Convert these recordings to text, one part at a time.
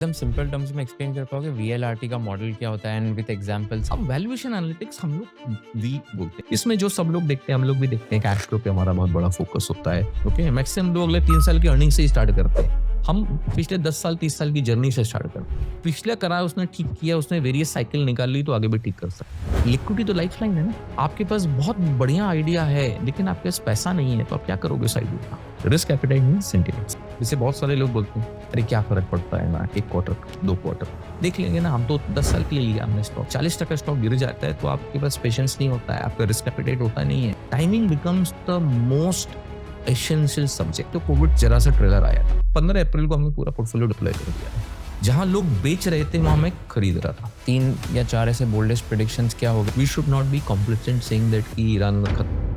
एकदम simple terms में explain कर पाओगे वीएलआरटी का मॉडल क्या होता है एंड विद एग्जांपल्स? अब वैल्यूएशन एनालिटिक्स हम लोग वी बोलते हैं। इसमें जो सब लोग देखते हैं हम लोग भी देखते हैं। कैश फ्लो पे हमारा बहुत बड़ा फोकस होता है। ओके, मैक्सिमम लोग अगले 3 साल की अर्निंग से ही स्टार्ट करते हैं। हम पिछले 10 साल 30 साल की जर्नी से स्टार्ट करते हैं। पिछले करा उसने ठीक किया, उसने वेरियस साइकिल निकाल ली तो आगे भी ठीक कर सकते। लिक्विडिटी तो लाइफ लाइन है ना। आपके पास बहुत बढ़िया आइडिया है लेकिन आपके पास पैसा नहीं है तो आप क्या करोगे साइड में? Risk appetite mean sentiments. जैसे बहुत सारे लोग बोलते हैं अरे क्या फर्क पड़ता है ना, 1 क्वार्टर 2 क्वार्टर देख लेंगे ना, हम तो 10 साल के लिए लिया हमने स्टॉक। 40% स्टॉक गिर जाता है तो आपके पास पेशेंस नहीं होता है, आपका रिस्क एपेटाइट होता नहीं है। Timing becomes the most essential subject. तो कोविड जरा सा ट्रेलर आया था, 15 अप्रैल को हमने पूरा पोर्टफोलियो डिप्लॉय कर दिया। जहां लोग बेच रहे थे वहां मैं खरीद रहा था। 3 या 4 ऐसे बोल्डेस्ट प्रेडिक्शंस क्या हो गए? We should not be complacent saying that कि ईरान खत्म।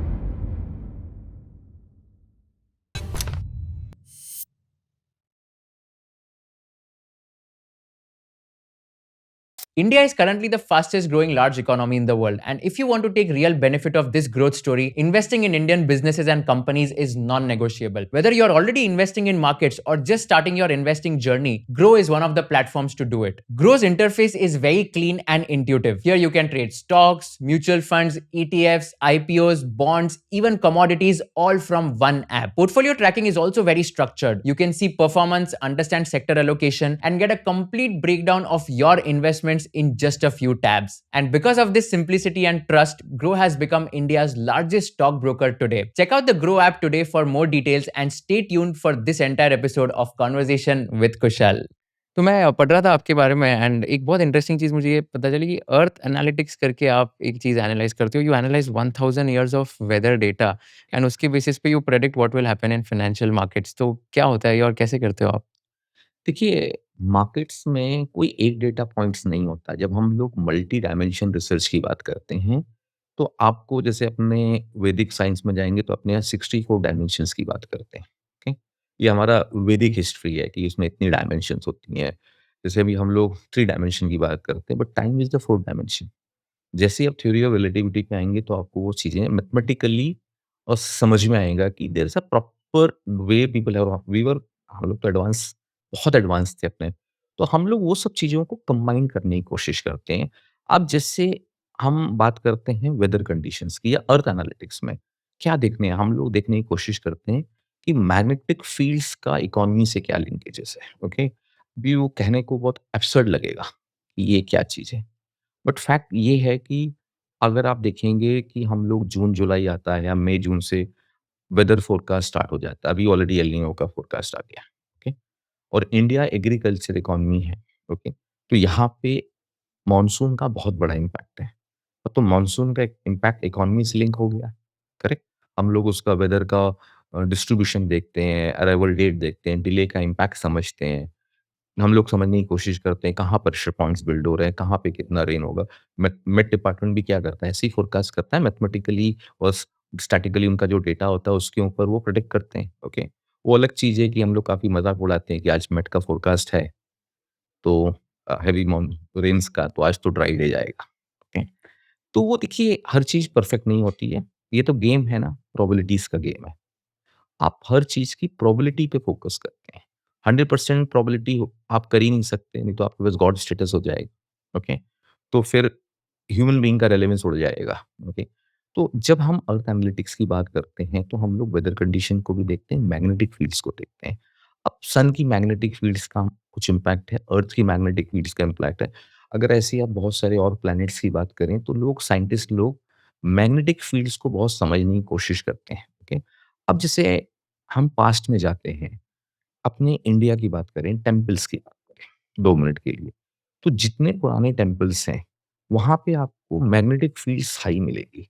India is currently the fastest growing large economy in the world. And if you want to take real benefit of this growth story, investing in Indian businesses and companies is non-negotiable. Whether you're already investing in markets or just starting your investing journey, Grow is one of the platforms to do it. Grow's interface is very clean and intuitive. Here you can trade stocks, mutual funds, ETFs, IPOs, bonds, even commodities, all from one app. Portfolio tracking is also very structured. You can see performance, understand sector allocation, and get a complete breakdown of your investments in just a few tabs. And because of this simplicity and trust, Grow has become India's largest stockbroker today. Check out the Grow app today for more details and stay tuned for this entire episode of Conversation with Kushal. तो मैं पढ़ रहा था आपके बारे में and एक बहुत इंटरेस्टिंग चीज़ मुझे ये पता चली कि अर्थ एनालिटिक्स करके आप एक चीज़ एनालाइज़ करते हो। You analyze 1000 years of weather data and उसके बेसिस पे you predict what will happen in financial markets. तो क्या होता है ये और कैसे करते हो आप? देखिए, मार्केट्स में कोई एक डेटा पॉइंट्स नहीं होता। जब हम लोग मल्टी डायमेंशन रिसर्च की बात करते हैं, तो आपको जैसे अपने वैदिक साइंस में जाएँगे तो अपने यहाँ 64 डायमेंशंस की बात करते हैं, ओके? ये हमारा वैदिक हिस्ट्री है कि इसमें इतनी डायमेंशंस होती हैं। जैसे अभी हम लोग 3 डायमेंशन की बात करते हैं, but time is the 4th dimension. जैसे ही आप थ्योरी ऑफ रिलेटिविटी पे आएँगे तो आपको वो चीज़ें मैथमेटिकली और समझ में आएगा कि there is a proper way people have we were हम लोग तो एडवांस बहुत एडवांस थे अपने। तो हम लोग वो सब चीज़ों को कंबाइन करने की कोशिश करते हैं। अब जैसे हम बात करते हैं वेदर कंडीशंस की या अर्थ एनालिटिक्स में, क्या देखने हैं? हम लोग देखने की कोशिश करते हैं कि मैग्नेटिक फील्ड्स का इकोनॉमी से क्या लिंकेजेस है, ओके? अभी वो कहने को बहुत एब्सर्ड लगेगा कि ये क्या चीज़ है? बट फैक्ट ये है कि अगर आप देखेंगे कि हम लोग जून-जुलाई आता है या मई-जून से वेदर फ़ोरकास्ट स्टार्ट हो जाता है। अभी ऑलरेडी एल नीनो का फ़ोरकास्ट आ गया, ओके? और इंडिया एग्रीकल्चर इकोनॉमी है, ओके? तो यहाँ पे मॉनसून का बहुत बड़ा इम्पैक्ट है। तो मॉनसून का इम्पैक्ट इकोनॉमी से लिंक हो गया, करेक्ट? हम लोग उसका वेदर का डिस्ट्रीब्यूशन देखते हैं, अराइवल डेट देखते हैं, डिले का इम्पैक्ट समझते हैं। हम लोग समझने की कोशिश करते हैं कहाँ प्रेशर पॉइंट्स बिल्ड हो रहे हैं, कहाँ पे कितना रेन होगा। मेट डिपार्टमेंट भी क्या करता है, ऐसे ही फोरकास्ट करता है मैथमेटिकली और स्टैटिकली उनका जो डेटा होता है उसके ऊपर वो प्रेडिक्ट करते हैं, ओके। वो अलग चीज़ है कि हम लोग काफ़ी मज़ाक उड़ाते हैं कि आज मेट का फोरकास्ट है, तो हेवी रेन्स का, तो आज तो ड्राई डे जाएगा, ओके। तो वो देखिए हर चीज़ परफेक्ट नहीं होती है। ये तो गेम है ना, प्रोबेबिलिटीज़ का गेम है। आप हर चीज़ की प्रोबेबिलिटी पे फ़ोकस करते हैं। 100% प्रोबेबिलिटी हो आप कर ही नहीं सकते, नहीं तो आपके पास गॉड स्टेटस हो जाएगा, ओके? तो फिर ह्यूमन बीइंग का रेलेवेंस उड़ जाएगा, ओके? तो जब हम अर्थ एनालिटिक्स की बात करते हैं, तो हम लोग वेदर कंडीशन को भी देखते हैं, मैग्नेटिक फील्ड्स को देखते हैं। अब सन की मैग्नेटिक फील्ड्स का कुछ इम्पैक्ट है, अर्थ की मैग्नेटिक फील्ड्स का इम्पैक्ट है। अगर ऐसे ही आप बहुत सारे और प्लैनेट्स की बात करें, तो लोग साइंटिस्ट लोग मैग्नेटिक फील्ड्स को बहुत समझने की कोशिश करते हैं, ओके? अब जैसे हम पास्ट में जाते हैं, अपने इंडिया की बात करें, टेम्पल्स की बात करें, 2 मिनट के लिए। तो जितने पुराने टेम्पल्स हैं, वहाँ पे आपको मैग्नेटिक फील्ड्स हाई मिलेगी।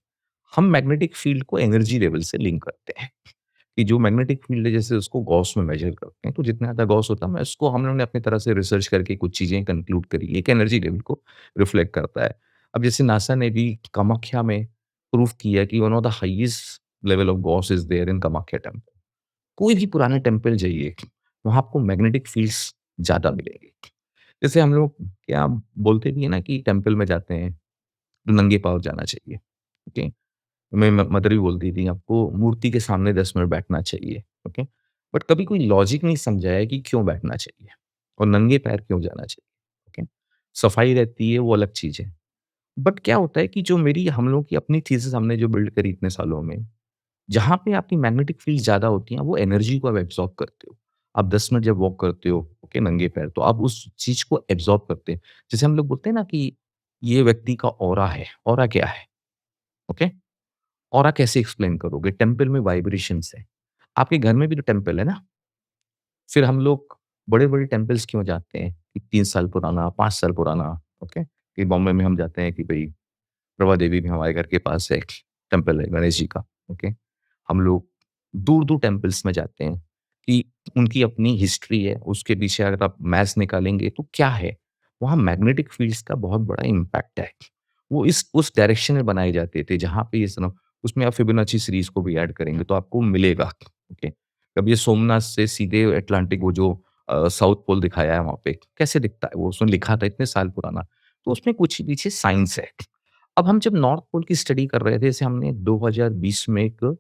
हम मैग्नेटिक फील्ड को एनर्जी लेवल से लिंक करते हैं, कि जो मैग्नेटिक फील्ड है जैसे उसको गॉस में मेज़र करते हैं, तो जितना ज़्यादा गॉस होता है, मैं उसको हम लोगों ने अपनी तरह से रिसर्च करके कुछ चीज़ें कंक्लूड करी, एक एनर्जी लेवल को रिफ्लेक्ट करता है। अब जैसे नासा ने भी कामाख्या में प्रूव किया कि one of the highest level of gauss is there in Kamakhya temple. कोई भी पुराने टेम्पल जाइए, वहाँ आपको मैग्नेटिक फील्ड्स ज़्यादा मिलेंगे। जैसे हम लोग क्या बोलते भी हैं ना कि टेम्पल में जाते हैं, तो नंगे पाँव जाना चाहिए, ओके? मेरी मदर भी बोलती थी, आपको मूर्ति के सामने 10 मिनट बैठना चाहिए, ओके? बट कभी कोई लॉजिक नहीं समझाया कि क्यों बैठना चाहिए। और नंगे पैर क्यों जाना चाहिए, ओके? सफाई रहती है, वो अलग चीज़ है। बट क्या होता है कि जो मेरी हम लोगों की अपनी थीसिस हमने जो बिल्ड करी इतने सालों में, जहाँ पे आपकी मैग्नेटिक फील्ड ज़्यादा होती हैं, वो एनर्जी को आप एब्ज़ॉर्ब करते हो। आप 10 मिनट जब वॉक करते हो, ओके, नंगे पैर, तो आप उस चीज़ को एब्ज़ॉर्ब करते हैं। जैसे हम लोग बोलते हैं ना कि ये व्यक्ति का ऑरा है। ऑरा क्या है? ओके? ऑरा कैसे एक्सप्लेन करोगे? टेम्पल में वाइब्रेशंस हैं। आपके घर में भी तो टेम्पल है ना? फिर हम लोग बड़े-बड़े टेम्पल्स क्यों जाते हैं? कि 3 साल पुराना, 5 साल पुराना, ओके? कि बॉम्बे में हम जाते हैं कि भई प्रभा देवी में हमारे घर के पास एक टेम्पल है गणेश जी का, ओके? हम लोग दूर-दूर टेम्पल्स में जाते हैं कि उनकी अपनी हिस्ट्री है, उसके पीछे अगर आप मैथ्स निकालेंगे तो क्या है? वहाँ मैग्नेटिक फील्ड्स का बहुत बड़ा इम्पैक्ट है। वो इस उस डायरेक्शन में बनाए जाते थे जहाँ पे ये सुनो उसमें आप फिबोनाची सीरीज़ को भी ऐड करेंगे तो आपको मिलेगा, ओके? अब ये सोमनाथ से सीधे अटलांटिक वो जो साउथ पोल दिखाया है वहाँ पे, कैसे दिखता है? वो उसमें लिखा था इतने साल पुराना, तो उसमें कुछ पीछे साइंस है। अब हम जब नॉर्थ पोल की स्टडी कर रहे थे, जैसे हमने 2020 में एक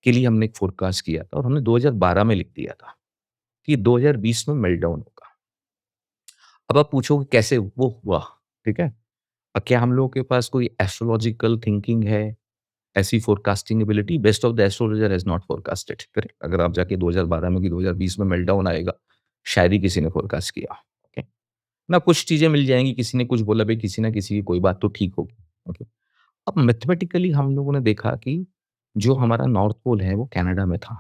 के लिए हमने एक फ़ोरकास्ट किया था और हमने 2012 में लिख दिया था कि 2020 में मेल्टडाउन होगा। अब आप पूछोगे कैसे वो हुआ, ठीक है? क्या हम लोगों के पास कोई एस्ट्रोलॉजिकल थिंकिंग है? ऐसी forecasting ability? Best of the astrologer has not forecasted, correct? अगर आप जाके 2012 में कि 2020 में मेल्टडाउन आएगा, शायद ही किसी ने फ़ोरकास्ट किया, ओके? ना कुछ चीज़ें मिल जाएँगी, किसी ने कुछ बोला भई किसी न किसी की कोई बात तो ठीक होगी, ओके? अब मैथमेटिकली हम लोगों ने देखा कि जो हमारा नॉर्थ पोल है वो कनाडा में था।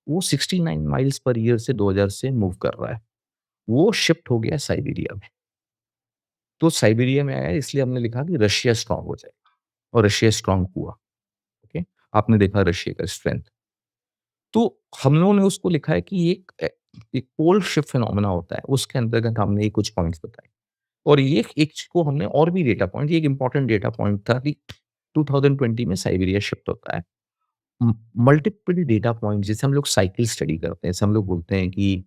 वो 69 माइल्स पर ईयर से 2000 से मूव कर रहा है। वो शिफ्ट हो गया साइबेरिया में। तो साइबेरिया में आया इसलिए हमने लिखा कि रशिया स्ट्रॉन्ग हो जाएगा और रशिया स्ट्रॉन्ग हुआ। ओके? आपने देखा रशिया का स्ट्रेंथ। तो हम लोगों ने उसको लिखा है कि एक पोल शिफ्ट फिनोमेना होता है। उसके अंतर्गत हमने ये कुछ पॉइंट्स बताए। और ये एक चीज़ को हमने और भी डेटा पॉइंट ये एक इम्पोर्टेंट डेटा पॉइंट था कि 2020 में साइबेरिया शिफ्ट होता है। मल्टीपल डेटा पॉइंट जैसे हम लोग साइकिल स्टडी करते हैं, जैसे हम लोग बोलते हैं कि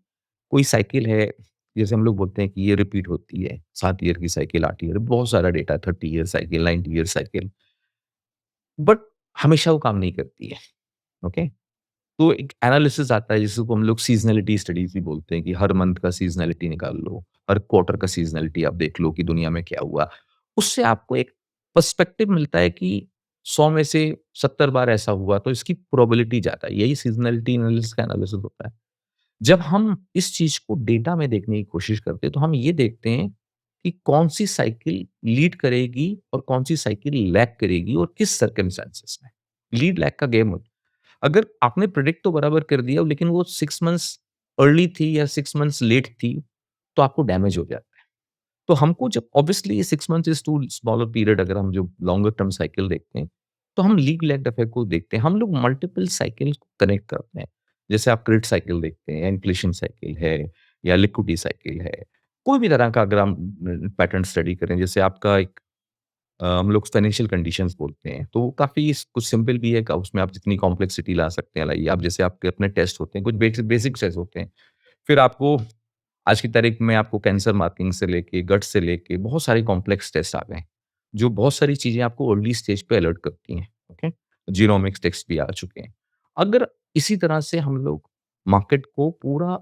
कोई साइकिल है, जैसे हम लोग बोलते हैं कि ये रिपीट होती है, 7 ईयर की साइकिल, 8 ईयर, बहुत सारा data, 30 year cycle, 90 year cycle, but हमेशा वो काम नहीं करती है, ओके? तो एक एनालिसिस आता है जिसको हम लोग सीज़नैलिटी स्टडीज़ भी बोलते हैं कि हर मंथ का सीज़नैलिटी निकाल लो, हर क्वार्टर का सीज़नैलिटी आप देख लो कि दुनिया में क्या हुआ। उससे आपको एक पर्सपेक्टिव मिलता है कि 100 में से 70 बार ऐसा हुआ तो इसकी प्रोबेबिलिटी ज़्यादा है। यही सीज़नैलिटी एनालिसिस का एनालिसिस होता है। जब हम इस चीज़ को डेटा में देखने की कोशिश करते हैं तो हम ये देखते हैं कि कौन-सी साइकिल लीड करेगी और कौन-सी साइकिल लैग करेगी और किस सर्कमस्टेंसेस में। लीड लैग का गेम होता है। अगर आपने प्रेडिक्ट तो बराबर कर दिया लेकिन वो 6 मंथ्स अर्ली थी या 6 मंथ्स लेट थी, तो आपको डैमेज हो जाता है। तो हमको जब ऑब्वियसली ये 6 months is too smaller period अगर हम जो लॉन्गर टर्म साइकिल देखते हैं, तो हम लीग लैग्ड इफेक्ट को देखते हैं। हम लोग मल्टीपल साइकिल को कनेक्ट करते हैं। जैसे आप क्रेडिट साइकिल देखते हैं, इन्फ्लेशन साइकिल है या लिक्विडिटी साइकिल है। कोई भी तरह का अगर हम पैटर्न स्टडी करें, जैसे आपका एक हम लोग फाइनेंशियल कंडीशंस बोलते हैं, तो वो काफ़ी कुछ सिंपल भी है, उसमें आप जितनी कॉम्प्लेक्सिटी ला सकते हैं लाइए। आप जैसे आपके अपने टेस्ट होते हैं, कुछ बेसिक बेसिक टेस्ट होते हैं। फिर आपको आज की तारीख में आपको कैंसर मार्किंग से लेके, गट से लेके बहुत सारे कॉम्प्लेक्स टेस्ट आ गए हैं, जो बहुत सारी चीज़ें आपको अर्ली स्टेज पे अलर्ट करती हैं, ओके? जीनोमिक्स टेस्ट भी आ चुके हैं। अगर इसी तरह से हम लोग मार्केट को पूरा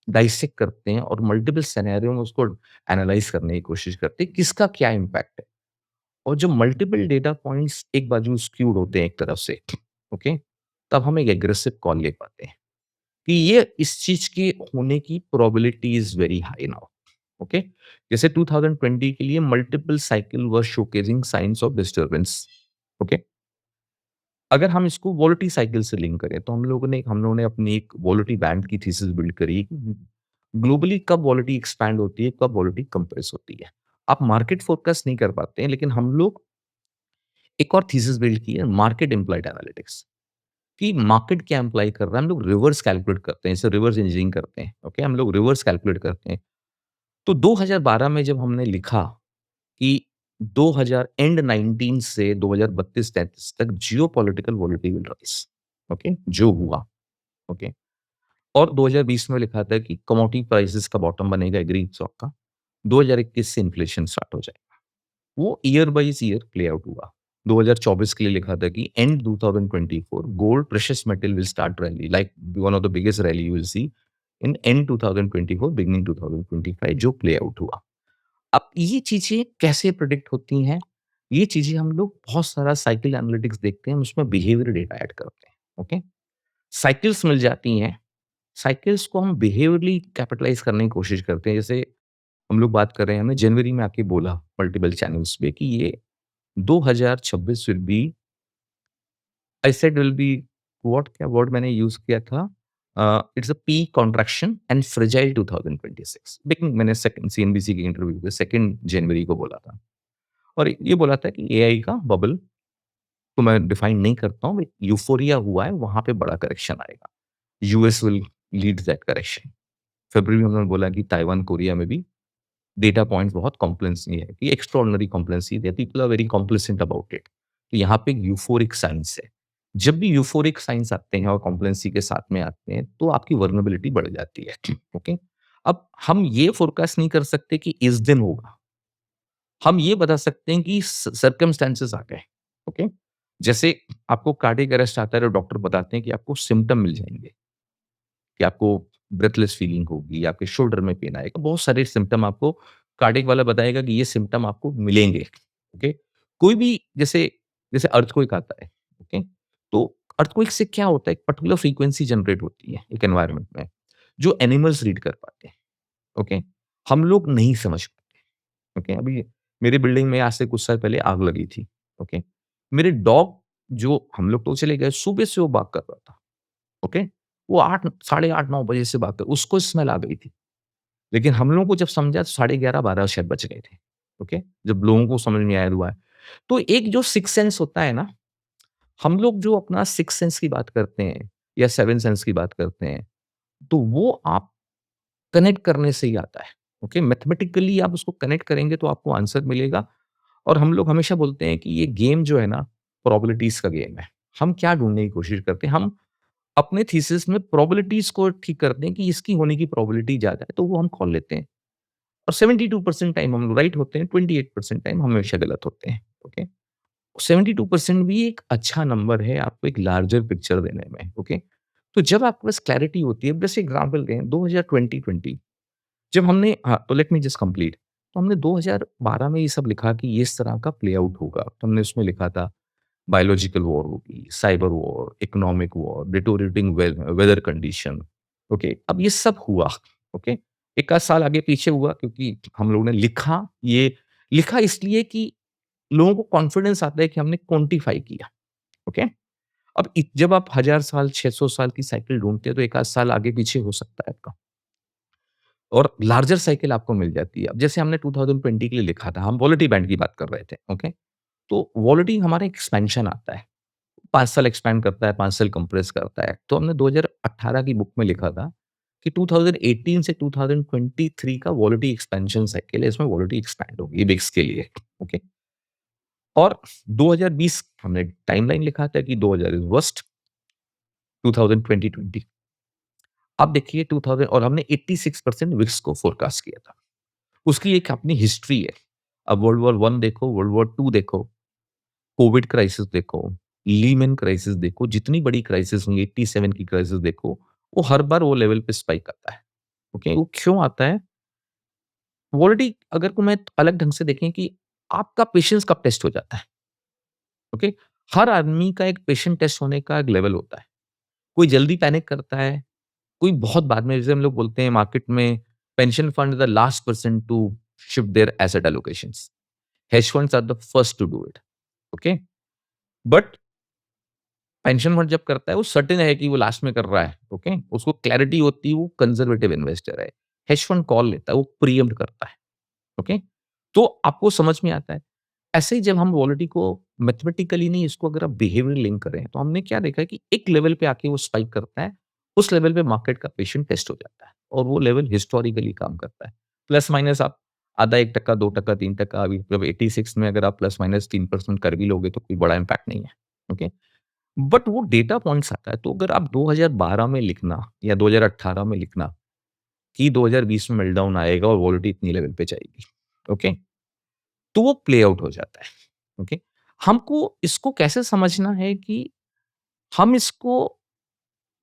डाइसेक्ट करते हैं और मल्टीपल सिनेरियो में उसको एनालाइज़ करने की कोशिश करते हैं, किसका क्या इम्पैक्ट है? और जब मल्टीपल डेटा पॉइंट्स एक बाजू स्क्यूड होते हैं एक तरफ से, ओके? तब हम एक एग्रेसिव कॉल ले पाते हैं कि ये इस चीज़ के होने की probability is very high now, okay? जैसे 2020 के लिए multiple cycle were showcasing signs of disturbance, okay? अगर हम इसको वोलेटिलिटी साइकिल से लिंक करें, तो हम लोगों ने अपनी एक वोलेटिलिटी बैंड की थीसिस बिल्ड करी कि ग्लोबली कब वोलेटिलिटी एक्सपैंड होती है, कब वोलेटिलिटी कंप्रेस होती है। आप मार्केट फोरकास्ट नहीं कर पाते हैं, लेकिन हम लोग एक और थीसिस बिल्ड की है मार्केट इम्प्लॉइड एनालिटिक्स कि मार्केट क्या इम्प्लाई कर रहा है, हम लोग रिवर्स कैलकुलेट करते हैं, जैसे रिवर्स इंजीनियरिंग करते हैं, ओके? हम लोग रिवर्स कैलकुलेट करते हैं। तो 2012 में जब हमने लिखा कि 2000 एंड 19 से 2032-33 तक geopolitical volatility will rise, okay? जो हुआ, ओके? और 2020 में लिखा था कि कमोडिटी प्राइसेस का बॉटम बनेगा एग्री स्टॉक का, 2021 से इन्फ्लेशन स्टार्ट हो जाएगा। वो year by year play out हुआ। 2024 के लिए लिखा था कि end 2024 gold precious metal will start rally like one of the biggest rally you will see in end 2024 beginning 2025 जो प्ले आउट हुआ। अब ये चीज़ें कैसे प्रेडिक्ट होती हैं? ये चीज़ें हम लोग बहुत सारा साइकिल एनालिटिक्स देखते हैं, उसमें बिहेवियर डेटा ऐड करते हैं, ओके? साइकिल्स मिल जाती हैं, साइकिल्स को हम बिहेवियरली कैपिटलाइज़ करने की कोशिश करते हैं। जैसे हम लोग बात कर रहे हैं, हमने जनवरी में आके बोला मल्टीपल चैनल्स पे कि ये 2026 will be I said will be what क्या वर्ड मैंने यूज़ किया था? It's a peak contraction and fragile 2026 लेकिन मैंने सेकंड सीएनबीसी के इंटरव्यू पे 2 जनवरी को बोला था और ये बोला था कि एआई का बबल तो मैं डिफाइन नहीं करता हूँ, यूफोरिया हुआ है, वहाँ पे बड़ा करेक्शन आएगा। US will lead that correction. फरवरी में उन्होंने बोला कि ताइवान, कोरिया में भी डेटा पॉइंट्स बहुत कॉम्प्लेक्सली है कि एक्स्ट्राऑर्डिनरी कॉम्प्लेक्सिटी है, people are very complacent about it. तो यहाँ पे एक यूफोरिक साइंस है। जब भी यूफोरिक साइंस आते हैं और कॉम्प्लेक्सिटी के साथ में आते हैं, तो आपकी वल्नरेबिलिटी बढ़ जाती है। ओके? अब हम ये फोरकास्ट नहीं कर सकते कि इस दिन होगा। हम ये बता सकते हैं कि सर्कमस्टेंसेस आ गए। ओके? जैसे आपको कार्डियक अरेस्ट आता है, तो डॉक्टर बताते हैं कि आपको सिम्पटम मिल जाएँगे। कि आपको ब्रेथलेस फीलिंग होगी, आपके शोल्डर में पेन आएगा, बहुत सारे सिम्पटम आपको कार्डियक वाला बताएगा कि ये सिम्पटम आपको मिलेंगे, ओके? कोई भी जैसे जैसे अर्थक्वेक आता है, ओके? तो अर्थक्वेक से क्या होता है, एक पर्टिकुलर फ्रीक्वेंसी जनरेट होती है एक एनवायरनमेंट में, जो एनिमल्स रीड कर पाते हैं, ओके? हम लोग नहीं समझ पाते, ओके? अभी मेरी बिल्डिंग में आज से कुछ साल पहले आग लगी थी, ओके? मेरे डॉग जो हम लोग तो चले गए, सुबह से वो भाग कर रहा था। ओके? वो 8 साढ़े 8 9 बजे से भागकर उसको स्मेल आ गई थी। लेकिन हम लोगों को जब समझा तो साढ़े 11 12 शायद बज गए थे। ओके? जब लोगों को समझ में आया हुआ है। तो एक जो सिक्स्थ सेंस होता है ना, हम लोग जो अपना सिक्स्थ सेंस की बात करते हैं या सेवेंथ सेंस की बात करते हैं, तो वो आप कनेक्ट करने से ही आता है। ओके? मैथमेटिकली आप उसको कनेक्ट करेंगे तो आपको आंसर मिलेगा और हम लोग हमेशा बोलते हैं कि ये गेम जो है ना, प्रोबेबिलिटीज़ का गेम है। हम क्या ढूँढने की कोशिश करते हैं, हम अपने थीसिस में प्रोबेबिलिटीज़ को ठीक करते हैं कि इसकी होने की प्रोबेबिलिटी ज़्यादा है, तो वो हम कॉल लेते हैं और 72% टाइम हम राइट होते हैं, 28% टाइम हमेशा गलत होते हैं, ओके? 72% भी एक अच्छा नंबर है आपको एक लार्जर पिक्चर देने में, ओके? तो जब आपके पास क्लैरिटी होती है, जैसे एग्ज़ाम्पल दें 2020 जब हमने हाँ, तो लेट मी जस्ट कंप्लीट तो हमने 2012 में ये सब लिखा कि ये इस तरह का प्ले आउट होगा, तो हमने उसमें लिखा था बायोलॉजिकल वॉर होगी, cyber war, economic war, deteriorating weather condition, okay? अब ये सब हुआ, ओके? एक आध साल आगे पीछे हुआ क्योंकि हम लोगों ने लिखा, ये लिखा इसलिए कि लोगों को कॉन्फिडेंस आता है कि हमने क्वांटिफाई किया, ओके? अब जब आप 1000 साल, 600 साल की साइकिल ढूँढते हैं, तो एक आध साल आगे पीछे हो सकता है आपका और लार्जर साइकिल आपको मिल जाती है। अब जैसे हमने 2020 के लिए लिखा था, हम वॉलेटी बैंड की बात कर रहे थे, ओके? तो वॉलेटी हमारा एक्सपेंशन आता है। 5 साल एक्सपैंड करता है, 5 साल कंप्रेस करता है। तो हमने 2018 की बुक में लिखा था कि 2018 से 2023 का वॉलिटी एक्सपेंशन साइकिल है, इसमें वॉलिटी एक्सपैंड होगी बिक्स के लिए, ओके? और 2020 हमने टाइमलाइन लिखा था कि 2000 इज़ वर्स्ट, 2020 अब देखिए 2000 और हमने 86% विक्स को फोरकास्ट किया था। उसकी एक अपनी हिस्ट्री है। अब वर्ल्ड वॉर 1 देखो, वर्ल्ड वॉर 2 देखो, कोविड क्राइसिस देखो, लीमैन क्राइसिस देखो, जितनी बड़ी क्राइसिस होंगी 87 की क्राइसिस देखो, वो हर बार वो लेवल पे स्पाइक आता है। ओके, वो क्यों आता है? ऑलरेडी अगर को मैं अलग ढंग से देखें कि आपका पेशेंस कब टेस्ट हो जाता है, ओके? हर आदमी का एक पेशेंट टेस्ट होने का एक लेवल होता है। कोई जल्दी पैनिक करता है, कोई बहुत बाद में जैसे हम लोग बोलते हैं मार्केट में pension fund the last person to shift their asset allocations. Hedge funds are the first to do it, okay? But pension fund जब करता है वो सर्टेन है कि वो लास्ट में कर रहा है, ओके? उसको क्लैरिटी होती है वो कंजर्वेटिव इन्वेस्टर है। हेज फंड कॉल लेता है, वो प्रीएम्प्ट करता है, ओके? तो आपको समझ में आता है। ऐसे ही जब हम वॉलेटी को मैथमेटिकली नहीं इसको अगर आप बिहेवियर लिंक करें, तो हमने क्या देखा कि एक लेवल पे आके वो स्पाइक करता है, उस लेवल पे मार्केट का पेशेंट टेस्ट हो जाता है और वो लेवल हिस्टोरिकली काम करता है। प्लस माइनस आप आधा 1%, 2%, 3% अभी जब 86 में अगर आप प्लस माइनस 3% कर भी लोगे तो कोई बड़ा इम्पैक्ट नहीं है, ओके? बट वो डेटा पॉइंट्स आता है, तो अगर आप 2012 में लिखना या 2018 में लिखना कि 2020 में मेल्टडाउन आएगा और वॉलेटी इतनी लेवल पे जाएगी, ओके? तो वो प्ले आउट हो जाता है, ओके? हमको इसको कैसे समझना है कि हम इसको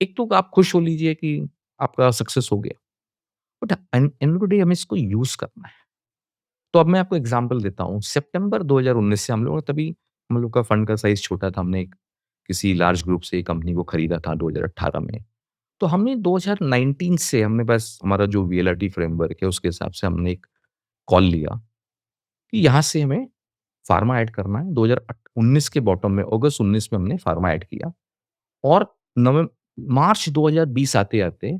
एक तो आप खुश हो लीजिए कि आपका सक्सेस हो गया। But and and of the day हमें इसको यूज़ करना है। तो अब मैं आपको एग्ज़ाम्पल देता हूँ। सितंबर 2019 से हम लोग तभी हम लोग का फंड का साइज़ छोटा था। हमने एक किसी लार्ज ग्रुप से कंपनी को खरीदा था 2018 में। तो हमने 2019 से हमने बस हमारा जो वीएलआरटी फ्रेमवर्क है उसके हिसाब से हमने एक कॉल लिया कि यहाँ से हमें फार्मा ऐड करना है। 2019 के बॉटम में अगस्त 19 में हमने फार्मा ऐड किया और मार्च 2020 आते-आते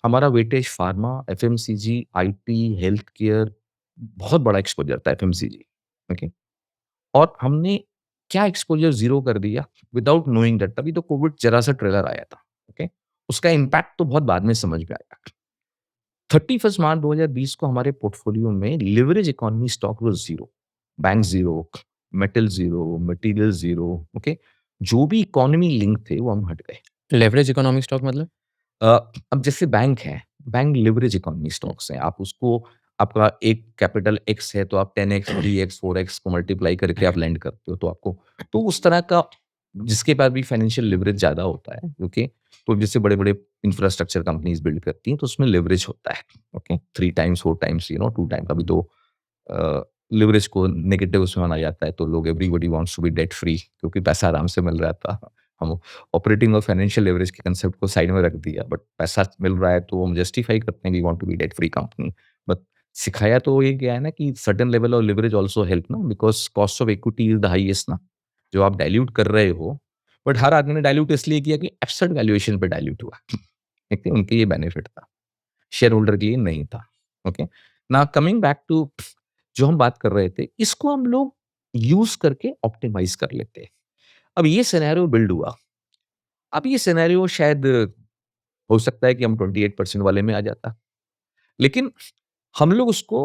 हमारा weightage pharma, FMCG, IT, health care बहुत बड़ा एक्सपोज़र था एफएमसीजी, ओके? और हमने क्या एक्सपोज़र ज़ीरो कर दिया विदाउट नोइंग दैट तभी तो कोविड ज़रा-सा ट्रेलर आया था, ओके? उसका इम्पैक्ट तो बहुत बाद में समझ में आया। 31 मार्च 2020 को हमारे पोर्टफोलियो में leverage economy stock was zero, bank zero, metal zero, material zero, okay? जो भी इकोनॉमी लिंक थे वो हम हट गए। लेवरेज इकोनॉमिक स्टॉक मतलब? अ, अब जैसे बैंक है, बैंक लिवरेज इकोनॉमी स्टॉक्स हैं। आप उसको आपका एक कैपिटल एक्स है तो आप 10x, 3x, 4x को मल्टीप्लाई करके आप लैंड करते हो तो आपको तो उस तरह का जिसके पास भी फाइनेंशियल लिवरेज ज़्यादा होता है, ओके? तो जैसे बड़े-बड़े इंफ्रास्ट्रक्चर कंपनीज़ बिल्ड करती हैं तो उसमें लिवरेज होता है, ओके? 3 टाइम्स, 4 टाइम्स 2 टाइम अभी तो लिवरेज को नेगेटिव उसमें माना जाता है तो लोग everybody wants to be debt free क्योंकि पैसा आराम से मिल रहा था। हम ऑपरेटिंग और फाइनेंशियल लेवरेज के कांसेप्ट को साइड में रख दिया बट पैसा मिल रहा है तो हम जस्टिफाई करते हैं we want to be debt free company. But सिखाया तो ये गया है ना कि certain level of leverage also help ना because cost of equity is the highest ना, जो आप डाइल्यूट कर रहे हो, बट हर आदमी ने डाइल्यूट इसलिए किया कि एब्सर्ड वैल्यूएशन पे डाइल्यूट हुआ। ठीक है? उनके ये बेनिफिट था, शेयर होल्डर के लिए नहीं था। Okay? Now coming back to जो हम बात कर रहे थे, इसको हम लोग यूज़ करके ऑप्टिमाइज़ कर लेते हैं। अब ये सिनेरियो बिल्ड हुआ। अब ये सिनेरियो शायद हो सकता है कि हम 28% वाले में आ जाता। लेकिन हम लोग उसको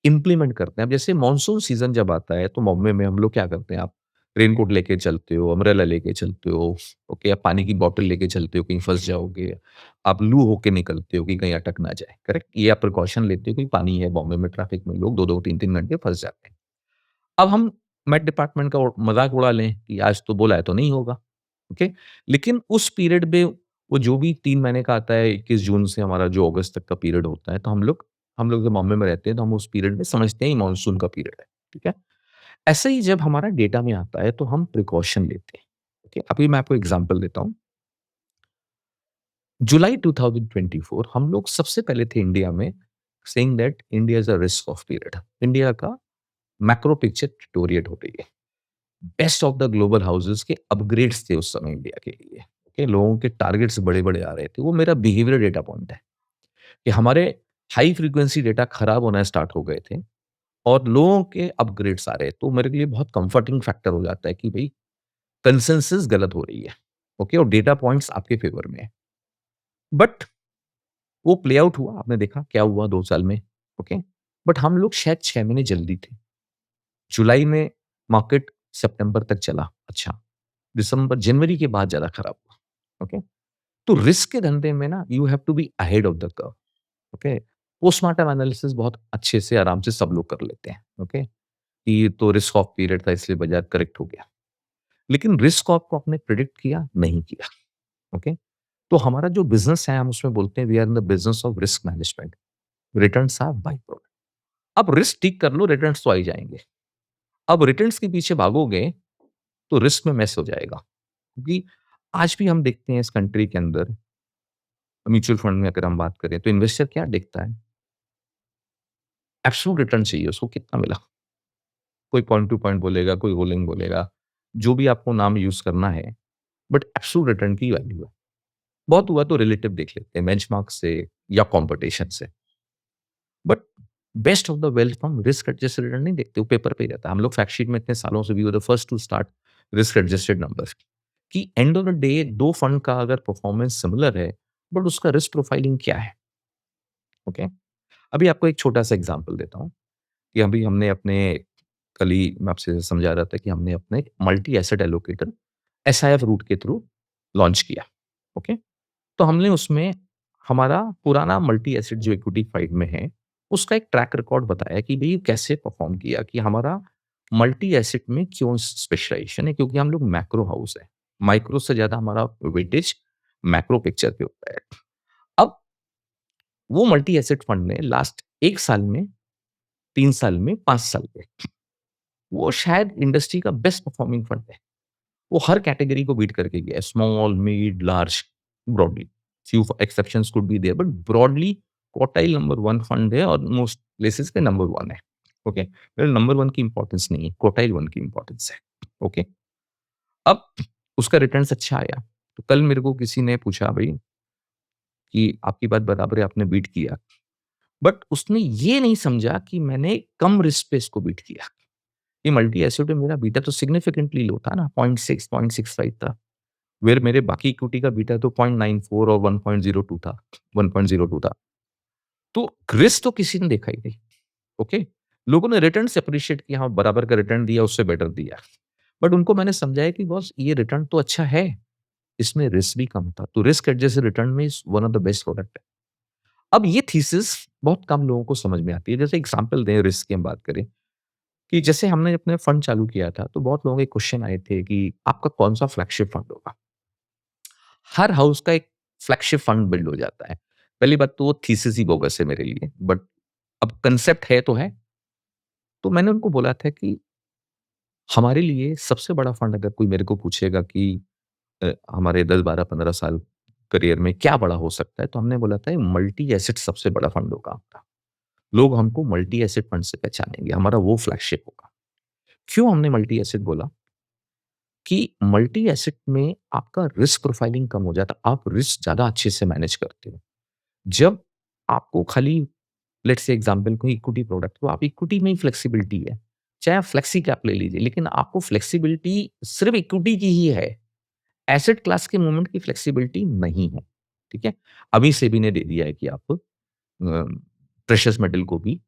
इम्प्लीमेंट करते हैं। अब जैसे मानसून सीज़न जब आता है, तो बॉम्बे में हम लोग क्या करते हैं, आप रेनकोट लेके चलते हो, अम्ब्रेला लेके चलते हो, ओके, आप पानी की बॉटल लेके चलते हो, कहीं फँस जाओगे। आप लू होके निकलते हो कि कहीं अटक ना जाए, करेक्ट? ये आप प्रिकॉशन लेते हो कि पानी है बॉम्बे में, ट्रैफिक में लोग 2-2, 3-3 घंटे फँस जाते हैं। अब हम मेट डिपार्टमेंट का मज़ाक उड़ा लें कि आज तो बोला है तो नहीं होगा, ओके? लेकिन उस पीरियड में वो जो भी 3 महीने का आता है 21 जून से हमारा जो अगस्त तक का पीरियड होता है, तो हम लोग जब बॉम्बे में रहते हैं तो हम उस पीरियड में समझते हैं ये मानसून का पीरियड है, ठीक है? ऐसे ही जब हमारा डेटा में आता है तो हम प्रिकॉशन लेते हैं, ओके? अभी मैं आपको एग्ज़ाम्पल देता हूँ। जुलाई 2024 हम लोग सबसे पहले थे इंडिया में saying that India is a risk of period. India का मैक्रो पिक्चर डिटोरिएट हो रही है। Best of the global houses के अपग्रेड्स थे उस समय इंडिया के लिए। ओके, लोगों के टारगेट्स बड़े-बड़े आ रहे थे। वो मेरा बिहेवियर डेटा पॉइंट है कि हमारे हाई फ्रीक्वेंसी डेटा खराब होना स्टार्ट हो गए थे और लोगों के अपग्रेड्स आ रहे हैं। तो मेरे लिए बहुत कंफर्टिंग फैक्टर हो जाता है कि भई कंसेंसस गलत हो रही है। ओके, और डेटा पॉइंट्स आपके फेवर में है। बट वो प्ले आउट हुआ, आपने देखा क्या हुआ 2 साल में। ओके, बट हम लोग शायद 6 महीने जल्दी थे। जुलाई में मार्केट सितंबर तक चला, अच्छा। दिसंबर जनवरी के बाद ज़्यादा खराब हुआ, ओके? तो रिस्क के धंधे में ना you have to be ahead of the curve, okay? Postmortem analysis बहुत अच्छे से आराम से सब लोग कर लेते हैं, ओके? कि ये तो रिस्क ऑफ पीरियड था इसलिए बाज़ार करेक्ट हो गया। लेकिन रिस्क ऑफ को आपने प्रेडिक्ट किया? नहीं किया, ओके? तो हमारा जो बिज़नेस है हम उसमें बोलते हैं we are in the business of risk management, returns are byproduct. अब रिस्क ठीक कर लो रिटर्न्स तो आ ही जाएँगे। अब रिटर्न्स के पीछे भागोगे तो रिस्क में मिस हो जाएगा। क्योंकि आज भी हम देखते हैं इस कंट्री के अंदर म्यूचुअल फंड में अगर हम बात करें तो इन्वेस्टर क्या देखता है? एब्सोल्यूट रिटर्न चाहिए उसको कितना मिला? कोई पॉइंट टू पॉइंट बोलेगा, कोई रोलिंग बोलेगा, जो भी आपको नाम यूज़ करना है, बट एब्सोल्यूट रिटर्न की वैल्यू है। बहुत हुआ तो रिलेटिव देख लेते हैं बेंचमार्क से या कॉम्पिटिशन से। But best of the wealth हम रिस्क एडजस्टेड रिटर्न नहीं देखते, वो पेपर पे ही रहता है। हम लोग फैक्ट शीट में इतने सालों से we were the first to start risk adjusted numbers कि end of the day 2 fund का अगर परफॉर्मेंस सिमिलर है, बट उसका रिस्क प्रोफाइलिंग क्या है? ओके? अभी आपको एक छोटा-सा एग्ज़ाम्पल देता हूँ कि अभी हमने अपने कल ही मैं आपसे समझा रहा था कि हमने अपने multi asset allocator SIF route के थ्रू लॉन्च किया। ओके? तो हमने उसमें हमारा पुराना मल्टी एसेट जो इक्विटी फाइव में है, उसका एक ट्रैक रिकॉर्ड बताया कि भई कैसे परफ़ॉर्म किया कि हमारा मल्टी एसेट में क्यों स्पेशलाइज़ेशन है क्योंकि हम लोग मैक्रो हाउस है। माइक्रो से ज़्यादा हमारा वेटेज मैक्रो पिक्चर पे होता है। अब वो मल्टी एसेट फंड ने लास्ट 1 साल में, 3 साल में, 5 साल में, वो शायद इंडस्ट्री का बेस्ट परफॉर्मिंग फंड है। वो हर कैटेगरी को बीट करके गया है, small, mid, large, broadly. Few exceptions could be there but broadly quartile number 1 fund है और मोस्ट प्लेसेस पे नंबर 1 है। ओके, नंबर 1 की इंपॉर्टेंस नहीं है, क्वार्टाइल 1 की इंपॉर्टेंस है। ओके, अब उसका रिटर्न्स अच्छा आया। तो कल मेरे को किसी ने पूछा भाई कि आपकी बात बराबर है, आपने बीट किया। बट उसने ये नहीं समझा कि मैंने कम रिस्क पे इसको बीट किया। ये मल्टी एसेट में मेरा बीटा तो सिग्निफिकेंटली लो था ना, 0.6 0.65 था। वेयर मेरे बाकी इक्विटी का बीटा तो 0.94 और 1.02 था, 1.02 था। तो रिस्क तो किसी ने देखा ही नहीं। ओके, लोगों ने रिटर्न से अप्रिशिएट किया, हाँ बराबर का रिटर्न दिया, उससे बेटर दिया। बट उनको मैंने समझाया कि बॉस ये रिटर्न तो अच्छा है, इसमें रिस्क भी कम था। तो रिस्क एडजस्टेड रिटर्न में is one of the best product है। अब ये थीसिस बहुत कम लोगों को समझ में आती है। जैसे एग्ज़ाम्पल दें, रिस्क की हम बात करें कि जैसे हमने अपने फंड चालू किया था, तो बहुत लोगों के क्वेश्चन आए थे कि आपका कौन-सा फ्लैगशिप फंड होगा? हर हाउस का एक फ्लैगशिप फंड बिल्ड हो जाता है। पहली बात तो वो थीसिस ही बोगस है मेरे लिए, बट अब कांसेप्ट है तो है। तो मैंने उनको बोला था कि हमारे लिए सबसे बड़ा फंड अगर कोई मेरे को पूछेगा कि हमारे 10, 12, 15 साल करियर में क्या बड़ा हो सकता है? तो हमने बोला था मल्टी एसेट सबसे बड़ा फंड होगा आपका। लोग हमको मल्टी एसेट फंड से पहचानेंगे, हमारा वो फ्लैगशिप होगा। क्यों हमने मल्टी एसेट बोला? कि मल्टी एसेट में आपका रिस्क प्रोफाइलिंग कम हो जाता है, आप रिस्क ज़्यादा अच्छे से मैनेज करते हो। जब आपको खाली लेट्स से एग्जांपल कोई इक्विटी प्रोडक्ट, तो आप इक्विटी में ही फ्लेक्सिबिलिटी है। चाहे आप फ्लेक्सी कैप ले लीजिए, लेकिन आपको फ्लेक्सिबिलिटी सिर्फ इक्विटी की ही है। एसेट क्लास के मूवमेंट की फ्लेक्सिबिलिटी नहीं है। ठीक है? अभी सेबी ने दे दिया है कि आप प्रेशियस मेटल को भी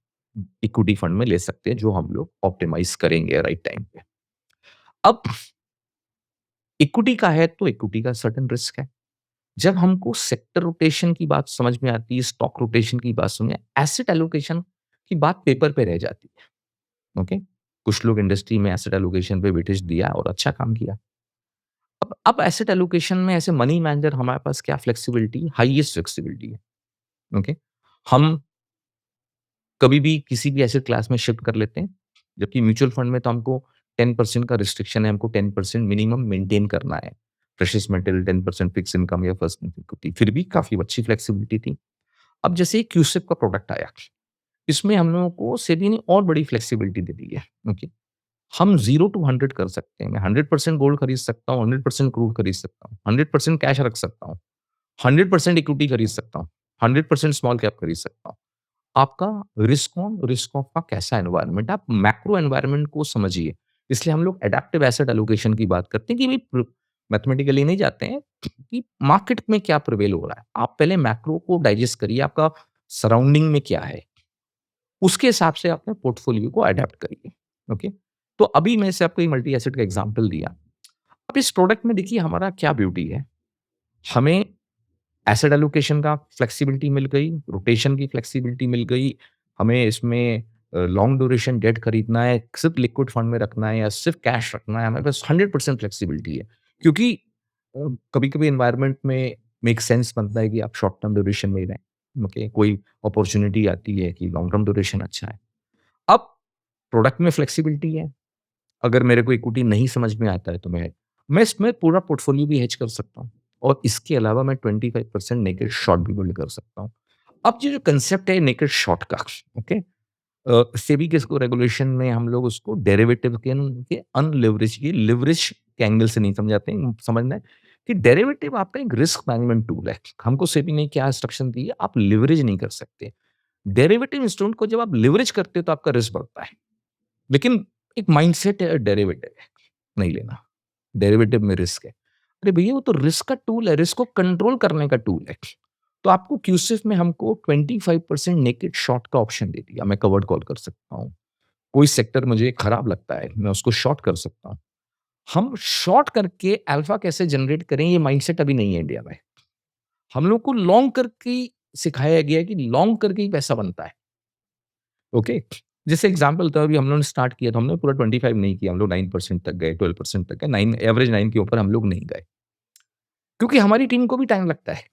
इक्विटी फंड में ले सकते हैं, जो हम लोग ऑप्टिमाइज़ करेंगे राइट टाइम पे। अब इक्विटी का है तो इक्विटी का सर्टेन रिस्क है। जब हमको सेक्टर रोटेशन की बात समझ में आती है, स्टॉक रोटेशन की बात समझ में, एसेट एलोकेशन की बात पेपर पे रह जाती है। ओके? कुछ लोग इंडस्ट्री में एसेट एलोकेशन पे वेटेज दिया और अच्छा काम किया। अब एसेट एलोकेशन में ऐसे मनी मैनेजर हमारे पास क्या फ्लेक्सिबिलिटी, हाईएस्ट फ्लेक्सिबिलिटी है। ओके? हम कभी भी किसी भी एसेट क्लास में शिफ्ट कर लेते हैं, जबकि म्यूचुअल फंड में तो हमको 10% का रिस्ट्रिक्शन है, हमको 10% मिनिमम मेंटेन करना है। प्रेशियस मेटल 10% फिक्स इनकम या फर्स्ट इक्विटी, फिर भी काफ़ी अच्छी फ्लेक्सिबिलिटी थी। अब जैसे क्यूसिप का प्रोडक्ट आया, इसमें हम लोगों को सेबी ने और बड़ी फ्लेक्सिबिलिटी दे दी है। ओके, हम 0 टू 100 कर सकते हैं। मैं 100% गोल्ड खरीद सकता हूँ, 100% क्रूड खरीद सकता हूँ, 100% कैश रख सकता हूँ, 100% इक्विटी खरीद सकता हूँ, 100% स्मॉल कैप खरीद सकता हूँ। आपका रिस्क ऑन, रिस्क ऑफ का कैसा एनवायरनमेंट, आप मैक्रो एनवायरनमेंट को समझिए। इसलिए हम लोग एडाप्टिव एसेट एलोकेशन की बात करते हैं कि भाई मैथमेटिकली नहीं जाते हैं कि मार्केट में क्या प्रिवेल हो रहा है। आप पहले मैक्रो को डाइजेस्ट करिए, आपका सराउंडिंग में क्या है, उसके हिसाब से अपने पोर्टफोलियो को अडैप्ट करिए। ओके, तो अभी मैं से आपको एक मल्टी एसेट का एग्जांपल दिया। अब इस प्रोडक्ट में देखिए हमारा क्या ब्यूटी है, हमें एसेट एलोकेशन का फ्लेक्सिबिलिटी मिल गई, रोटेशन की फ्लेक्सिबिलिटी मिल गई, हमें इसमें लॉन्ग ड्यूरेशन डेट खरीदना है, सिर्फ लिक्विड फंड में रखना है या सिर्फ कैश रखना है, हमारे पास 100% फ्लेक्सिबिलिटी है। क्योंकि कभी-कभी एनवायरनमेंट में मेक सेंस बनता है कि आप शॉर्ट टर्म ड्यूरेशन में ही रहें। ओके, कोई अपॉर्च्युनिटी आती है कि लॉन्ग टर्म ड्यूरेशन अच्छा है। अब प्रोडक्ट में फ्लेक्सिबिलिटी है, अगर मेरे को इक्विटी नहीं समझ में आता है तो मैं इसमें पूरा पोर्टफोलियो भी हेज कर सकता हूँ और इसके अलावा मैं 25% नेकेड शॉर्ट भी बिल्ड कर सकता हूँ। अब ये जो कांसेप्ट है नेकेड शॉर्ट का, ओके, सेबी के इसको रेगुलेशन में हम लोग उसको डेरिवेटिव के अनलिवरेज की लिवरेज के एंगल से नहीं समझाते हैं, समझना है कि डेरिवेटिव आपका एक रिस्क मैनेजमेंट टूल है। हमको सेबी ने क्या इंस्ट्रक्शन दी है, आप लिवरेज नहीं कर सकते। डेरिवेटिव इंस्ट्रूमेंट को जब आप लिवरेज करते हो तो आपका रिस्क बढ़ता है। लेकिन एक माइंडसेट है डेरिवेटिव है, नहीं लेना। डेरिवेटिव में रिस्क है। अरे भैया वो तो रिस्क का टूल है, रिस्क को कंट्रोल करने का टूल है। तो आपको क्यूसिफ में हमको 25% नेकेड शॉर्ट का ऑप्शन दे दिया। मैं कवर्ड कॉल कर सकता हूँ। कोई सेक्टर मुझे खराब लगता है, मैं उसको शॉर्ट कर सकता हूँ। हम शॉर्ट करके अल्फा कैसे जनरेट करें ये माइंडसेट अभी नहीं है इंडिया में। हम लोग को लॉन्ग करके ही सिखाया गया है कि लॉन्ग करके ही पैसा बनता है। ओके? जैसे एग्ज़ाम्पल था अभी हम लोगों ने स्टार्ट किया तो हमने पूरा 25 नहीं किया, हम लोग 9% तक गए, 12% तक गए, 9 एवरेज 9 के ऊपर हम लोग नहीं गए। क्योंकि हमारी टीम को भी टाइम लगता है।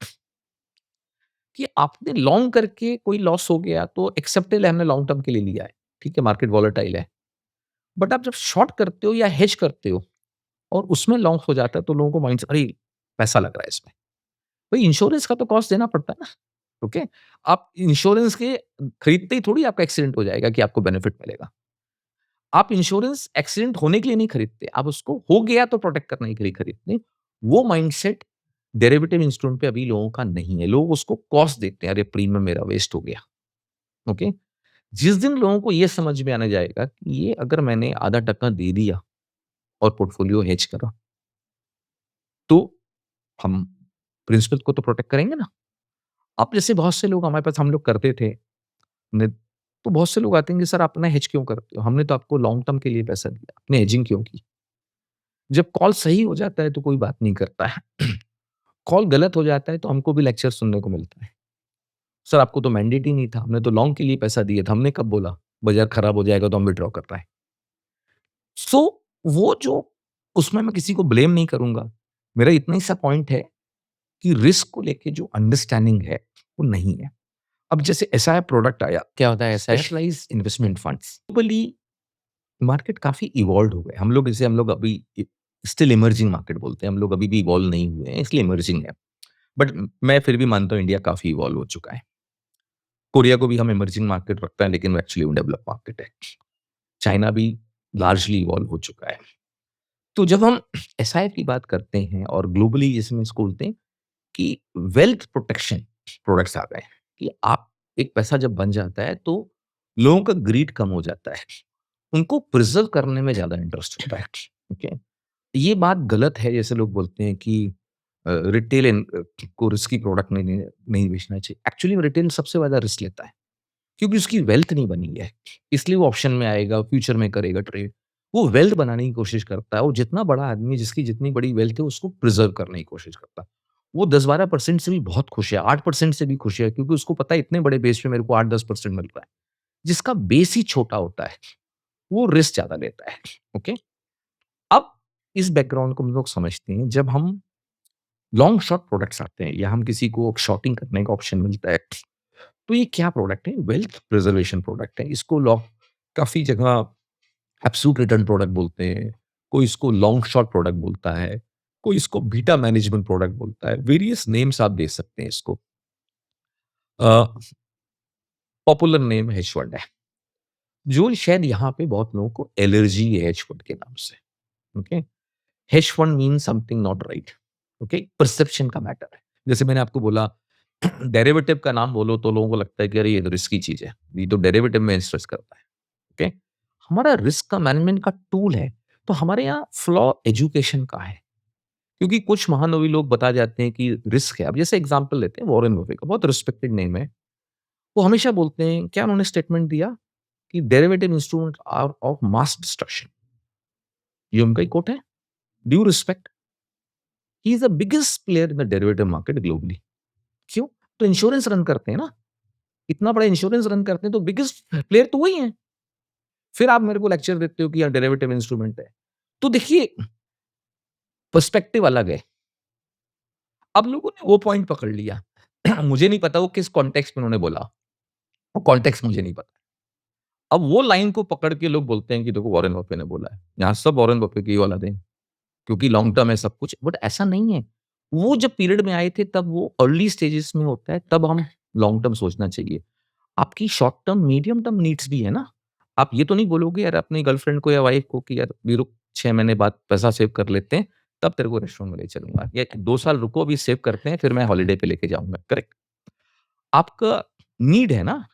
कि आपने लॉन्ग करके कोई लॉस हो गया तो एक्सेप्टेबल है, हमने लॉन्ग टर्म के लिए लिया है, ठीक है, मार्केट वॉलेटाइल है। बट आप जब शॉर्ट करते हो या हेज करते हो और उसमें लॉन्ग हो जाता है तो लोगों को माइंड से अरे! पैसा लग रहा है इसमें। भाई इंश्योरेंस का तो कॉस्ट देना पड़ता है ना, ओके? आप इंश्योरेंस के खरीदते ही थोड़ी आपका एक्सीडेंट हो जाएगा कि आपको बेनिफिट मिलेगा। आप इंश्योरेंस एक्सीडेंट होने के लिए नहीं खरीदते, आप उसको हो गया तो प्रोटेक्ट करने के लिए खरीदते। वो माइंडसेट डेरिवेटिव इंस्ट्रूमेंट पे अभी लोगों का नहीं है। लोग उसको कॉस्ट देते हैं, अरे प्रीमियम मेरा वेस्ट हो गया, ओके? जिस दिन लोगों को ये समझ में आने जाएगा कि ये अगर मैंने आधा टका दे दिया और पोर्टफोलियो हेज करा, तो हम प्रिंसिपल को तो प्रोटेक्ट करेंगे ना। अब जैसे बहुत से लोग हमारे पास हम लोग करते थे, ने तो बहुत से लोग आते हैं कि सर आप अपना हेज क्यों करते हो? हमने तो आपको लॉन्ग टर्म के लिए पैसा दिया, आपने हेजिंग क्यों की? जब कॉल सही हो जाता है तो कोई बात नहीं करता है। कॉल गलत हो जाता है तो हमको भी लेक्चर सुनने को मिलता है। सर आपको तो मैंडेट ही नहीं था, हमने तो लॉन्ग के लिए पैसा दिया था, हमने कब बोला? बाज़ार खराब हो जाएगा तो हम विथड्रॉ कर रहे हैं। सो वो जो उसमें मैं किसी को ब्लेम नहीं करूँगा। मेरा इतना ही सा पॉइंट है कि रिस्क को लेके जो अंडरस्टैंडिंग है, वो नहीं है। अब जैसे एसआईपी प्रोडक्ट आया, क्या होता है SIF? Specialized investment funds. Globally market काफ़ी इवॉल्व्ड हो गए। हम लोग अभी स्टिल इमर्जिंग मार्केट बोलते हैं। हम लोग अभी भी इवॉल्व नहीं हुए हैं, इसलिए इमर्जिंग है। बट मैं फिर भी मानता हूँ इंडिया काफ़ी इवॉल्व हो चुका है। कोरिया को भी हम इमर्जिंग मार्केट रखते हैं, लेकिन वो एक्चुअली डेवलप्ड मार्केट है। चाइना भी लार्जली इवॉल्व हो चुका है। तो जब हम एसआईपी की बात करते हैं और ग्लोबली इसमें इसको बोलते हैं कि वेल्थ प्रोटेक्शन प्रोडक्ट्स आ गए हैं कि आप एक पैसा जब बन जाता है तो लोगों का ग्रीड कम हो जाता है। उनको प्रिज़र्व करने में ज़्यादा इंटरेस्ट होता है, ओके? ये बात गलत है जैसे लोग बोलते हैं कि रिटेल को रिस्की प्रोडक्ट नहीं बेचना चाहिए। एक्चुअली रिटेल सबसे ज़्यादा रिस्क लेता है क्योंकि उसकी वेल्थ नहीं बनी है। इसलिए वो ऑप्शन में आएगा, फ्यूचर में करेगा ट्रेड। वो वेल्थ बनाने की कोशिश करता है और जितना बड़ा आदमी जिसकी जितनी बड़ी वेल्थ है उसको प्रिज़र्व करने की कोशिश करता है। वो 10-12% से भी बहुत खुश है, 8% से भी खुश है क्योंकि उसको पता है इतने बड़े बेस पे मेरे को 8-10% मिल रहा है। जिसका बेस ही छोटा होता है, वो रिस्क ज़्यादा लेता है, ओके? अब इस बैकग्राउंड को हम लोग समझते हैं जब हम लॉन्ग शॉर्ट प्रोडक्ट्स आते हैं या हम किसी को शॉर्टिंग करने का ऑप्शन मिलता है, तो ये क्या प्रोडक्ट है? वेल्थ प्रिजर्वेशन प्रोडक्ट है। इसको काफ़ी जगह एब्सोल्यूट रिटर्न प्रोडक्ट बोलते हैं, कोई इसको लॉन्ग शॉर्ट प्रोडक्ट बोलता है, कोई इसको बीटा मैनेजमेंट प्रोडक्ट बोलता है, वेरियस नेम्स आप दे सकते हैं इसको। अ, पॉपुलर नेम हेज फंड है, जो शायद यहाँ पे बहुत लोगों को एलर्जी है हेज फंड के नाम से, okay? Hedge fund means something not right, okay? Perception का मैटर है। जैसे मैंने आपको बोला डेरिवेटिव का नाम बोलो तो लोगों को लगता है कि अरे ये तो रिस्की चीज़ है, ये तो डेरिवेटिव में इन्वेस्ट करता है, ओके? हमारा रिस्क का मैनेजमेंट का टूल है, तो हमारे यहाँ फ्लॉ एजुकेशन का है। क्योंकि कुछ महानवी लोग बता जाते हैं कि रिस्क है। अब जैसे एग्ज़ाम्पल लेते हैं वॉरेन बफे का, बहुत रिस्पेक्टेड नेम है। वो हमेशा बोलते हैं क्या उन्होंने स्टेटमेंट दिया कि derivative instrument are of mass destruction. ये उनका ही कोट है। Due respect, he is the biggest player in the derivative market globally. क्यों? तो इंश्योरेंस रन करते हैं ना। इतना बड़ा इंश्योरेंस रन करते हैं तो बिगेस्ट प्लेयर तो वही है। फिर आप मेरे को लेक्चर देते हो कि यार डेरिवेटिव इंस्ट्रूमेंट है। तो देखिए पर्सपेक्टिव अलग है। अब लोगों ने वो पॉइंट पकड़ लिया। मुझे नहीं पता वो किस कॉन्टेक्स्ट में उन्होंने बोला। वो कॉन्टेक्स्ट मुझे नहीं पता। अब वो लाइन को पकड़ के लोग बोलते हैं कि देखो वॉरेन बफे ने बोला है। यहाँ सब वॉरेन बफे की औलादे हैं, क्योंकि लॉन्ग टर्म है सब कुछ। बट ऐसा नहीं है। वो जब पीरियड में आए थे तब वो अर्ली स्टेजेस में होता है, तब हम लॉन्ग टर्म सोचना चाहिए। आपकी short term, medium term needs भी है ना। आप ये तो नहीं बोलोगे यार अपनी गर्लफ्रेंड को या वाइफ को कि यार अभी रुक 6 महीने बाद पैसा सेव कर लेते हैं, तब तेरे को रेस्टोरेंट में ले चलूँगा। या 2 साल रुको अभी सेव करते हैं, फिर मैं हॉलिडे पे लेके जाऊँगा। करेक्ट? आपका नीड है ना,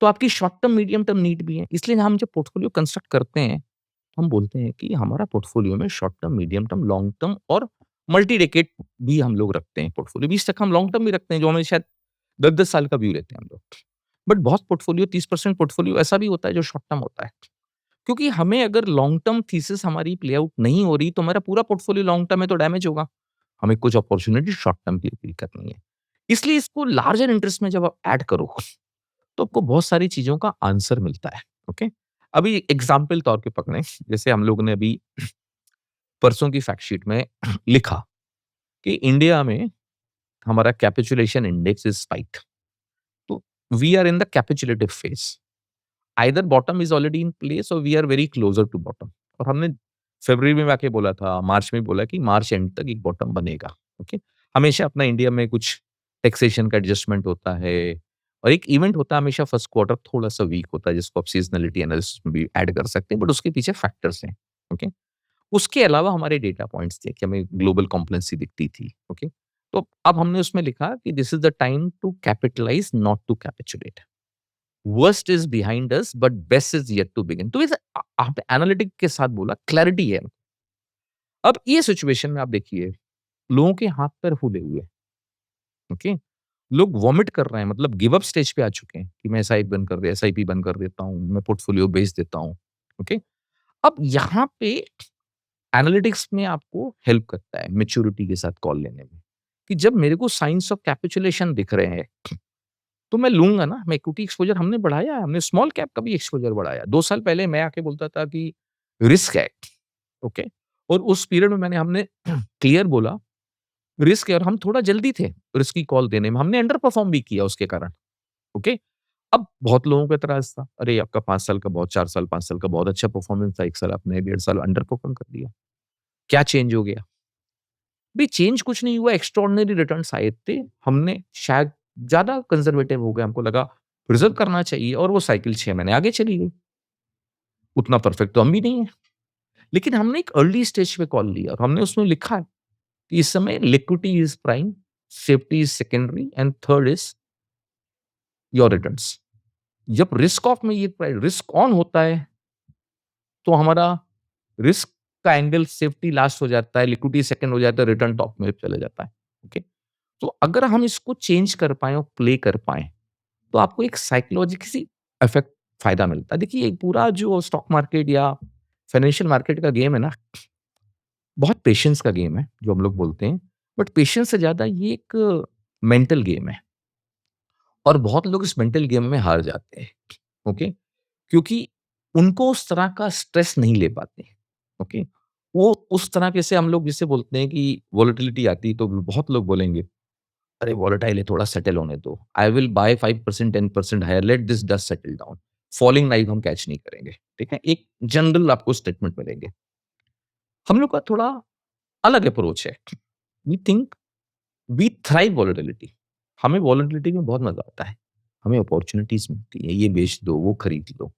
तो आपकी short term, medium term need भी है। इसलिए हम जब पोर्टफोलियो कंस्ट्रक्ट करते हैं, हम बोलते हैं कि हमारा पोर्टफोलियो में short term, medium term, long term और मल्टी डेकेड भी हम लोग रखते हैं पोर्टफोलियो। 20 तक हम लॉन्ग टर्म भी रखते हैं, जो हमें शायद 10-10 साल का व्यू लेते हैं हम लोग। बट बहुत पोर्टफोलियो 30% पोर्टफोलियो ऐसा भी होता है जो शॉर्ट टर्म होता है। क्योंकि हमें अगर लॉन्ग टर्म थीसिस हमारी प्ले आउट नहीं हो रही, तो हमारा पूरा पोर्टफोलियो लॉन्ग टर्म है तो डैमेज होगा। हमें कुछ अपॉर्च्युनिटी शॉर्ट टर्म के लिए पिक करनी है। इसलिए इसको लार्जर इंटरेस्ट में जब आप ऐड करो, तो आपको बहुत सारी चीज़ों का आंसर मिलता है, ओके? अभी एग्ज़ाम्पल तौर पे पकड़ें, जैसे हम लोगों ने अभी परसों की फैक्ट शीट में लिखा कि इंडिया में हमारा कैपिचुलेशन इंडेक्स इज स्पाइक्ड, तो we are in the capitulative phase, either bottom is already in place और we are very closer to bottom. और हमने फरवरी में आके बोला था, मार्च में बोला कि मार्च एंड तक एक बॉटम बनेगा। ओके, हमेशा अपना इंडिया में कुछ टैक्सेशन का एडजस्टमेंट होता है और एक इवेंट होता है हमेशा, फर्स्ट क्वार्टर थोड़ा सा वीक होता है जिसको आप सीजनलिटी एनालिसिस में भी ऐड कर सकते हैं, बट उसके पीछे फैक्टर्स हैं। ओके, उसके अलावा हमारे डेटा पॉइंट्स थे कि हमें ग्लोबल कॉम्प्लेंसी दिखती थी। ओके, तो अब हमने उसमें लिखा कि this is the time to capitalize not to capitulate, worst is behind us but best is yet to begin. तो आप एनालिटिक के साथ बोला, क्लैरिटी है। अब ये सिचुएशन में आप देखिए, लोगों के हाथ पैर फूले हुए हैं। ओके, लोग वॉमिट कर रहे हैं, मतलब गिव अप स्टेज पे आ चुके हैं कि मैं एसआईपी बंद कर देता हूँ, मैं पोर्टफोलियो बेच देता हूँ। ओके, अब यहाँ पे एनालिटिक्स में आपको हेल्प करता है मैच्योरिटी के साथ कॉल लेने में, कि जब मेरे को साइंस ऑफ कैपिचुलेशन दिख रहे हैं, तो मैं लूँगा ना। मैं इक्विटी एक्सपोज़र हमने बढ़ाया है, हमने स्मॉल कैप का भी एक्सपोज़र बढ़ाया। 2 साल पहले मैं आके बोलता था कि रिस्क है, ओके? और उस पीरियड में हमने क्लियर बोला रिस्क है, और हम थोड़ा जल्दी थे रिस्क की कॉल देने में, हमने अंडर परफॉर्म भी किया उसके कारण, ओके? अब बहुत लोगों को एतराज़ था, अरे आपका 5 साल का बहुत 4 साल 5 साल का बहुत अच्छा परफॉर्मेंस था, 1 साल आपने 1.5 साल अंडर परफॉर्म कर दिया। क्या चेंज हो गया? भई चेंज कुछ नहीं हुआ, एक्स्ट्राऑर्डिनरी रिटर्न्स आए थे। हमने शायद ज़्यादा कंज़र्वेटिव हो गए, हमको लगा प्रिज़र्व करना चाहिए, और वो साइकिल 6 महीने आगे चली गई। उतना परफेक्ट तो हम भी नहीं हैं। लेकिन हमने एक अर्ली स्टेज पे कॉल लिया और हमने उसमें लिखा है कि इस समय liquidity is prime, safety is secondary and third is your returns. जब रिस्क ऑफ में ये रिस्क ऑन होता है, तो हमारा रिस्क का एंगल सेफ्टी लास्ट हो जाता है, लिक्विडिटी सेकंड हो जाता है, रिटर्न टॉप में चला जाता है। ओके? तो अगर हम इसको चेंज कर पाएँ और प्ले कर पाएँ, तो आपको एक साइकोलॉजिकली इफेक्ट फ़ायदा मिलता है। देखिए, एक पूरा जो स्टॉक मार्केट या फाइनेंशियल मार्केट का गेम है ना, बहुत पेशेंस का गेम है, जो हम लोग बोलते हैं। बट पेशेंस से ज़्यादा ये एक मेंटल गेम है, और बहुत लोग इस मेंटल गेम में हार जाते हैं। ओके? क्योंकि उनको उस तरह का स्ट्रेस नहीं ले पाते। ओके? वो उस तरह के, से हम लोग जिसे बोलते हैं कि वोलेटिलिटी आती है, तो बहुत लोग बोलेंगे, अरे वोलेटाइल है, थोड़ा सेटल होने दो। I will buy 5% 10% higher, let this just settle down. Falling knife हम कैच नहीं करेंगे। ठीक है? एक जनरल आपको स्टेटमेंट मिलेंगे। हम लोग का थोड़ा अलग अप्रोच है। We think we thrive volatility. हमें वोलेटिलिटी में बहुत मज़ा आता है। हमें अपॉर्च्युनिटीज़ मिलती है, ये बेच दो, वो खरीद लो।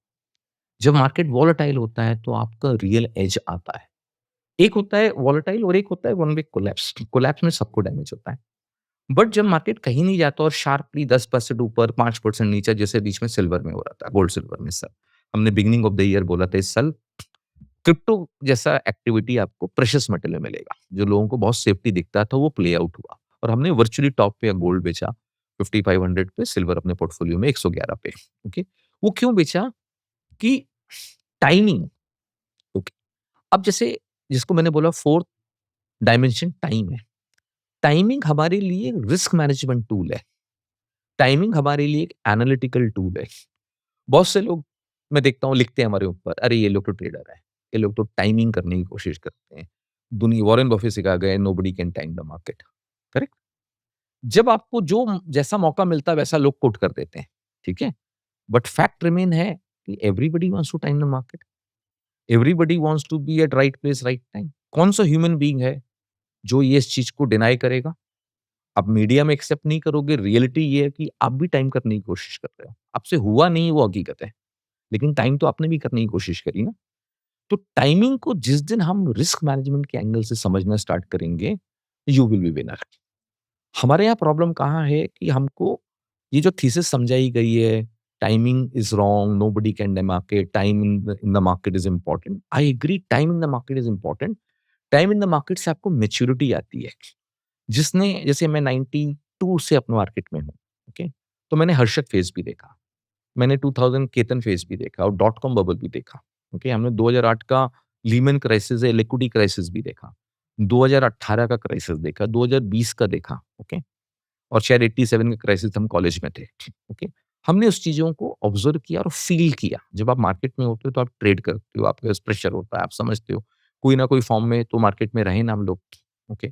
जब मार्केट वोलेटाइल होता है, तो आपका रियल एज आता है। एक होता है वोलेटाइल और एक होता है वन वे कोलैप्स। कोलैप्स में सबको डैमेज होता है। बट जब मार्केट कहीं नहीं जाता और शार्पली 10% ऊपर 5% नीचे, जैसे बीच में सिल्वर में हो रहा था, गोल्ड सिल्वर में सर, हमने बिगिनिंग ऑफ द ईयर बोला था इस साल क्रिप्टो जैसा एक्टिविटी आपको प्रेशियस मेटल में मिलेगा। जो लोगों को बहुत सेफ्टी दिखता था, वो प्ले आउट हुआ, और हमने वर्चुअली टॉप पे गोल्ड बेचा 5500 पे, सिल्वर अपने पोर्टफोलियो में 111 पे। ओके, वो क्यों बेचा? कि टाइमिंग। ओके, अब जैसे जिसको मैंने बोला फोर्थ डायमेंशन टाइम है। टाइमिंग हमारे लिए रिस्क मैनेजमेंट टूल है। टाइमिंग हमारे लिए एक एनालिटिकल टूल है। बहुत से लोग मैं देखता हूँ लिखते हैं हमारे ऊपर, अरे ये लोग तो ट्रेडर है, ये लोग तो टाइमिंग करने की कोशिश करते हैं। दुनिया वॉरेन बफे सिखा गए, nobody can time the market. Correct? जब आपको जो जैसा मौका मिलता है वैसा लोग कोट कर देते हैं, ठीक है? बट फैक्ट रिमेन है कि everybody wants to time the market, everybody wants to be at right place right time. कौन सा ह्यूमन बीइंग है जो ये इस चीज को डिनाई करेगा? आप मीडिया में एक्सेप्ट नहीं करोगे, रियलिटी ये है कि आप भी टाइम करने की कोशिश कर रहे हो। आपसे हुआ नहीं, वो हकीकत है, लेकिन टाइम तो आपने भी करने की कोशिश करी ना। तो टाइमिंग को जिस दिन हम रिस्क मैनेजमेंट के एंगल से समझना स्टार्ट करेंगे, यू विल बी विनर। हमारे यहाँ प्रॉब्लम कहाँ है कि हमको ये जो थीसिस समझाई गई है, timing is wrong, nobody can the market, time in the market is important. I agree, time in the market is important. Time in the market से आपको मैच्योरिटी आती है। जिसने, जैसे मैं 92 से अपने मार्केट में हूँ, ओके? तो मैंने हर्षद फेज़ भी देखा, मैंने 2000 केतन फेज़ भी देखा और डॉट कॉम बबल भी देखा, ओके? हमने 2008 का लीमन क्राइसिस या लिक्विडिटी क्राइसिस भी देखा, 2018 का क्राइसिस देखा, 2020 का देखा, ओके? और शायद 87 का क्राइसिस हम कॉलेज में थे, ओके? हमने उस चीज़ों को ऑब्ज़र्व किया और फ़ील किया। जब आप मार्केट में होते हो तो आप ट्रेड करते हो, आपके पास प्रेशर होता है, आप समझते हो, कोई ना कोई फ़ॉर्म में तो मार्केट में रहे ना हम लोग, ओके?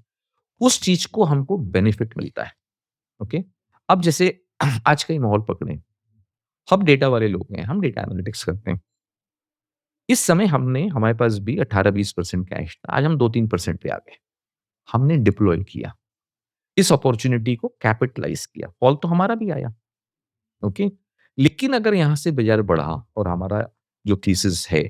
उस चीज़ को हमको बेनिफिट मिलता है। ओके? अब जैसे आज का ही माहौल पकड़ें, हम डेटा वाले लोग हैं, हम डेटा एनालिटिक्स करते हैं। इस समय हमारे पास भी 18-20% कैश था, आज हम 2-3% पे आ गए। हमने डिप्लॉय किया, इस अपॉर्च्युनिटी को कैपिटलाइज़ किया, फॉल तो हमारा भी आया, ओके? लेकिन अगर यहाँ से बाज़ार बढ़ा और हमारा जो थीसिस है,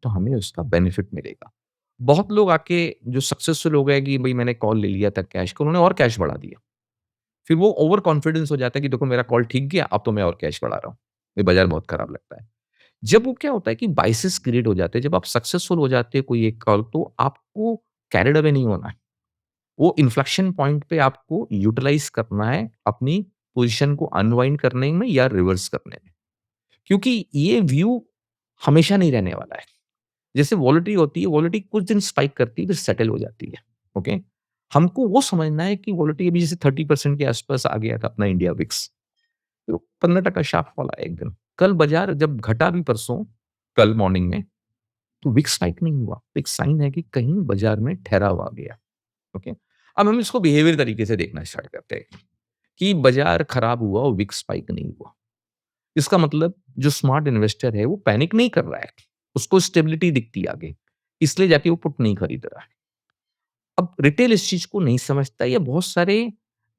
तो हमें उसका बेनिफिट मिलेगा। बहुत लोग आके जो सक्सेसफुल हो गए कि भई मैंने कॉल ले लिया था कैश का, उन्होंने और कैश बढ़ा दिया। फिर वो ओवर कॉन्फिडेंस हो जाता है कि देखो मेरा कॉल ठीक गया, अब तो मैं और कैश बढ़ा रहा हूँ। ये बाज़ार बहुत खराब लगता है। जब वो क्या होता है कि बायसेस क्रिएट हो जाते हैं, जब आप सक्सेसफुल हो जाते हैं कोई एक कॉल तो आपको कैरिड अवे नहीं होना है। वो इन्फ्लेक्शन पॉइंट पे आपको यूटिलाइज़ करना है अपनी पोज़ीशन को अनवाइंड करने में या रिवर्स करने में। क्योंकि ये व्यू हमेशा नहीं रहने वाला है। जैसे वोलेटिलिटी होती है, वोलेटिलिटी कुछ दिन स्पाइक करती है, फिर सेटल हो जाती है, ओके? हमको वो समझना है कि वोलेटिलिटी अभी जैसे 30% के आस-पास आ गया था अपना इंडिया विक्स, तो 15% शार्प फॉल आया एक दिन। कल बाज़ार जब घटा भी परसों, कल मॉर्निंग में, तो विक्स स्पाइक नहीं हुआ। एक साइन है कि कहीं बाज़ार में ठहराव आ गया, ओके? अब हम इसको बिहेवियर तरीके से देखना स्टार्ट करते हैं कि बाज़ार खराब हुआ और विक्स स्पाइक नहीं हुआ। इसका मतलब जो स्मार्ट इन्वेस्टर है वो पैनिक नहीं कर रहा है, उसको स्टेबिलिटी दिखती है आगे, इसलिए जाके वो पुट नहीं खरीद रहा है। अब रिटेल इस चीज़ को नहीं समझता या बहुत सारे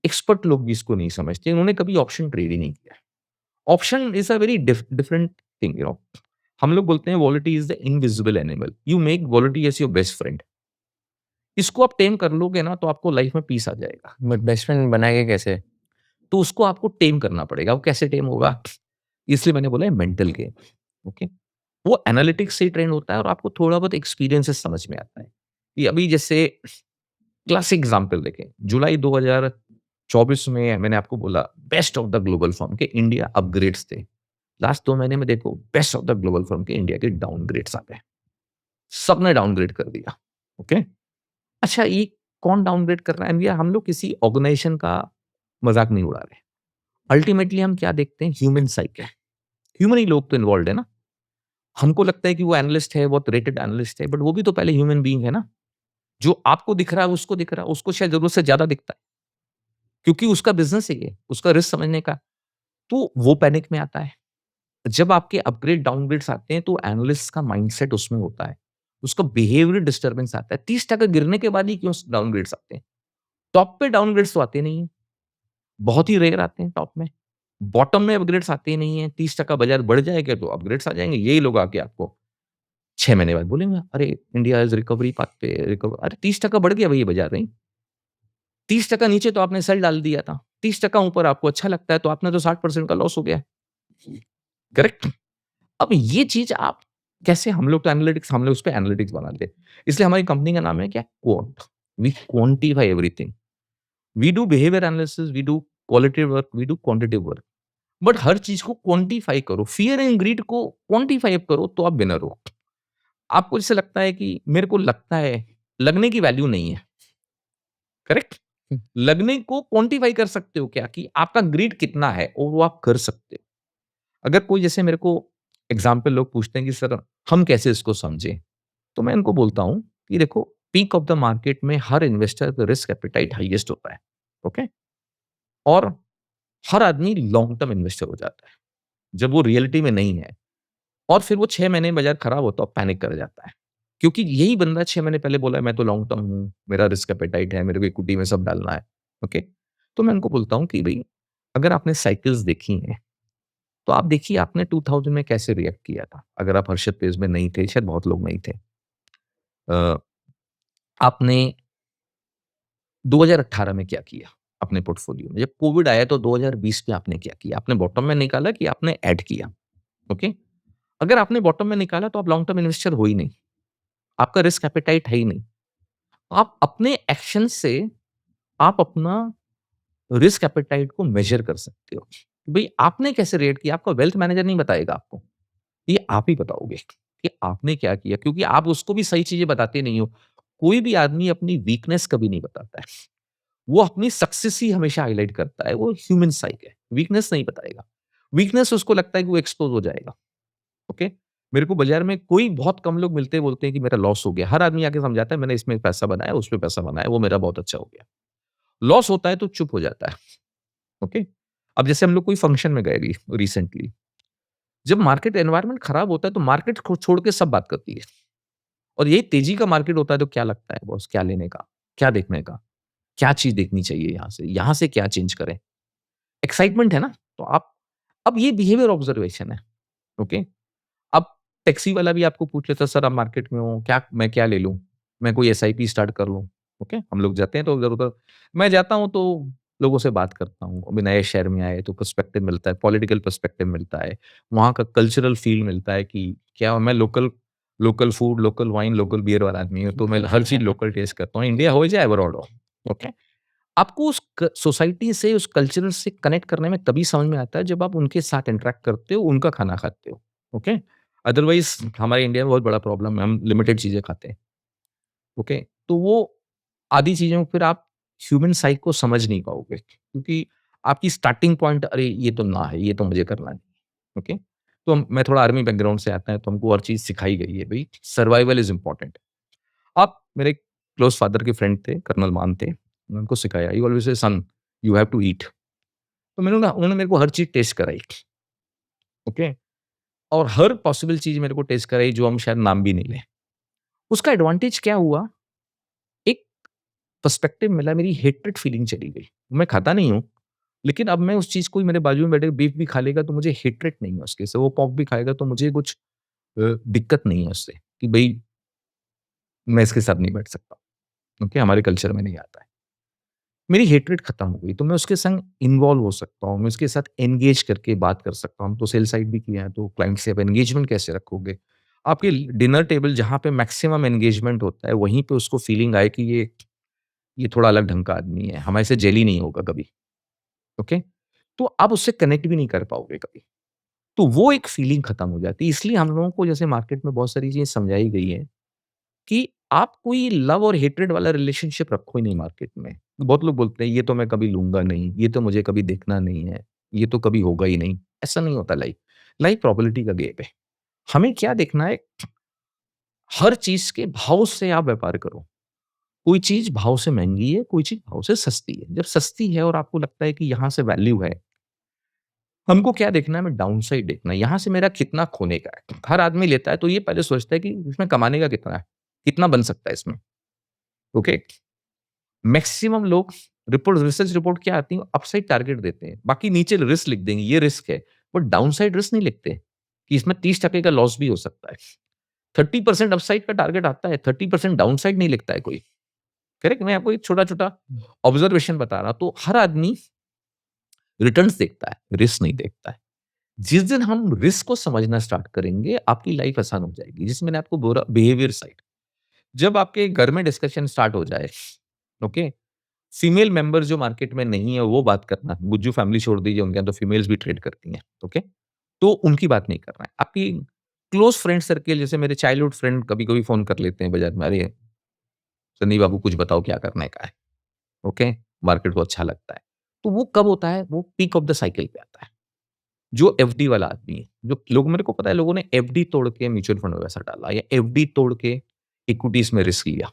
एक्सपर्ट लोग भी इसको नहीं समझते, उन्होंने कभी ऑप्शन ट्रेड ही नहीं किया है। Option is a very different thing, हम लोग बोलते हैं volatility is the invisible animal, you make volatility as your best friend. इसको आप टेम कर लोगे ना तो आपको लाइफ में पीस आ जाएगा। बट बेस्ट फ्रेंड बनाएँगे कैसे? तो उसको आपको टेम करना पड़ेगा। वो कैसे टेम होगा? इसलिए मैंने बोला है मेंटल गेम, ओके? वो एनालिटिक्स से ट्रेन होता है और आपको थोड़ा बहुत एक्सपीरियंस से समझ में आता है। कि अभी जैसे क्लासिक एग्ज़ाम्पल देखें, जुलाई 2024 में मैंने आपको बोला best of the global firm के इंडिया अपग्रेड्स थे। लास्ट 2 महीने में देखो best of the global firm के इंडिया के डाउनग्रेड्स आ गए। सबने डाउनग्रेड कर दिया, ओके? अच्छा ये कौन डाउनग्रेड कर रहा है? भैया हम लोग किसी ऑर्गनाइज़ेशन का मज़ाक नहीं उड़ा रहे। अल्टीमेटली हम क्या देखते हैं? ह्यूमन साइक है। ह्यूमन ही लोग तो इन्वॉल्वड है ना। हमको लगता है कि वो एनालिस्ट है, बहुत रेटेड एनालिस्ट है, बट वो भी तो पहले ह्यूमन बीइंग है ना। जो आपको दिख रहा है, उसको दिख रहा है, उसको शायद ज़रूरत से ज़्यादा दिखता है, क्योंकि उसका बिज़नेस है ये, उसका रिस्क समझने का। तो वो पैनिक में आता है। जब आपके अपग्रेड, डाउनग्रेड्स आते हैं, तो एनालिस्ट का माइंडसेट उसमें होता है। उसका बिहेवियरल डिस्टर्बेंस आता है। 30% गिरने के बाद ही क्यों डाउनग्रेड्स आते हैं? टॉप पे डाउनग्रेड्स तो आते नहीं हैं, बहुत ही रेयर आते हैं टॉप में। बॉटम में अपग्रेड्स आते ही नहीं हैं। 30% बाज़ार बढ़ जाएगा, तो अपग्रेड्स आ जाएँगे। यही लोग आके आपको 6 महीने बाद बोलेंगे, "अरे! इंडिया इज़ रिकवरी पाथ पे अरे 30% बढ़ गया भई बाज़ार नहीं। 30% नीचे तो आपने सेल डाल दिया था। 30% ऊपर आपको अच्छा लगता है, तो आपने तो 60% का लॉस हो गया। करेक्ट? अब ये चीज़ आप कैसे हम लोग तो एनालिटिक्स हम लोग उसपे एनालिटिक्स बनाते हैं। इसलिए हमारी कंपनी का नाम है क्या? Quant. We quantify everything. We do behaviour analysis, we do qualitative work, we do quantitative work. But हर चीज़ को क्वांटिफाई करो। फियर एंड ग्रीड को क्वांटिफाई करो, तो आप विनर हो। आपको जैसे लगता है कि मेरे को लगता है, लगने की वैल्यू नहीं है, करेक्ट? हुँ, लगने को क्वांटिफाई कर सकते हो क्या कि आपका ग्रिड कितना है और वो आप कर सकते हो। अगर कोई जैसे मेरे को एग्ज़ाम्पल लोग पूछते हैं कि सर हम कैसे इसको समझें? तो मैं इनको बोलता हूँ कि देखो पीक ऑफ द मार्केट में हर इन्वेस्टर का रिस्क एपेटाइट हाईएस्ट होता है, ओके? और हर आदमी लॉन्ग टर्म इन्वेस्टर हो जाता है, जब वो रियलिटी में नहीं है। और फिर वो 6 महीने में बाज़ार खराब होता है और पैनिक कर जाता है। क्योंकि यही बंदा 6 महीने पहले बोला है मैं तो लॉन्ग टर्म हूँ, मेरा रिस्क एपेटाइट है, मेरे को इक्विटी में सब डालना है, ओके? तो मैं उनको बोलता हूँ कि भई अगर आपने साइकिल्स देखी हैं, तो आप देखिए आपने 2000 में कैसे रिएक्ट किया था। अगर आप हर्षद पेज में नहीं थे, शायद बहुत लोग नहीं थे। अ, आपने 2018 में क्या किया अपने पोर्टफोलियो में? जब कोविड आया तो 2020 में आपने क्या किया? आपने बॉटम में निकाला कि आपने ऐड किया, ओके? अगर आपने बॉटम में निकाला तो आप लॉन्ग टर्म इन्वेस्टर हो ही नहीं। आपका रिस्क एपेटाइट है ही नहीं। आप अपने एक्शन से आप अपना रिस्क एपेटाइट को मेज़र कर सकते हो। भई आपने कैसे रिएक्ट किया? आपका वेल्थ मैनेजर नहीं बताएगा आपको। ये आप ही बताओगे कि आपने क्या किया क्योंकि आप उसको भी सही चीज़ें बताते नहीं हो। कोई भी आदमी अपनी वीकनेस कभी नहीं बताता है। वो अपनी सक्सेस ही हमेशा हाइलाइट करता है। वो ह्यूमन साइक है। वीकनेस नहीं बताएगा। वीकनेस उसको लगता है कि वो एक्सपोज़ हो जाएगा। ओके? मेरे को बाज़ार में कोई बहुत कम लोग मिलते हैं बोलते हैं कि मेरा लॉस हो गया। हर आदमी आके समझाता है मैंने इसमें पैसा बनाया, उसमें पैसा बनाया, वो मेरा बहुत अच्छा हो गया। लॉस होता है तो चुप हो जाता है। ओके? अब जैसे हम लोग कोई फंक्शन में गए रिसेंटली, जब मार्केट एनवायरनमेंट खराब होता है तो मार्केट को छोड़ के सब बात करती है और यही तेजी का मार्केट होता है तो क्या लगता है बॉस, क्या लेने का? क्या देखने का? क्या चीज़ देखनी चाहिए यहाँ से? यहाँ से क्या चेंज करें? एक्साइटमेंट है ना? तो आप अब ये बिहेवियर ऑब्जर्वेशन है, ओके? अब टैक्सी वाला भी आपको पूछ लेता है, "सर आप मार्केट में हो, क्या ले लूँ? मैं कोई एसआईपी स्टार्ट कर लूँ?" ओके? हम लोग जाते हैं तो इधर-उधर मैं जाता हूँ तो लोगों से बात करता हूँ। अभी नए शहर में आए तो पर्सपेक्टिव मिलता है, पॉलिटिकल पर्सपेक्टिव मिलता है, वहाँ का कल्चरल फ़ील मिलता है कि क्या मैं local local food, local wine, local beer वाला आदमी हूँ, तो मैं हर चीज़ लोकल टेस्ट करता हूँ, इंडिया हो या अब्रॉड हो, ओके? आपको उस सोसाइटी से, उस कल्चर से कनेक्ट करने में तभी समझ में आता है जब आप उनके साथ इंटरैक्ट करते हो, उनका खाना खाते हो, ओके? अदरवाइज़ हमारे इंडिया में बहुत बड़ा प्रॉब्लम है, हम लिमिटेड चीज़ें खाते हैं, ओके? तो वो आधी चीज़ों में फिर आप ह्यूमन साइक को समझ नहीं पाओगे क्योंकि आपकी स्टार्टिंग पॉइंट अरे! ये तो ना है, ये तो मुझे करना नहीं, ओके? तो मैं थोड़ा आर्मी बैकग्राउंड से आता है तो हमको हर चीज़ सिखाई गई है भई सर्वाइवल इज़ इम्पोर्टेंट। आप मेरे क्लोज़ फादर के फ्रेंड थे, कर्नल मान थे। उन्होंने उनको सिखाया, ही ऑलवेज़ से सन यू हैव टू ईट। तो उन्होंने मेरे को हर चीज़ टेस्ट कराई, ओके? और हर पॉसिबल चीज़ मेरे को टेस्ट कराई जो हम शायद नाम भी नहीं लें। उसका एडवांटेज क्या हुआ, एक पर्सपेक्टिव मिला, मेरी हेट्रेड फीलिंग चली गई। मैं खाता नहीं हूँ, लेकिन अब मैं उस चीज़ को मेरे बाजू में बैठे बीफ भी खा लेगा तो मुझे हेट्रेड नहीं है उसके से, वो पोर्क भी खाएगा तो मुझे कुछ दिक्कत नहीं है उससे कि भई मैं इसके साथ नहीं बैठ सकता, ओके? हमारे कल्चर में नहीं आता है। मेरी हेट्रेड खत्म हो गई, तो मैं उसके संग इन्वॉल्व हो सकता हूँ, मैं उसके साथ एंगेज करके बात कर सकता हूँ। हम तो सेल साइड भी किया है, तो क्लाइंट से आप एंगेजमेंट कैसे रखोगे? आपके डिनर टेबल जहाँ पे मैक्सिमम एंगेजमेंट होता है, वहीं पे उसको फीलिंग आए कि ये थोड़ा अलग ढंग का आदमी है, हमारे से जेल ही नहीं होगा कभी, ओके? तो आप उससे कनेक्ट भी नहीं कर पाओगे कभी। तो वो एक फीलिंग खत्म हो जाती है, इसलिए हम लोगों को जैसे मार्केट में बहुत सारी चीज़ें समझाई गई हैं कि आप कोई लव और हेट्रेड वाला रिलेशनशिप रखो ही नहीं मार्केट में। बहुत लोग बोलते हैं ये तो मैं कभी लूँगा नहीं, ये तो मुझे कभी देखना नहीं है, ये तो कभी होगा ही नहीं। ऐसा नहीं होता लाइफ। लाइफ प्रोबेबिलिटी का गेम है। हमें क्या देखना है, हर चीज़ के भाव से आप व्यापार करो। कोई चीज़ भाव से महँगी है, कोई चीज़ भाव से सस्ती है। जब सस्ती है और आपको लगता है कि यहाँ से वैल्यू है, हमको क्या देखना है, हमें डाउनसाइड देखना है, यहाँ से मेरा कितना खोने का है। हर आदमी लेता है तो ये पहले सोचता है कि इसमें कमाने का कितना है? कितना बन सकता है इसमें? ओके? मैक्सिमम लोग रिसर्च रिपोर्ट क्या आती है, अपसाइड टारगेट देते हैं। बाकी नीचे रिस्क लिख देंगे, ये रिस्क है। बट डाउनसाइड रिस्क नहीं लिखते कि इसमें 30% का लॉस भी हो सकता है। 30% अपसाइड का टारगेट आता है, 30% डाउनसाइड नहीं लिखता है कोई। करेक्ट? मैं आपको एक छोटा-छोटा ऑब्जर्वेशन बता रहा हूँ। तो हर आदमी रिटर्न्स देखता है, रिस्क नहीं देखता है। जिस दिन हम रिस्क को समझना स्टार्ट करेंगे, आपकी लाइफ आसान हो जाएगी। जैसे मैंने आपको बोला बिहेवियर साइड, जब आपके घर में डिस्कशन स्टार्ट हो जाए, ओके? फीमेल मेंबर जो मार्केट में नहीं है, वो बात करना। गुज्जू फैमिली छोड़ दीजिए, उनके यहाँ तो फीमेल्स भी ट्रेड करती हैं, ओके? तो उनकी बात नहीं करना है। आपकी क्लोज़ फ्रेंड सर्किल जैसे मेरे चाइल्डहुड फ्रेंड कभी-कभी फ़ोन कर लेते हैं बाज़ार में, "अरे! सन्नी बाबू कुछ बताओ क्या करने का है?" ओके? मार्केट को अच्छा लगता है। तो वो कब होता है? वो पीक ऑफ द साइकिल पे आता है। जो एफडी वाला आदमी है, जो लोग मेरे को पता है लोगों ने एफडी तोड़ के म्यूचुअल फंड में पैसा डाला या एफडी तोड़ के इक्विटीज़ में रिस्क लिया।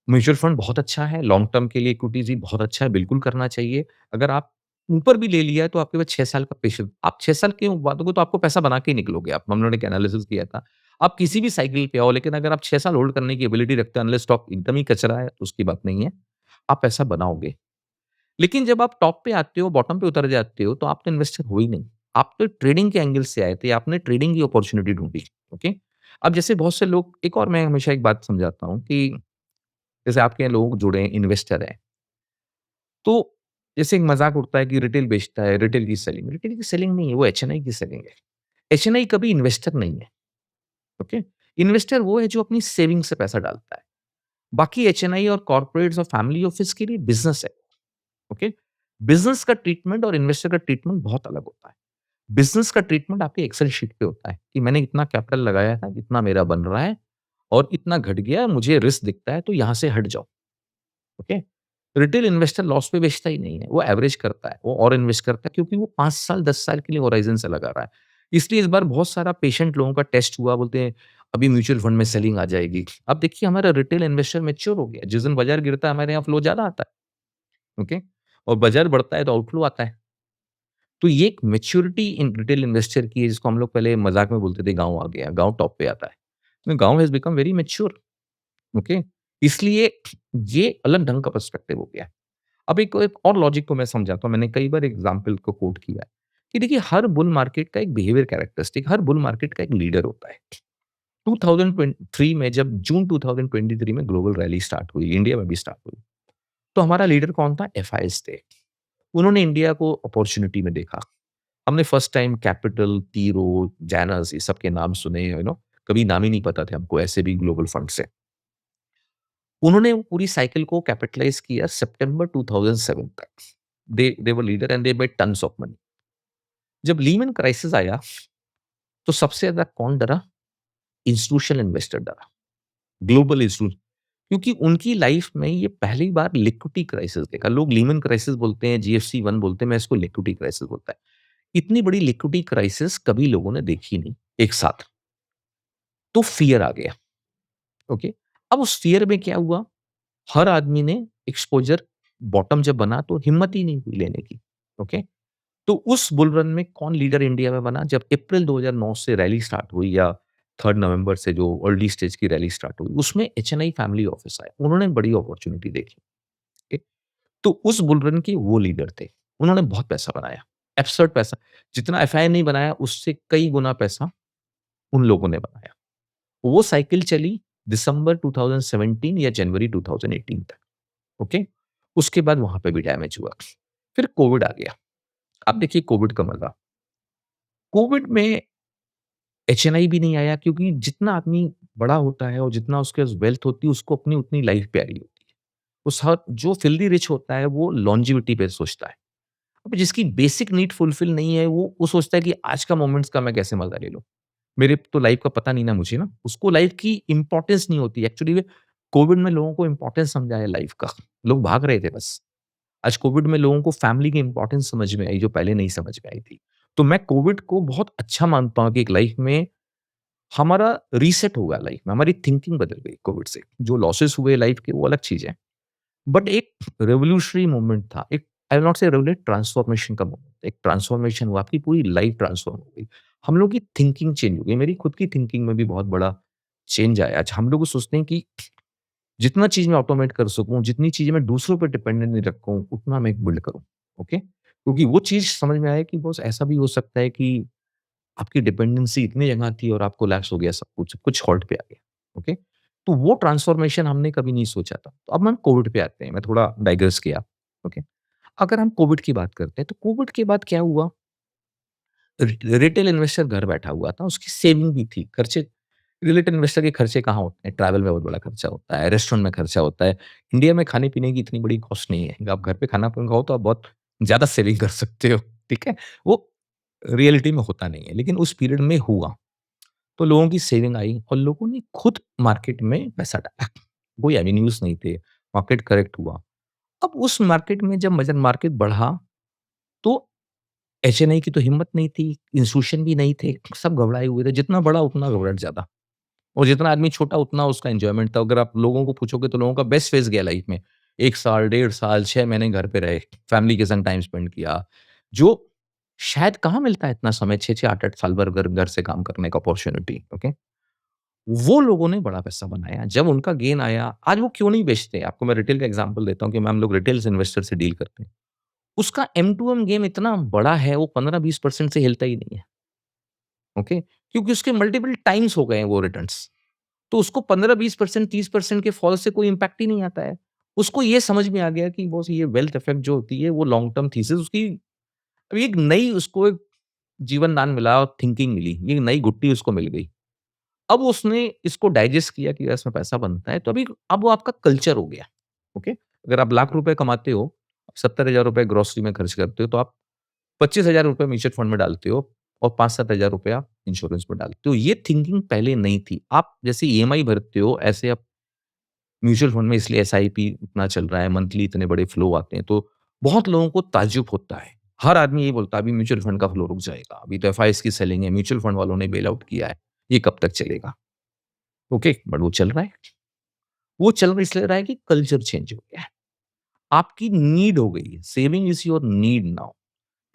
म्यूचुअल फंड बहुत अच्छा है, लॉन्ग टर्म के लिए इक्विटीज़ भी बहुत अच्छा है, बिल्कुल करना चाहिए। अगर आप ऊपर भी ले लिया है तो आपके पास 6 साल का पेशेंस, आप 6 साल के बाद तो आपको पैसा बना के ही निकलोगे आप। हम लोगों ने एक एनालिसिस किया था। आप किसी भी साइकिल पे आओ लेकिन अगर आप 6 साल होल्ड करने की एबिलिटी रखते हो अनलेस स्टॉक एकदम ही कचरा है, तो उसकी बात नहीं है। आप पैसा बनाओगे। लेकिन जब आप टॉप पे आते हो, बॉटम पे उतर जाते हो, तो आप तो इन्वेस्टर हो ही नहीं। आप तो ट्रेडिंग के एंगल से आए थे, आपने ट्रेडिंग की अपॉर्च्युनिटी ढूँढी, ओके? अब जैसे बहुत से लोग एक और मैं हमेशा एक बात समझाता हूँ कि जैसे आपके यहाँ लोग जुड़े हैं, इन्वेस्टर हैं, तो जैसे एक मज़ाक उड़ता है कि रिटेल बेचता है, रिटेल की सेलिंग नहीं है, वो एचएनआई की सेलिंग है। एचएनआई कभी इन्वेस्टर नहीं है, ओके? इन्वेस्टर वो है जो अपनी सेविंग से पैसा डालता है। बाकी एचएनआई और कॉर्पोरेट्स और फैमिली ऑफिस के लिए बिज़नेस है, ओके? बिज़नेस का ट्रीटमेंट और इन्वेस्टर का ट्रीटमेंट बहुत अलग होता है। बिज़नेस का ट्रीटमेंट आपके एक्सेल शीट पे होता है कि मैंने इतना कैपिटल लगाया था, इतना मेरा बन रहा है और इतना घट गया, मुझे रिस्क दिखता है, तो यहाँ से हट जाओ, ओके? रिटेल इन्वेस्टर लॉस पे बेचता ही नहीं है, वो एवरेज करता है, वो और इन्वेस्ट करता है क्योंकि वो 5 साल, 10 साल के लिए होराइज़न से लगा रहा है। इसलिए इस बार बहुत सारा पेशेंट लोगों का टेस्ट हुआ, बोलते हैं अभी म्यूचुअल फंड में सेलिंग आ जाएगी। अब देखिए हमारा रिटेल इन्वेस्टर मैच्योर हो गया, जिस दिन बाज़ार गिरता है हमारे यहाँ फ्लो ज़्यादा आता है, ओके? और बाज़ार बढ़ता है तो आउटफ्लो आता है। तो ये एक मैच्योरिटी इन रिटेल इन्वेस्टर की है जिसको हम लोग पहले मज़ाक में बोलते थे गाँव आ गया, गाँव टॉप पे आता है। तो गाँव has become very mature, okay? इसलिए ये अलग ढंग का पर्सपेक्टिव हो गया। अब एक एक और लॉजिक को मैं समझाता हूँ, मैंने कई बार एग्ज़ाम्पल को कोट किया है, कि देखिए हर बुल मार्केट का एक बिहेवियर कैरेक्टरिस्टिक, हर बुल मार्केट का एक लीडर होता है। 2023 में जब जून 2023 में ग्लोबल रैली स्टार्ट हुई, इंडिया में भी स्टार्ट हुई, तो हमारा लीडर कौन था? एफआईज़ थे। उन्होंने इंडिया को अपॉर्च्युनिटी में देखा। हमने first time capital, T road, Janus ये सब के नाम सुने, कभी नाम ही नहीं पता थे हमको ऐसे भी ग्लोबल फंड से। उन्होंने वो पूरी साइकिल को कैपिटलाइज़ किया सितंबर 2007 तक। They were leader and they made tons of money. जब लीमैन क्राइसिस आया, तो सबसे ज़्यादा कौन डरा? इंस्टीट्यूशनल इन्वेस्टर डरा, ग्लोबल इंस्टीट्यूशन, क्योंकि उनकी लाइफ में ये पहली बार लिक्विडिटी क्राइसिस देखा। लोग लीमैन क्राइसिस बोलते हैं, जीएफसी 1 बोलते हैं, मैं इसको लिक्विडिटी क्राइसिस बोलता है। इतनी बड़ी लिक्विडिटी क्राइसिस कभी लोगों ने देखी नहीं एक साथ। तो फ़ियर आ गया, ओके? अब उस फ़ियर में क्या हुआ? हर आदमी ने एक्सपोज़र बॉटम जब बना तो हिम्मत ही नहीं हुई लेने की, ओके? तो उस बुल रन में कौन लीडर इंडिया में बना? जब अप्रैल 2009 से रैली स्टार्ट हुई या 3 नवंबर से जो अर्ली स्टेज की रैली स्टार्ट हुई, उसमें एचएनआई फैमिली ऑफिस आया। उन्होंने बड़ी अपॉर्च्युनिटी देखी, ओके? तो उस बुल रन के वो लीडर थे। उन्होंने बहुत पैसा बनाया, एब्सर्ड पैसा। जितना एफआई ने बनाया उससे कई गुना पैसा उन लोगों ने बनाया। वो साइकिल चली दिसंबर 2017 या जनवरी 2018 तक, ओके? उसके बाद वहाँ पे भी डैमेज हुआ। फिर कोविड आ गया। अब देखिए कोविड का मज़ा। कोविड में एचएनआई भी नहीं आया क्योंकि जितना आदमी बड़ा होता है और जितना उसके पास वेल्थ होती है, उसको अपनी उतनी लाइफ प्यारी होती है। उस हर जो फ़िल्दी रिच होता है, वो लॉन्जेविटी पे सोचता है। अब जिसकी बेसिक नीड फुलफिल नहीं है, वो सोचता है कि आज का मोमेंट्स का मैं कैसे मज़ा ले लूँ। मेरे तो लाइफ का पता नहीं ना मुझे ना, उसको लाइफ की इम्पोर्टेंस नहीं होती। एक्चुअली में कोविड में लोगों को इम्पोर्टेंस समझा है लाइफ का। लोग भाग रहे थे बस। आज कोविड में लोगों को फैमिली की इम्पोर्टेंस समझ में आई, जो पहले नहीं समझ में आई थी। तो मैं कोविड को बहुत अच्छा मानता हूँ कि एक लाइफ में हमारा रीसेट हो गया, लाइफ में हमारी थिंकिंग बदल गई कोविड से। जो लॉसेस हुए लाइफ के वो अलग चीज़ है। बट एक रेवोल्यूशनरी मोमेंट था। एक आई विल नॉट से रेवोल्यूट ट्रांसफॉर्मेशन का मोमेंट। एक ट्रांसफॉर्मेशन हुआ, आपकी पूरी लाइफ ट्रांसफॉर्म हो गई। हम लोग की थिंकिंग चेंज हो गई। मेरी खुद की थिंकिंग में भी बहुत बड़ा चेंज आया। आज हम लोग सोचते हैं कि जितना चीज़ मैं ऑटोमेट कर सकूँ, जितनी चीज़ें मैं दूसरों पे डिपेंडेंट नहीं रखूँ, उतना मैं बिल्ड करूँ। ओके? क्योंकि वो चीज़ समझ में आया कि बॉस ऐसा भी हो सकता है कि आपकी डिपेंडेंसी इतनी जगह थी और आपको लैप्स हो गया सब कुछ हॉल्ट पे आ गया। ओके? तो वो ट्रांसफॉर्मेशन हमने कभी नहीं सोचा था। तो अब हम कोविड पे आते हैं, मैं थोड़ा डाइग्रेस किया। ओके? अगर हम कोविड की बात करते हैं, तो कोविड के बाद क्या हुआ? रिटेल इन्वेस्टर घर बैठा हुआ था, उसकी सेविंग भी थी, खर्चे रिटेल इन्वेस्टर के खर्चे कहाँ होते हैं? ट्रैवल में बहुत बड़ा खर्चा होता है, रेस्टोरेंट में खर्चा होता है। इंडिया में खाने-पीने की इतनी बड़ी कॉस्ट नहीं है। आप घर पे खाना-पीना खाओ तो आप बहुत ज़्यादा सेविंग कर सकते हो, ठीक है? वो रियलिटी में होता नहीं है, लेकिन उस पीरियड में हुआ। तो लोगों की सेविंग आई और लोगों ने खुद मार्केट में पैसा डाला। कोई एवेन्यूज़ नहीं थे, मार्केट करेक्ट हुआ। अब उस मार्केट में जब मार्केट बढ़ा, तो एचएनआई की तो हिम्मत नहीं थी, इंस्टीट्यूशन भी नहीं थे, सब घबराए हुए थे। जितना बड़ा उतना घबराहट ज़्यादा और जितना आदमी छोटा उतना उसका एन्जॉयमेंट था। अगर आप लोगों को पूछोगे तो लोगों का बेस्ट फेज़ गया लाइफ में। 1 साल, 1.5 साल, 6 महीने घर पे रहे, फैमिली के संग टाइम स्पेंड किया। जो शायद कहाँ मिलता है इतना समय 6-6, 8-8 साल भर घर से काम करने का अपॉर्च्युनिटी, ओके? वो लोगों ने बड़ा पैसा बनाया। जब उनका गेन आया, आज वो क्यों नहीं बेचते? आपको मैं रिटेल का एग्ज़ाम्पल देता हूँ कि हम लोग रिटेल इन्वेस्टर से डील करते हैं। उसका एम टू एम गेम इतना बड़ा है, वो 15-20% से हिलता ही नहीं है, ओके? क्योंकि उसके मल्टीपल टाइम्स हो गए हैं वो रिटर्न्स। तो उसको 15-20%, 30% के फॉल से कोई इम्पैक्ट ही नहीं आता है। उसको ये समझ में आ गया कि बॉस ये वेल्थ इफेक्ट जो होती है, वो लॉन्ग टर्म थीसिस उसकी अभी एक नई उसको एक जीवन दान मिला और थिंकिंग मिली। ये नई गुट्टी उसको मिल गई। अब उसने इसको डाइजेस्ट किया कि इसमें पैसा बनता है, तो अब वो आपका कल्चर हो गया, ओके? अगर आप लाख रुपए कमाते हो, 70,000 रुपए ग्रोसरी में खर्च करते हो, तो आप 25,000 रुपए म्यूचुअल फंड में डालते हो और 5-7 हज़ार रुपए आप इंश्योरेंस में डालते हो। ये थिंकिंग पहले नहीं थी। आप जैसे ईएमआई भरते हो, ऐसे आप म्यूचुअल फंड में इसलिए एसआईपी इतना चल रहा है, मंथली इतने बड़े फ्लो आते हैं, तो बहुत लोगों को ताज्जुब होता है। हर आदमी यही बोलता है, "अभी म्यूचुअल फंड का फ्लो रुक जाएगा। अभी तो एफआईज़ की सेलिंग है, म्यूचुअल फंड वालों ने बेल आउट किया है। ये कब तक चलेगा?" ओके, बट वो चल रहा है। वो चल इसलिए रहा है कि कल्चर चेंज हो गया है। आपकी नीड हो गई है, saving is your need now.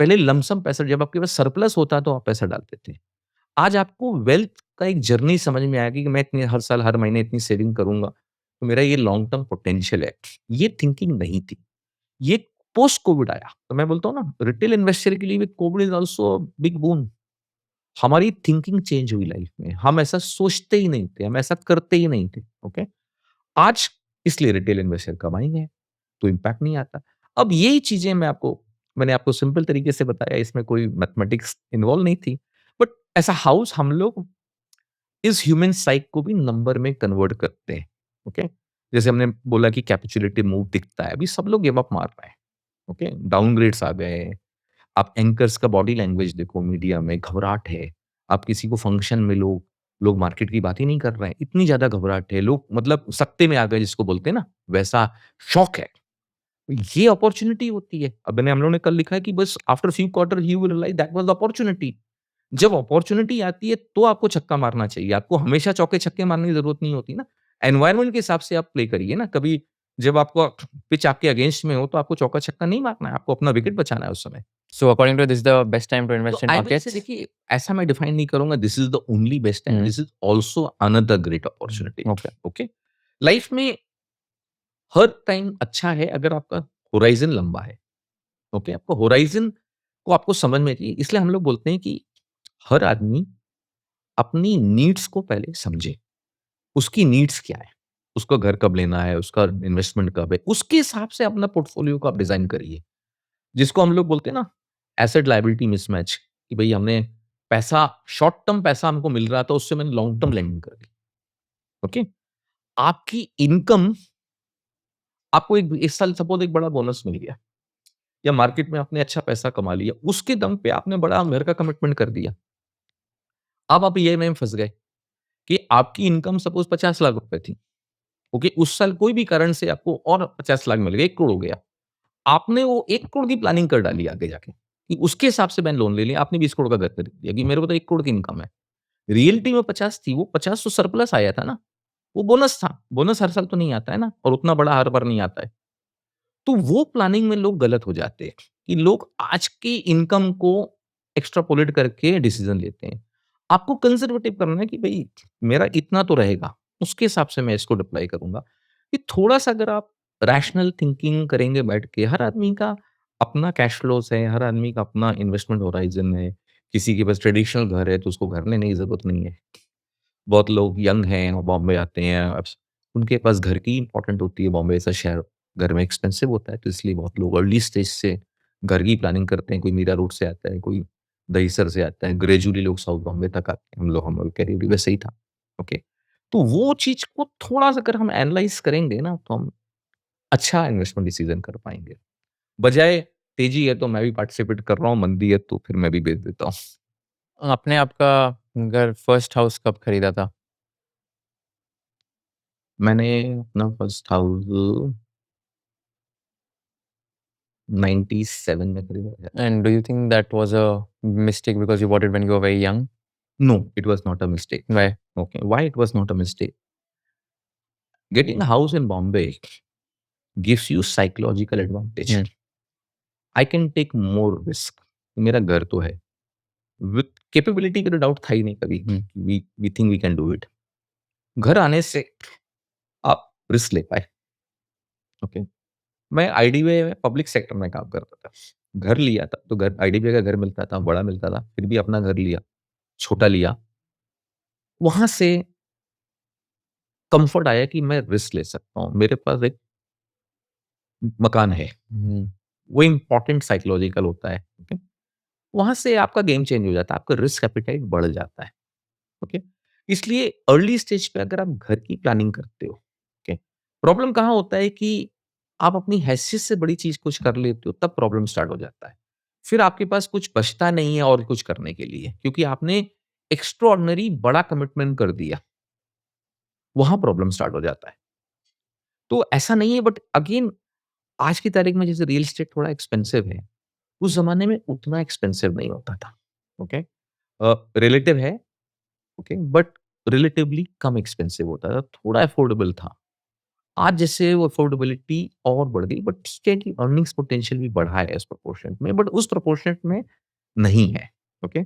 पहले लमसम पैसा जब आपके पास सरप्लस होता तो आप पैसा डालते थे। आज आपको वेल्थ का एक जर्नी समझ में आएगी कि मैं इतने हर साल, हर महीने इतनी सेविंग करूँगा, तो मेरा ये लॉन्ग टर्म पोटेंशियल है। ये थिंकिंग नहीं थी। ये पोस्ट कोविड आया। तो मैं बोलता हूँ ना, रिटेल इन्वेस्टर के लिए भी Covid is also a big boon. हमारी थिंकिंग चेंज हुई लाइफ में। हम ऐसा सोचते ही नहीं थे, हम ऐसा करते ही नहीं थे, ओके? आज इसलिए रिटेल इन्वेस्टर कमाएँगे, तो इम्पैक्ट नहीं आता। अब यही चीज़ें मैंने आपको सिंपल तरीके से बताया, इसमें कोई मैथमेटिक्स इन्वॉल्व नहीं थी। बट एज़ अ हाउस हम लोग इस ह्यूमन साइक को भी नंबर में कन्वर्ट करते हैं, ओके? जैसे हमने बोला कि कैपेचुलेटिव मूव दिखता है, अभी सब लोग गिव अप मार रहे हैं, ओके? डाउनग्रेड्स आ गए हैं। आप एंकर्स का बॉडी लैंग्वेज देखो मीडिया में, घबराहट है। आप किसी को फंक्शन में लोग मार्केट की बात ही नहीं कर रहे हैं, इतनी ज़्यादा घबराहट है। लोग मतलब सकते में आ गए जिसको बोलते हैं ना, वैसा शॉक है। ये अपॉर्च्युनिटी होती है। अब मैंने हम लोगों ने कल लिखा है कि बस after few quarter you will realize that was the opportunity. जब अपॉर्च्युनिटी आती है तो आपको छक्का मारना चाहिए। आपको हमेशा चौके-छक्के मारने की ज़रूरत नहीं होती ना। एनवायरनमेंट के हिसाब से आप प्ले करिए ना। कभी जब आपको पिच आपके अगेंस्ट में हो तो आपको चौका-छक्का नहीं मारना है, आपको अपना विकेट बचाना है उस समय। So according to this, the best time to तो invest in I will say markets? देखिए, ऐसा मैं डिफाइन नहीं करूँगा this is the only best time, hmm, this is also another great opportunity, okay. Okay? Life में हर time अच्छा है अगर आपका होराइज़न लंबा है, ओके? आपका होराइज़न को आपको समझ में चाहिए। इसलिए हम लोग बोलते हैं कि हर आदमी अपनी नीड्स को पहले समझे। उसकी नीड्स क्या है? उसको घर कब लेना है? उसका इन्वेस्टमेंट कब है? उसके हिसाब से अपना पोर्टफोलियो को आप डिज़ाइन करिए। जिसको हम लोग बोलते हैं ना एसेट लायबिलिटी मिसमैच, कि भई हमने पैसा शॉर्ट टर्म पैसा हमको मिल रहा था, उससे मैंने लॉन्ग टर्म लेंडिंग कर दी, ओके? आपकी इनकम आपको एक इस साल सपोज़ एक बड़ा बोनस मिल गया या मार्केट में आपने अच्छा पैसा कमा लिया, उसके दम पे आपने बड़ा घर का कमिटमेंट कर दिया। अब आप ईएमआई में फँस गए कि आपकी इनकम सपोज़ 50 लाख रुपए थी, ओके? उस साल कोई भी कारण से आपको और 50 लाख मिल गए, 1 करोड़ हो गया। आपने वो 1 करोड़ की प्लानिंग कर डाली आगे जाके, कि उसके हिसाब से मैंने लोन ले लिया। आपने 20 करोड़ का घर खरीद लिया कि मेरे को तो 1 करोड़ की इनकम है। रियलिटी में 50 थी, वो 50 तो सरप्लस आया था ना, वो बोनस था। बोनस हर साल तो नहीं आता है ना और उतना बड़ा हर बार नहीं आता है। तो वो प्लानिंग में लोग गलत हो जाते हैं कि लोग आज की इनकम को एक्स्ट्रापोलेट करके डिसीज़न लेते हैं। आपको कंज़र्वेटिव करना है कि भई मेरा इतना तो रहेगा, उसके हिसाब से मैं इसको डिप्लॉय करूँगा। ये थोड़ा-सा अगर आप रैशनल थिंकिंग करेंगे बैठ के, हर आदमी का अपना कैश फ्लोज़ है, हर आदमी का अपना इन्वेस्टमेंट होराइज़न है। किसी के पास ट्रेडिशनल घर है तो उसको घर लेने की ज़रूरत नहीं है। बहुत लोग यंग हैं और बॉम्बे आते हैं, उनके पास घर की इम्पोर्टेंट होती है, बॉम्बे जैसा शहर घर में एक्सपेंसिव होता है, तो इसलिए बहुत लोग अर्ली स्टेज से घर की प्लानिंग करते हैं। कोई मीरा रोड से आता है, कोई दहिसर से आता है, ग्रेजुअली लोग साउथ बॉम्बे तक आते हैं। हम लोग करियर भी वैसे ही था, ओके। तो वो चीज़ को थोड़ा-सा अगर हम एनालाइज़ करेंगे ना, तो हम अच्छा इन्वेस्टमेंट डिसीज़न कर पाएँगे। बजाय तेज़ी है तो मैं भी पार्टिसिपेट कर रहा हूँ, मंदी है तो फिर मैं भी बेच देता हूँ। आपने आपका घर फर्स्ट हाउस कब खरीदा था? मैंने अपना फर्स्ट हाउस 97 में खरीदा था। And do you think that was a mistake because you bought it when you were very young? No, it was not a mistake. Why? Okay, why it was not a mistake? Getting a house in Bombay gives you psychological advantage. Hmm, I can take more risk. मेरा घर तो है। With capability का तो doubt था ही नहीं कभी। हुँ, we think we can do it. घर आने से आप रिस्क ले पाए। ओके, मैं आईडीबीआई में पब्लिक सेक्टर में काम करता था। घर लिया था तो घर आईडीबीआई का घर मिलता था, बड़ा मिलता था, फिर भी अपना घर लिया, छोटा लिया। वहाँ से कम्फर्ट आया कि मैं रिस्क ले सकता हूँ। मेरे पास एक मकान है। हुँ, वो इम्पोर्टेंट साइकोलॉजिकल होता है, ओके? वहाँ से आपका गेम चेंज हो जाता है, आपका रिस्क एपेटाइट बढ़ जाता है, ओके? इसलिए अर्ली स्टेज पे अगर आप घर की प्लानिंग करते हो, ओके? प्रॉब्लम कहाँ होता है कि आप अपनी हैसियत से बड़ी चीज़ कुछ कर लेते हो, तब प्रॉब्लम स्टार्ट हो जाता है। फिर आपके पास कुछ बचता नहीं है और कुछ करने के लिए, क्योंकि आपने एक्स्ट्राऑर्डिनरी बड़ा कमिटमेंट कर दिया, वहाँ प्रॉब्लम स्टार्ट हो जाता है। तो ऐसा नहीं है, बट अगेन आज की तारीख में जैसे रियल एस्टेट थोड़ा एक्सपेंसिव है, उस ज़माने में उतना एक्सपेंसिव नहीं होता था, ओके? रिलेटिव है, okay, but relatively come expensive होता था, थोड़ा अफोर्डेबल था। आज जैसे वो अफोर्डेबिलिटी और बढ़ गई, बट ठीक है कि अर्निंग्स पोटेंशियल भी बढ़ा है इस प्रोपोर्शनेट में, बट उस प्रोपोर्शनेट में नहीं है, ओके?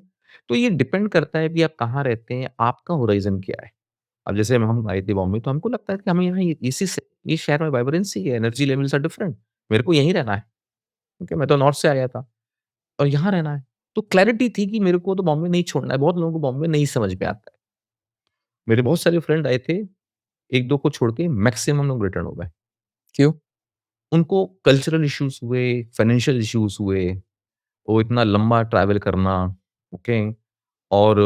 तो ये डिपेंड करता है कि आप कहाँ रहते हैं, आपका होराइज़न क्या है। अब जैसे हम आए थे बॉम्बे, तो हमको लगता है कि हमें यहाँ ये इसी से इस शहर में वाइब्रेंसी है, एनर्जी लेवल्स आर डिफरेंट, मेरे को यहीं रहना है, क्योंकि मैं तो नॉर्थ से आया था और यहाँ रहना है। तो क्लैरिटी थी कि मेरे को तो बॉम्बे नहीं छोड़ना है, बहुत लोगों को बॉम्बे नहीं समझ में आता है। मेरे बहुत सारे फ्रेंड आए थे, 1-2 को छोड़ के मैक्सिमम लोग रिटर्न हो गए। क्यों? उनको कल्चरल इश्यूज़ हुए, फाइनेंशियल इश्यूज़ हुए, वो इतना लंबा ट्रैवल करना, ओके? और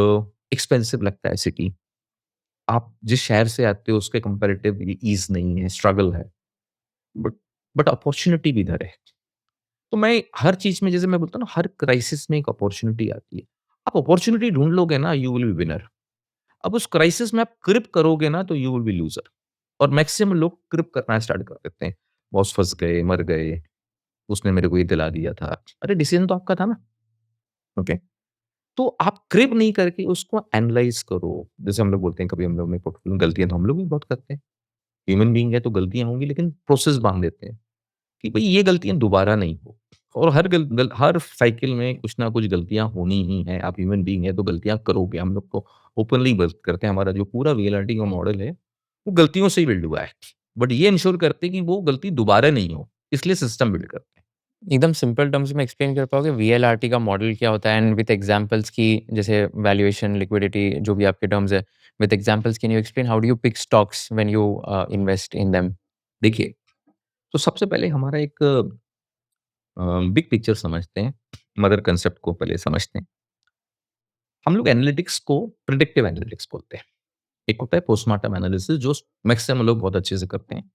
एक्सपेंसिव लगता है सिटी। आप जिस शहर से आते हो उसके कंपैरेटिवली ईज़ नहीं है, स्ट्रगल है, बट बट अपॉर्च्युनिटी भी इधर है। तो मैं हर चीज़ में, जैसे मैं बोलता हूँ ना, हर क्राइसिस में एक अपॉर्च्युनिटी आती है। आप अपॉर्च्युनिटी ढूँढ लोगे ना, यू विल बी विनर। अब उस क्राइसिस में आप क्रिप करोगे ना, तो यू विल बी लूज़र। और मैक्सिमम लोग क्रिप करना स्टार्ट कर देते हैं। बॉस फँस गए, मर गए, उसने मेरे को ये दिला दिया था। अरे डिसीज़न तो आपका था ना, ओके? तो आप क्रिप नहीं करके उसको एनालाइज़ करो। जैसे हम लोग बोलते हैं, कभी हम लोग में पोर्टफोलियो गलतियाँ तो हम लोग भी बहुत करते हैं। ह्यूमन बीइंग है तो गलतियाँ होंगी, लेकिन प्रोसेस बाँध देते हैं कि भई ये गलतियाँ दोबारा नहीं हो। और हर हर साइकिल में कुछ ना कुछ गलतियाँ होनी ही हैं। आप ह्यूमन बीइंग हैं तो गलतियाँ करोगे। हम लोग तो ओपनली बात करते हैं, हमारा जो पूरा वीएलआरटी का मॉडल है, वो गलतियों से ही बिल्ड हुआ है। बट ये इंश्योर करते हैं कि वो गलती दोबारा नहीं हो, इसलिए सिस्टम बिल्ड करते हैं। एकदम सिंपल टर्म्स में एक्सप्लेन कर पाओगे वीएलआरटी का मॉडल क्या होता है एंड विद एग्जांपल्स की जैसे वैल्यूएशन, लिक्विडिटी जो भी आपके टर्म्स है, with examples can you explain how do you pick stocks when you invest in them? देखिए, तो सबसे पहले हमारा एक बिग पिक्चर समझते हैं, मदर कांसेप्ट को पहले समझते हैं। हम लोग एनालिटिक्स को प्रिडिक्टिव एनालिटिक्स बोलते हैं। एक होता है पोस्टमार्टम एनालिसिस, जो मैक्सिमम लोग बहुत अच्छे से करते हैं।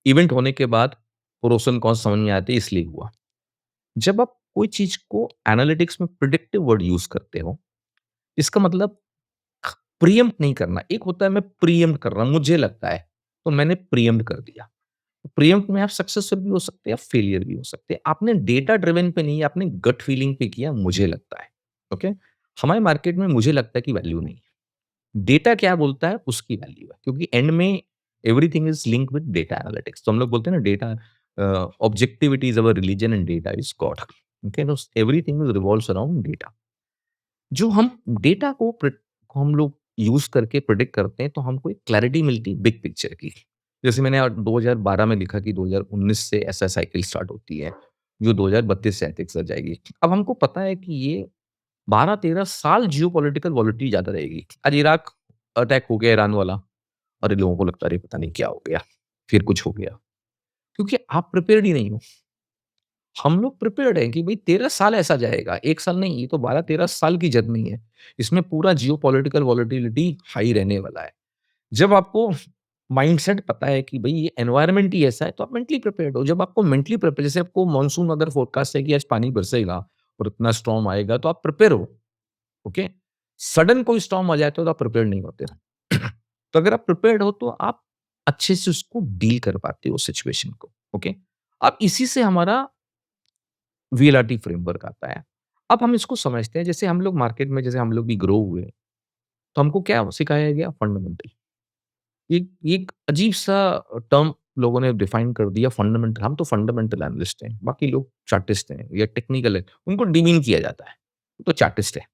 इवेंट होने के बाद प्रोस एंड कॉन्स समझ में आते हैं, इसलिए हुआ। जब आप कोई चीज़ को एनालिटिक्स में प्रिडिक्टिव वर्ड यूज़ करते हो, इसका मतलब प्रीएम्प्ट नहीं करना। एक होता है मैं प्रीएम्प्ट कर रहा हूँ, मुझे लगता है, तो मैंने प्रीएम्प्ट कर दिया। प्रीएम्प्ट में आप सक्सेसफुल भी हो सकते हैं, आप फेलियर भी हो सकते हैं। आपने डेटा ड्रिवन पे नहीं, आपने गट फीलिंग पे किया, मुझे लगता है, ओके? हमारे मार्केट में मुझे लगता है कि वैल्यू नहीं है। डेटा क्या बोलता है, उसकी वैल्यू है, क्योंकि एंड में everything is linked with data analytics. तो हम लोग बोलते हैं ना, data objectivity is our religion and data is God. Okay? तो everything is revolves around data. जो हम डेटा को हम लोग यूज़ करके प्रेडिक्ट करते हैं, तो हमको एक क्लैरिटी मिलती है बिग पिक्चर की। जैसे मैंने 2012 में लिखा कि 2019 से ऐसा साइकिल स्टार्ट होती है, जो 2032 से एथिक्स आ जाएगी। अब हमको पता है कि ये 12-13 साल जियोपॉलिटिकल वॉलेटिलिटी ज़्यादा रहेगी। आज इराक अटैक हो गया, ईरान वाला, अरे लोगों को लगता है अरे पता नहीं क्या हो गया, फिर कुछ हो गया, क्योंकि आप प्रिपेयर्ड ही नहीं हो। हम लोग प्रिपेयर्ड हैं कि भई 13 साल ऐसा जाएगा, 1 साल नहीं, ये तो 12-13 साल की जर्नी है। इसमें पूरा जियोपॉलिटिकल वॉलेटिलिटी हाई रहने वाला है। जब आपको माइंडसेट पता है कि भई ये एनवायरनमेंट ही ऐसा है, तो आप मेंटली प्रिपेयर्ड हो। जब आपको मेंटली प्रिपेयर, जैसे आपको मानसून अगर फोरकास्ट है कि आज पानी बरसेगा और इतना स्टॉर्म आएगा, तो आप प्रिपेयर हो, ओके? सडन कोई स्टॉर्म आ जाए तो आप प्रिपेयर्ड नहीं होते। तो अगर आप प्रिपेयर्ड हो तो आप अच्छे से उसको डील कर पाते हो सिचुएशन को, ओके? अब इसी से हमारा वीएलआरटी फ्रेमवर्क आता है। अब हम इसको समझते हैं, जैसे हम लोग मार्केट में, जैसे हम लोग भी ग्रो हुए, तो हमको क्या सिखाया गया? फंडामेंटल। ये एक अजीब-सा टर्म लोगों ने डिफाइन कर दिया, फंडामेंटल। हम तो फंडामेंटल एनालिस्ट हैं, बाकी लोग चार्टिस्ट हैं या टेक्निकल है, उनको डिमीन किया जाता है, वो तो चार्टिस्ट है।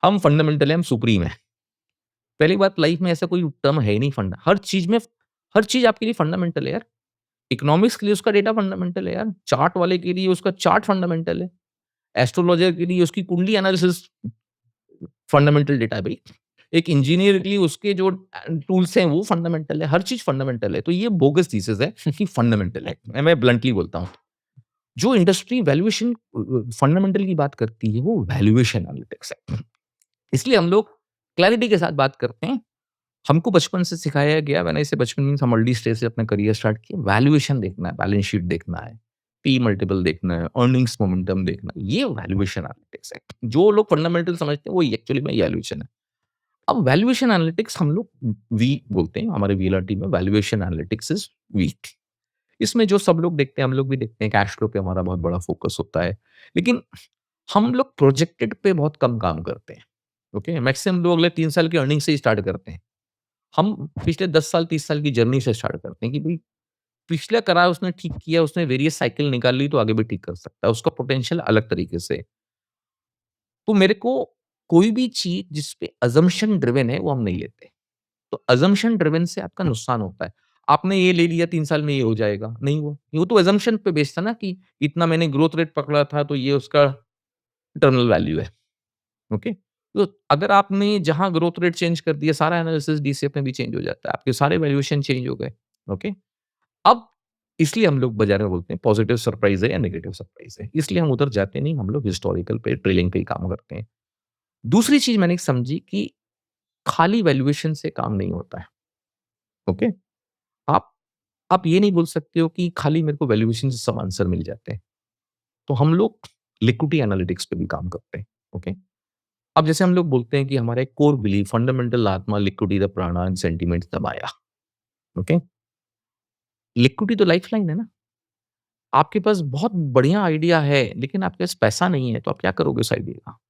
हम फंडामेंटल हैं, हम सुप्रीम हैं। पहली बात, लाइफ में ऐसा कोई टर्म है ही नहीं फंडा। हर चीज़ आपके लिए फंडामेंटल है यार। इकोनॉमिक्स के लिए उसका डेटा फंडामेंटल है यार। चार्ट वाले के लिए उसका चार्ट फंडामेंटल है। एस्ट्रोलॉजर के लिए उसकी कुंडली एनालिसिस फंडामेंटल डेटा है भई। एक इंजीनियर के लिए उसके जो टूल्स हैं वो फंडामेंटल है, हर चीज़ फंडामेंटल है। तो ये बोगस थीसिस है कि फंडामेंटल है। मैं ब्लंटली बोलता हूँ। जो इंडस्ट्री वैल्यूएशन फंडामेंटल की बात करती है, वो वैल्यूएशन एनालिटिक्स है। इसलिए हम लोग क्लैरिटी के साथ बात करते हैं। हमको बचपन से सिखाया गया, मैंने इसे बचपन मीन्स हम अर्ली स्टेज से अपना करियर स्टार्ट किया, वैल्यूएशन देखना है, बैलेंस शीट देखना है, पी मल्टीपल देखना है, अर्निंग्स मोमेंटम देखना है, ये वैल्यूएशन एनालिटिक्स है। जो लोग फंडामेंटल समझते हैं वो एक्चुअली में वैल्यूएशन है। अब वैल्यूएशन एनालिटिक्स हम लोग वी बोलते हैं, हमारे वीएलआरटी में वैल्यूएशन एनालिटिक्स इज़ वीक। इसमें जो सब लोग देखते हैं, हम लोग भी देखते हैं, कैश फ्लो पे हमारा बहुत बड़ा फोकस होता है। लेकिन हम लोग प्रोजेक्टेड पे बहुत कम काम करते हैं, ओके? मैक्सिमम लोग अगले 3 साल की अर्निंग से ही स्टार्ट करते हैं। हम पिछले 10 साल, 30 साल की जर्नी से स्टार्ट करते हैं कि भई पिछला करा उसने ठीक किया, उसने वेरियस साइकिल निकाल ली तो आगे भी ठीक कर सकता है, उसका पोटेंशियल अलग तरीके से है। तो मेरे को कोई भी चीज़ जिस पे असम्पशन ड्रिवन है वो हम नहीं लेते। तो असम्पशन ड्रिवन से आपका नुकसान होता है। आपने ये ले लिया 3 साल में ये हो जाएगा, नहीं हुआ। वो तो असम्पशन पे बेस्ड था ना कि इतना मैंने ग्रोथ रेट पकड़ा था तो ये उसका टर्मिनल वैल्यू है। ओके? तो अगर आपने जहाँ ग्रोथ रेट चेंज कर दिया, सारा एनालिसिस डीसीएफ में भी चेंज हो जाता है। आपके सारे वैल्यूएशन चेंज हो गए। ओके? अब इसलिए हम लोग बाज़ार में बोलते हैं पॉजिटिव सरप्राइज़ है या नेगेटिव सरप्राइज़ है। इसलिए हम उधर जाते नहीं, हम लोग हिस्टोरिकल पे, ट्रेलिंग पे ही काम करते हैं। दूसरी चीज़ मैंने समझी कि खाली वैल्यूएशन से काम नहीं होता है। ओके? आप आप ये नहीं बोल सकते हो कि खाली मेरे को वैल्यूएशन से सब आंसर मिल जाते हैं। तो हम लोग लिक्विडिटी एनालिटिक्स पे भी काम करते हैं। ओके? अब जैसे हम लोग बोलते हैं कि हमारा एक कोर बिलीफ फंडामेंटल आत्मा लिक्विडिटी द प्राणा and sentiments the Maya. Okay? Liquidity तो लाइफलाइन है ना। आपके पास बहुत बढ़िया आइडिया है, लेकिन आपके पास पैसा नहीं है, तो आप क्या करोगे उस आइडिया का?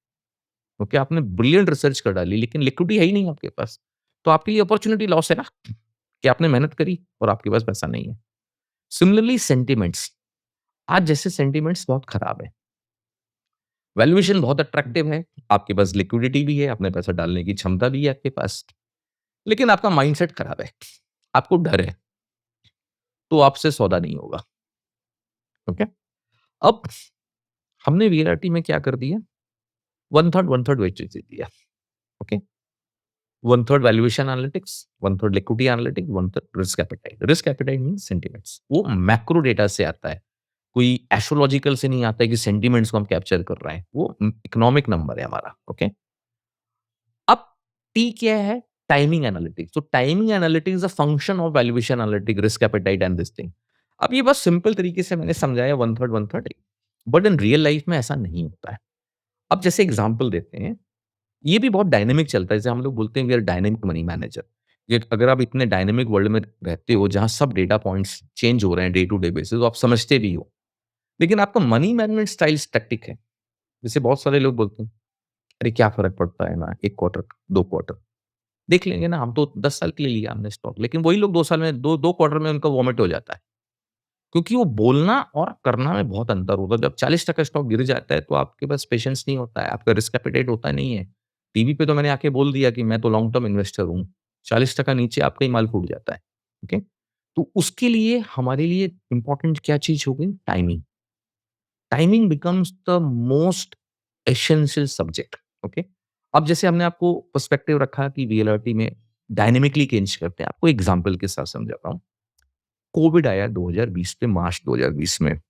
ओके, आपने ब्रिलियंट रिसर्च कर डाली, लेकिन लिक्विडिटी है ही नहीं आपके पास। तो आपके लिए अपॉर्च्युनिटी लॉस है ना, कि आपने मेहनत करी और आपके पास पैसा नहीं है। सिमिलरली सेंटिमेंट्स, आज जैसे सेंटिमेंट्स बहुत खराब है। वैल्यूएशन बहुत अट्रैक्टिव है, आपके पास लिक्विडिटी भी है, आपने पैसा डालने की क्षमता भी है आपके पास, लेकिन आपका माइंडसेट खराब है। आपको डर है, तो आपसे सौदा नहीं होगा। ओके? अब हमने वीआरटी में क्या कर दिया? वन थर्ड वेटेज दे दिया। Okay? One third valuation analytics, one third liquidity analytics, one third risk appetite. Risk appetite means sentiments. वो मैक्रो डेटा से आता है। कोई एस्ट्रोलॉजिकल से नहीं आता है कि सेंटिमेंट्स को हम कैप्चर कर रहे हैं। वो इकोनॉमिक नंबर है हमारा। ओके? अब टी क्या है? Timing analytics. तो timing analytics is a function of valuation analytic, risk appetite and this thing. अब ये बस सिंपल तरीके से मैंने समझाया one third, but in real life में ऐसा नहीं होता है। अब जैसे एग्जांपल देते हैं, ये भी बहुत डायनामिक चलता है। जैसे हम लोग बोलते हैं we are dynamic money manager. ये अगर आप इतने डायनामिक वर्ल्ड में रहते हो, जहाँ सब डेटा पॉइंट्स चेंज हो रहे हैं डे टू डे बेसिस, तो आप समझते भी हो। लेकिन आपका मनी मैनेजमेंट स्टाइल स्टैटिक है। जैसे बहुत सारे लोग बोलते हैं, "अरे! क्या फ़र्क पड़ता है ना 1 क्वार्टर, 2 क्वार्टर, देख लेंगे ना, हम तो 10 साल के लिए लिया हमने स्टॉक।" लेकिन वही लोग 2 साल में 2 क्वार्टर में उनका वॉमिट हो जाता है। क्योंकि वो बोलना और करना में बहुत अंतर होता है। जब 40% स्टॉक गिर जाता है, तो आपके पास पेशेंस नहीं होता है, आपका रिस्क एपेटाइट होता नहीं है। टीवी पे तो मैंने आके बोल दिया कि मैं तो लॉन्ग टर्म इन्वेस्टर हूँ। 40% नीचे आपका ही माल फूट जाता है। ओके? तो उसके लिए हमारे लिए इम्पोर्टेंट क्या चीज़ हो गई? Timing. Timing becomes the most essential subject. Okay? अब जैसे हमने आपको पर्सपेक्टिव रखा कि वीएलआरटी में डायनामिकली चेंज करते हैं। आपको एग्ज़ाम्पल के साथ समझाता हूँ। कोविड आया 2020 में, मार्च 2020 में।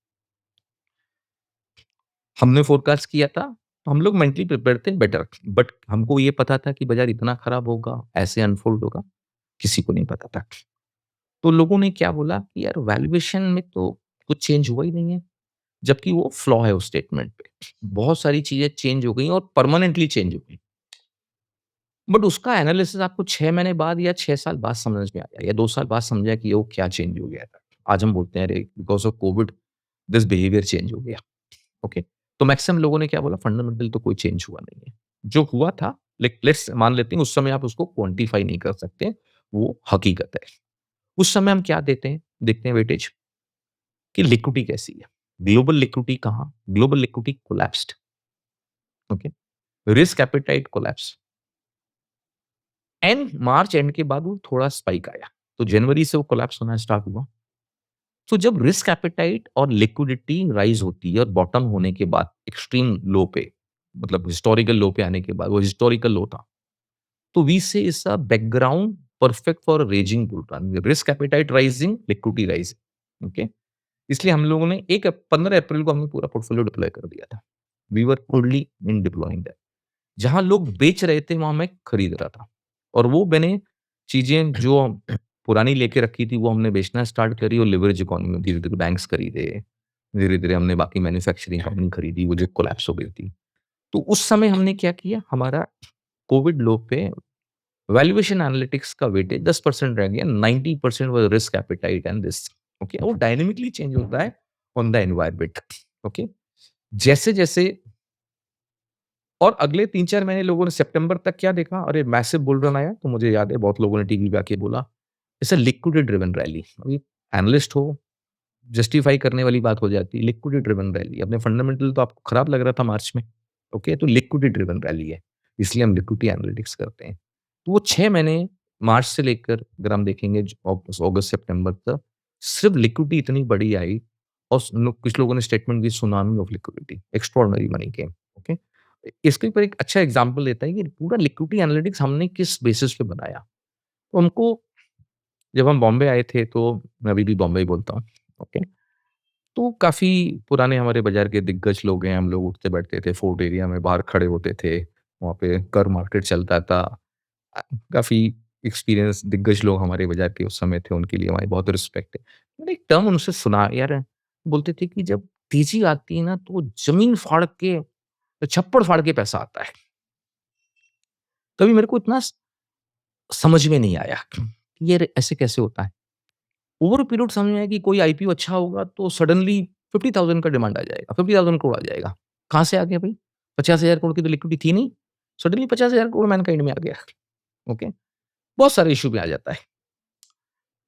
हमने फ़ोरकास्ट किया था, तो हम लोग मेंटली प्रिपेयर्ड थे बेटर, बट हमको ये पता था कि बाज़ार इतना खराब होगा, ऐसे अनफ़ोल्ड होगा, किसी को नहीं पता था। तो लोगों ने क्या बोला कि यार वैल्यूएशन में तो कुछ चेंज हुआ ही नहीं है, जबकि वो फ्लॉ है उस स्टेटमेंट पे। बहुत सारी चीज़ें चेंज हो गई और परमानेंटली चेंज हो गई। बट उसका एनालिसिस आपको 6 महीने बाद या 6 साल बाद समझ में आया या 2 साल बाद समझा कि वो क्या चेंज हो गया था। आज हम बोलते हैं अरे because of Covid this behaviour change हो गया। ओके। तो मैक्सिमम लोगों ने क्या बोला फंडामेंटल तो कोई चेंज हुआ नहीं है। जो हुआ था लेट्स मान लेते हैं उस समय आप उसको क्वांटिफाई नहीं कर सकते, वो हकीकत है। उस समय हम क्या देते हैं? देखते हैं वेटेज कि लिक्विडिटी कैसी है। ग्लोबल लिक्विडिटी कहाँ? Global liquidity collapsed. Okay. Risk appetite collapse and March and के बाद वो थोड़ा स्पाइक आया। तो जनवरी से वो कोलैप्स होना स्टार्ट हुआ। तो जब रिस्क एपेटाइट और लिक्विडिटी राइज़ होती है और बॉटम होने के बाद एक्सट्रीम लो पे, मतलब हिस्टोरिकल लो पे आने के बाद, वो हिस्टोरिकल लो था। तो वी से it's a background perfect for raising bull run. Risk appetite rising, liquidity rising. Okay? इसलिए हम लोगों ने 15 अप्रैल को हमने पूरा पोर्टफोलियो डिप्लॉय कर दिया था। We were fully in deploying that. जहाँ लोग बेच रहे थे, वहाँ मैं खरीद रहा था। और वो मैंने चीज़ें जो पुरानी लेके रखी थी, वो हमने बेचना स्टार्ट करी और लिवरेज इकोनॉमी में धीरे-धीरे बैंक्स खरीदे। धीरे-धीरे हमने बाकी मैन्युफैक्चरिंग कंपनी खरीदी, वो जो कोलैप्स हो गई थी। तो उस समय हमने क्या किया, हमारा कोविड लो पे वैल्यूएशन एनालिटिक्स का वेटेज 10% रह गया, 90% was risk appetite and this. Okay? वो डायनामिकली चेंज होता है ऑन द एनवायरनमेंट। ओके? जैसे-जैसे और अगले 3-4 महीने लोगों ने सितंबर तक क्या देखा, अरे मैसिव बुल रन आया, तो मुझे याद है बहुत लोगों ने टीवी पे आके बोला, it's a liquidity driven rally. अभी एनालिस्ट हो, जस्टिफाई करने वाली बात हो जाती है, लिक्विडिटी ड्रिवन रैली। अपने फंडामेंटल तो आपको खराब लग रहा था मार्च में, ओके? तो लिक्विडिटी ड्रिवन रैली है, इसलिए हम लिक्विडिटी एनालिटिक्स करते हैं। तो वो 6 महीने मार्च से लेकर अगर हम देखेंगे अगस्त सितंबर तक, सिर्फ लिक्विडिटी इतनी बड़ी आई और कुछ लोगों ने statement the, tsunami of liquidity, extraordinary money came, okay? इसके ऊपर एक अच्छा एग्जांपल देता है कि पूरा लिक्विडिटी एनालिटिक्स हमने किस बेसिस पे बनाया। तो हमको जब हम बॉम्बे आए थे, तो मैं अभी भी बॉम्बे ही बोलता हूँ, ओके? तो काफ़ी पुराने हमारे बाज़ार के दिग्गज लोग हैं, हम लोग उठते-बैठते थे, फोर्ट एरिया में बाहर खड़े होते थे, वहाँ पे कर मार्केट चलता था। अ, काफ़ी एक्सपीरियंस दिग्गज लोग हमारे बाज़ार के उस समय थे, उनके लिए हमारी बहुत रिस्पेक्ट है। मैंने एक टर्म उनसे सुना यार, बोलते थे कि जब तेज़ी आती है ना, तो ज़मीन फाड़ के, छप्पड़ फाड़ के पैसा आता है। कभी मेरे को इतना समझ में नहीं आया कि ये ऐसे कैसे होता है? ओवर अ पीरियड समझ में आया कि कोई आईपीओ अच्छा होगा तो सडनली 50,000 का डिमांड आ जाएगा, 50,000 करोड़ आ जाएगा। कहाँ से आ गया भाई? 50,000 करोड़ की तो लिक्विडिटी थी नहीं, सडनली 50,000 करोड़ मैनकाइंड में आ गया। ओके? बहुत सारे इश्यू में आ जाता है।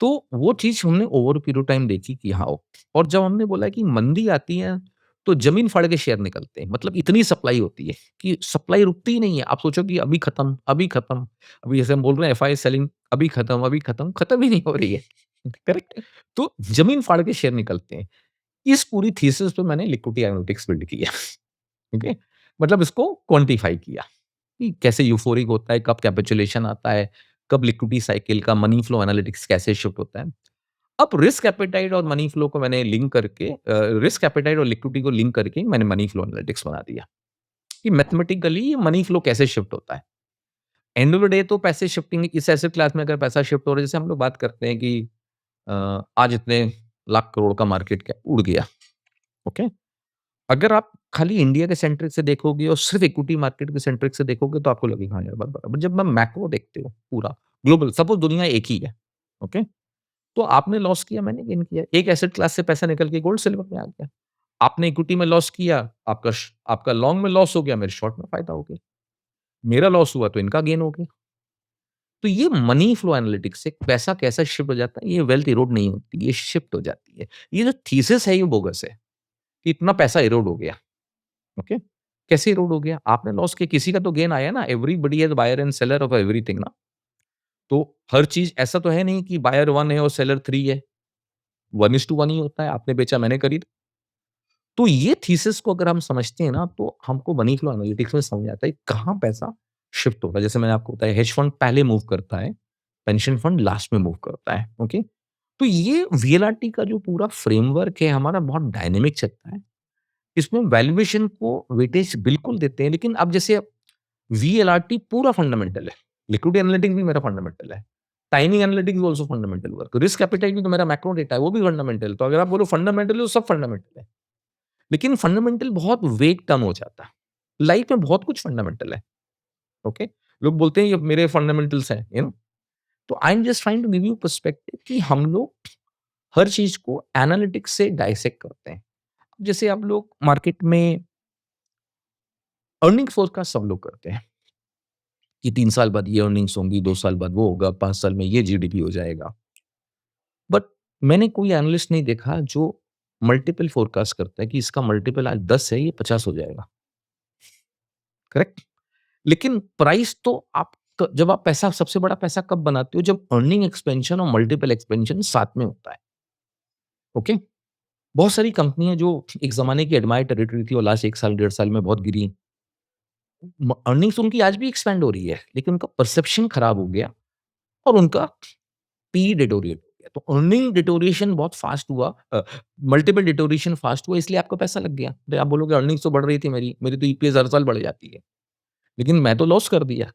तो वो चीज़ हमने ओवर पीरियड टाइम देखी कि हाँ, और जब हमने बोला कि मंदी आती है, तो ज़मीन फाड़ के शेयर निकलते हैं। मतलब इतनी सप्लाई होती है कि सप्लाई रुकती ही नहीं है। आप सोचो कि अभी खत्म, अभी खत्म। अभी जैसे हम बोल रहे हैं एफआई सेलिंग अभी खत्म, खत्म ही नहीं हो रही है। करेक्ट? तो ज़मीन फाड़ के शेयर निकलते हैं। इस पूरी थीसिस पे मैंने लिक्विडिटी एनालिटिक्स बिल्ड किया। ओके? मतलब इसको क्वांटिफाई किया कि कैसे यूफोरिक होता है, कब कैपिचुलेशन आता है, कब लिक्विडिटी साइकिल का मनी फ्लो एनालिटिक्स कैसे शिफ्ट होता है। अब रिस्क एपेटाइट और मनी फ्लो को मैंने लिंक करके रिस्क एपेटाइट और लिक्विडिटी को लिंक करके मैंने मनी फ्लो एनालिटिक्स बना दिया कि मैथमेटिकली ये मनी फ्लो कैसे शिफ्ट होता है। एंड ऑफ द डे तो पैसे शिफ्टिंग इस एसेट क्लास में अगर पैसा शिफ्ट हो रहा है, जैसे हम लोग बात करते हैं कि आज इतने लाख करोड़ का मार्केट कैप उड़ गया, ओके? अगर आप खाली इंडिया के सेंट्रिक से देखोगे और सिर्फ इक्विटी मार्केट के सेंट्रिक से देखोगे तो आपको लगेगा हाँ यार बात बराबर। जब मैं मैक्रो देखते हो पूरा ग्लोबल, सपोज़ दुनिया एक ही है, ओके? तो आपने लॉस किया, मैंने गेन किया। एक एसेट क्लास से पैसा निकल के गोल्ड सिल्वर में आ गया। आपने इक्विटी में लॉस किया, आपका लॉन्ग में लॉस हो गया, मेरे शॉर्ट में फ़ायदा हो गया। मेरा लॉस हुआ तो इनका गेन हो गया। तो ये मनी फ्लो एनालिटिक्स से पैसा कैसा शिफ्ट हो जाता है, ये वेल्थ इरोड नहीं होती, ये शिफ्ट हो जाती है। ये जो थीसिस है ये बोगस है कि इतना पैसा इरोड हो गया, ओके? कैसे इरोड हो गया? आपने लॉस किया, किसी का तो गेन आया ना, everybody is buyer and seller of everything ना। तो हर चीज़ ऐसा तो है नहीं कि बायर 1 है और सेलर 3 है, 1:1 ही होता है, आपने बेचा मैंने खरीदा। तो ये थीसिस को अगर हम समझते हैं ना, तो हमको मनी फ्लो एनालिटिक्स में समझ आता है कहाँ पैसा शिफ्ट होगा। जैसे मैंने आपको बताया, हेज फंड पहले मूव करता है, पेंशन फंड लास्ट में मूव करता है, ओके? तो ये वीएलआरटी का जो पूरा फ्रेमवर्क है हमारा बहुत डायनामिक चलता है। इसमें वैल्यूएशन को वेटेज बिल्कुल देते हैं, लेकिन अब जैसे वीएलआरटी पूरा फंडामेंटल है, लिक्विडिटी एनालिटिक्स भी मेरा फंडामेंटल है, टाइमिंग एनालिटिक्स भी also fundamental work, risk appetite भी तो मेरा मैक्रो डेटा है, वो भी फंडामेंटल है। तो अगर आप बोलो फंडामेंटल है तो सब फंडामेंटल है। लेकिन फंडामेंटल बहुत वेग टर्म हो जाता है। लाइफ में बहुत कुछ फंडामेंटल है, ओके? लोग बोलते हैं ये मेरे फंडामेंटल्स हैं, तो I am just trying to give you perspective कि हम लोग हर चीज़ को एनालिटिक्स से डाइसेक्ट करते हैं। जैसे आप लोग मार्केट में अर्निंग फोरकास्ट सब लोग करते हैं कि 3 साल बाद ये अर्निंग्स होंगी, 2 साल बाद वो होगा, 5 साल में ये जीडीपी हो जाएगा। बट मैंने कोई एनालिस्ट नहीं देखा जो मल्टीपल फोरकास्ट करता है कि इसका मल्टीपल आज 10 है, ये 50 हो जाएगा, करेक्ट? लेकिन प्राइस तो आप जब आप पैसा सबसे बड़ा पैसा कब बनाते हो? जब अर्निंग एक्सपेंशन और मल्टीपल एक्सपेंशन साथ में होता है, ओके? बहुत सारी कंपनियाँ जो एक ज़माने की एडमायर्ड टेरिटरी थी और लास्ट 1 साल, डेढ़ साल में बहुत गिरी। अर्निंग्स उनकी आज भी एक्सपैंड हो रही है, लेकिन उनका परसेप्शन खराब हो गया और उनका पी डिटोरिएट हो गया। तो अर्निंग डिटोरिएशन बहुत फास्ट हुआ, मल्टीपल डिटोरिएशन फास्ट हुआ, इसलिए आपका पैसा लग गया। तो आप बोलोगे अर्निंग्स तो बढ़ रही थी मेरी तो ईपीएस हर साल बढ़ जाती है, लेकिन मैं तो लॉस कर दिया,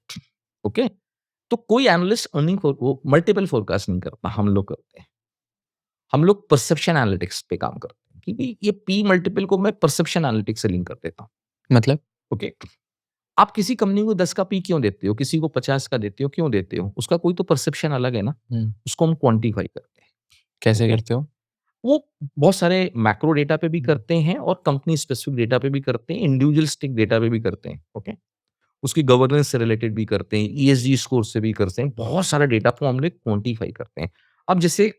ओके? तो कोई एनालिस्ट अर्निंग वो मल्टीपल फोरकास्ट नहीं करता, हम लोग करते हैं। हम लोग परसेप्शन एनालिटिक्स पे काम करते हैं कि भई ये पी मल्टीपल को मैं परसेप्शन एनालिटिक्स से लिंक कर देता हूँ, मतलब? ओके? आप किसी कंपनी को 10 का पी क्यों देते हो? किसी को 50 का देते हो, क्यों देते हो? उसका कोई तो परसेप्शन अलग है ना, हुँ, उसको हम क्वांटिफाई करते हैं, कैसे ओके? करते हो? वो बहुत सारे मैक्रो डेटा पे भी करते हैं और कंपनी स्पेसिफिक डेटा पे भी करते हैं, इंडिविजुअलिस्टिक डेटा पे भी करते हैं, ओके? उसकी गवर्नेंस से रिलेटेड भी करते हैं, ईएसजी स्कोर से भी करते हैं, बहुत सारा डेटा को हम लोग क्वांटिफाई करते हैं। अब जैसे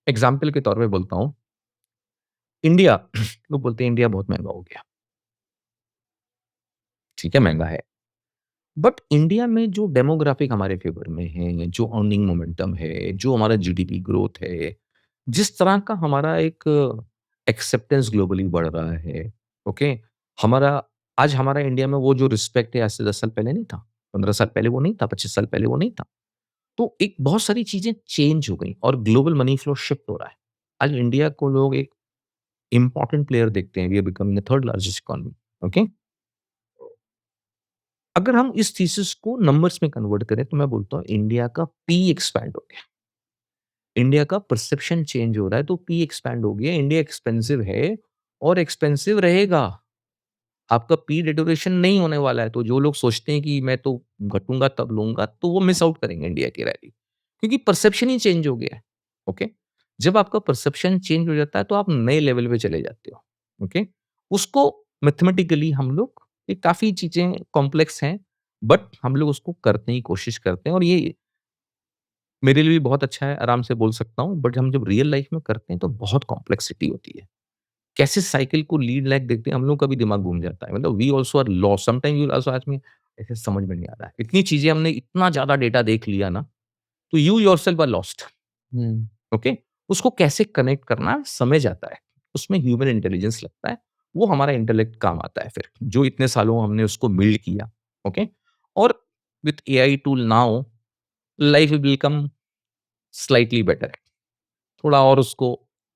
एग्ज़ाम्पल के तौर पे बोलता हूँ, इंडिया लोग बोलते हैं इंडिया बहुत महँगा हो गया। ठीक है, महँगा है। बट इंडिया में जो डेमोग्राफिक हमारे फ़ेवर में है, जो अर्निंग मोमेंटम है, जो हमारा जीडीपी ग्रोथ है, जिस तरह का हमारा एक एक्सेप्टेंस ग्लोबली बढ़ रहा है, ओके? हमारा आज हमारा इंडिया में वो जो रिस्पेक्ट है आज से 10 साल पहले नहीं था, 15 साल पहले वो नहीं था, 25 साल पहले वो नहीं था। तो एक बहुत सारी चीज़ें चेंज हो गई और ग्लोबल मनी फ्लो शिफ्ट हो रहा है। आज इंडिया को लोग एक इम्पोर्टेंट प्लेयर देखते हैं, we are becoming the third largest economy, okay? अगर हम इस थीसिस को नंबर्स में कन्वर्ट करें तो मैं बोलता हूँ इंडिया का पी एक्सपैंड हो गया। इंडिया का परसेप्शन चेंज हो रहा है तो पी एक्सपैंड हो गया। इंडिया एक्सपेंसिव है और एक्सपेंसिव रहेगा। आपका पी डिटोरेशन नहीं होने वाला है। तो जो लोग सोचते हैं कि मैं तो घटूँगा तब लूँगा, तो वो मिस आउट करेंगे इंडिया की रैली। क्योंकि परसेप्शन ही चेंज हो गया है। ओके? जब आपका परसेप्शन चेंज हो जाता है तो आप नए लेवल पे चले जाते हो। ओके? उसको मैथमेटिकली हम लोग ये काफ़ी चीज़ें कॉम्प्लेक्स हैं, बट हम लोग उसको करने की कोशिश करते हैं और ये मेरे लिए भी बहुत अच्छा है, आराम से बोल सकता हूँ, बट हम जब रियल लाइफ में करते हैं तो बहुत कॉम्प्लेक्सिटी होती है। कैसे साइकिल को लीड लाइक देखते हैं, हम लोग का भी दिमाग घूम जाता है। मतलब we also are lost sometime you also ask me ऐसे समझ में नहीं आ रहा है। इतनी चीज़ें हमने इतना ज़्यादा डेटा देख लिया ना, तो you yourself are lost. Hmm. Okay? उसको कैसे कनेक्ट करना समय जाता है। उसमें ह्यूमन इंटेलिजेंस लगता है। वो हमारा इंटेलेक्ट काम आता है फिर, जो इतने सालों हमने उसको बिल्ड किया। ओके? और with AI tool now life will become slightly better. थोड़ा और उसको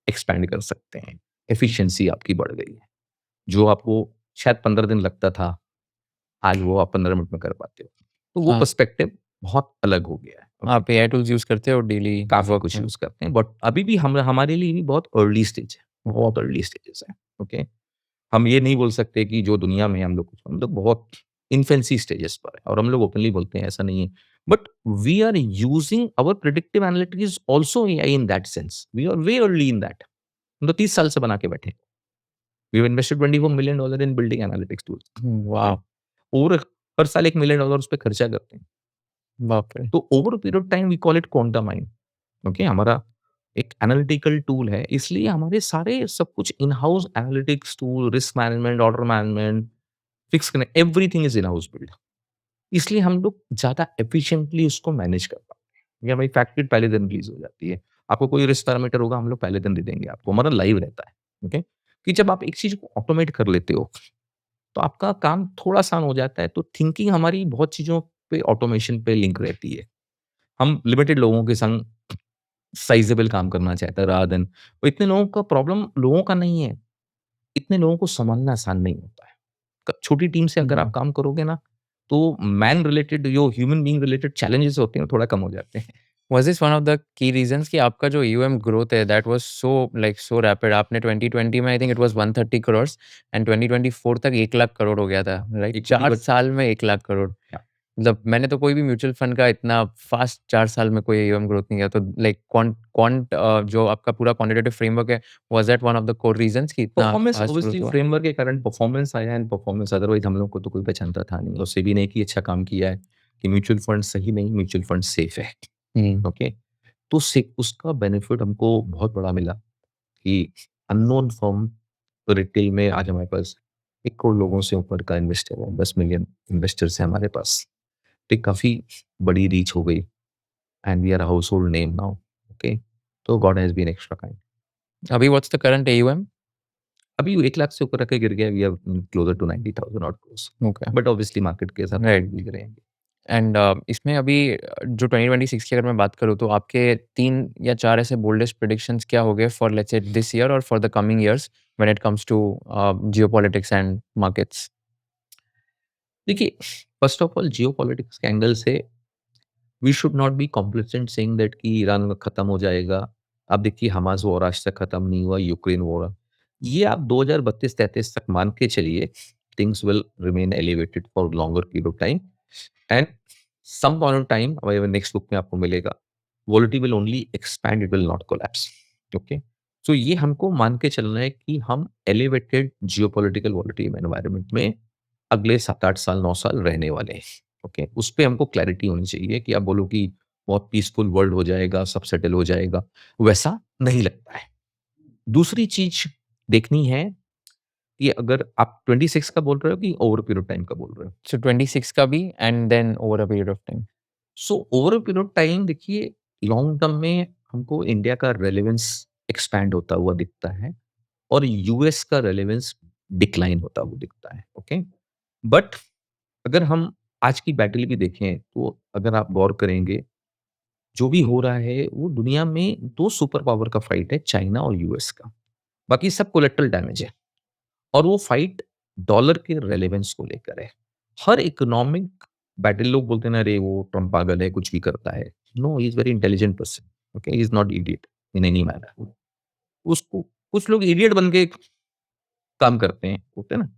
एक्सपेंड कर सकते हैं। एफिशिएंसी आपकी बढ़ गई है। जो आपको शायद 15 दिन लगता था, आज वो आप 15 मिनट में कर पाते हो। तो वो हाँ, पर्सपेक्टिव बहुत अलग हो गया है। ओके, आप एआई टूल्स यूज़ करते हो डेली काफ़ी वर्क कुछ में? यूज़ करते हैं बट अभी भी हम हमारे लिए भी बहुत अर्ली स्टेज है, बहुत अर्ली स्टेजेस है। ओके, हम ये नहीं बोल सकते कि जो दुनिया में हम लोग बहुत इन्फेंसी स्टेजेस पर है और हम लोग ओपनली बोलते हैं ऐसा नहीं है। But we are using our predictive analytics is also AI in that sense. We are way early in that. हम तो 30 साल से बना के बैठे हैं। We have invested $24 million in building analytics tools. Okay, वाह! और हर साल $1 मिलियन उस पे खर्चा करते हैं। बाप रे! तो over a period of time we call it quantum mine. Okay, हमारा एक एनालिटिकल टूल है, इसलिए हमारे सारे सब कुछ in house analytics tool, risk management, order management, fix करना, everything is in house build. इसलिए हम लोग ज़्यादा एफिशिएंटली उसको मैनेज कर पाते हैं। या भाई फैक्ट शीट पहले दिन रिलीज़ हो जाती है। आपको कोई रिस्क पैरामीटर होगा, हम लोग पहले दिन दे देंगे आपको, हमारा लाइव रहता है। ओके? कि जब आप एक चीज़ को ऑटोमेट कर लेते हो, तो आपका काम थोड़ा आसान हो जाता है, तो थिंकिंग हमारी बहुत चीज़ों पे ऑटोमेशन पे लिंक रहती है। हम लिमिटेड लोगों के संग साइज़ेबल काम करना चाहता है रादर देन और इतने लोगों का प्रॉब्लम लोगों का नहीं है, इतने लोगों को सँभालना आसान नहीं होता है। क छोटी टीम से अगर आप हुँ। काम करोगे ना, तो मैन रिलेटेड जो ह्यूमन बीइंग रिलेटेड चैलेंजेज़ होते हैं, वो थोड़ा कम हो जाते हैं। Was this one of the key reasons कि आपका जो यूएम ग्रोथ है that was so like so rapid आपने 2020 में I think it was 130 crores and 2024 तक 1 लाख करोड़ हो गया था, राइट? इक्विटी 4 बट साल में 1 लाख करोड़। या मतलब मैंने तो कोई भी म्यूचुअल फंड का इतना फ़ास्ट 4 साल में कोई यूएम ग्रोथ नहीं किया। तो लाइक जो आपका पूरा क्वांटिटेटिव फ्रेमवर्क है, was that one of the core reasons कि इतना परफॉर्मेंस फ़ास्ट ग्रोथ ऑब्वियसली हुआ? फ्रेमवर्क के कारण परफॉर्मेंस आया एंड परफॉर्मेंस अदरवाइज़ हम लोग को तो कोई पहचानता था नहीं और सेबी ने एक ही अच्छा काम किया है कि म्यूचुअल फंड सही नहीं, म्यूचुअल फंड सेफ है। हुँ। ओके? तो से उसका बेनिफिट हमको बहुत बड़ा मिला कि अननोन फर्म रिटेल में आज हमारे पास 1 करोड़ लोगों से ऊपर का इन्वेस्टर है, 10 मिलियन इन्वेस्टर्स हैं हमारे पास। तो एक काफ़ी बड़ी रीच हो गई and we are a household name now. Okay? तो God has been extra kind. अभी व्हाट्स द करंट एयूएम? अभी 1 लाख से ऊपर रख के गिर गया, we are closer to 90,000 odd crores. Okay, but obviously market के हिसाब से राइट। भी रहेंगे। एंड इसमें अभी जो 2026 की अगर मैं बात करूँ तो आपके 3 या 4 ऐसे बोल्डेस्ट प्रेडिक्शंस क्या हो गए for let's say this year और for the coming years when it comes to geopolitics and markets? देखिए, फर्स्ट ऑफ ऑल जियोपॉलिटिक्स के एंगल से we should not be complacent saying that कि ईरान खत्म हो जाएगा। अब देखिए हमास वॉर आज तक खत्म नहीं हुआ, यूक्रेन वॉर। ये आप 2032-33 तक मान के चलिए, things will remain elevated for longer period of time and some point of time next book में आपको मिलेगा, volatility will only expand, it will not collapse. Okay? So ये हमको मान के चलना है कि हम एलिवेटेड जियोपॉलिटिकल वोलेटिलिटी एनवायरनमेंट में अगले 7-8 साल, 9 साल रहने वाले हैं। ओके, उस पे हमको क्लैरिटी होनी चाहिए कि आप बोलो कि बहुत पीसफुल वर्ल्ड हो जाएगा, सब सेटल हो जाएगा, वैसा नहीं लगता है। दूसरी चीज़ देखनी है कि अगर आप 26 का बोल रहे हो कि ओवर पीरियड ऑफ टाइम का बोल रहे हो? So 26 का भी and then over a period of time. So over a period of time देखिए लॉन्ग टर्म में हमको इंडिया का रेलेवेंस एक्सपैंड होता हुआ दिखता है और यूएस का रेलेवेंस डिक्लाइन होता हुआ दिखता है, ओके? बट अगर हम आज की बैटल भी देखें तो अगर आप गौर करेंगे, जो भी हो रहा है वो दुनिया में 2 सुपर पावर का फाइट है, चाइना और यूएस का। बाकी सब कोलैटरल डैमेज है और वो फाइट डॉलर के रेलेवेंस को लेकर है। हर इकोनॉमिक बैटल लोग बोलते हैं ना, अरे वो ट्रम्प पागल है, कुछ भी करता है। No, he is very intelligent person, okay? He is not idiot in any manner. उसको कुछ लोग इडियट बन के काम करते हैं, होते हैं ना?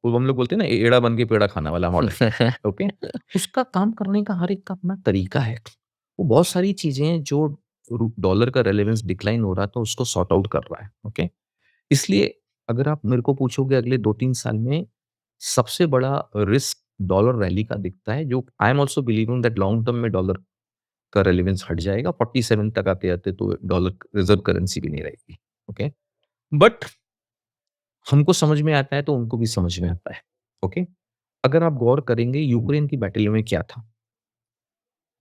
वो हम लोग बोलते हैं ना, एड़ा बन के पेड़ा खाने वाला मॉडल, ओके? उसका काम करने का हर एक का अपना तरीका है। वो बहुत सारी चीज़ें जो डॉलर का रेलेवेंस डिक्लाइन हो रहा था उसको सॉर्ट आउट कर रहा है, ओके? इसलिए अगर आप मेरे को पूछोगे अगले 2-3 साल में सबसे बड़ा रिस्क डॉलर रैली का दिखता है, जो I am also believing that long term में डॉलर का रेलेवेंस हट जाएगा। 47 तक आते-आते तो डॉलर रिज़र्व करेंसी भी नहीं रहेगी, ओके? बट हमको समझ में आता है तो उनको भी समझ में आता है, ओके? अगर आप गौर करेंगे यूक्रेन की बैटल में क्या था?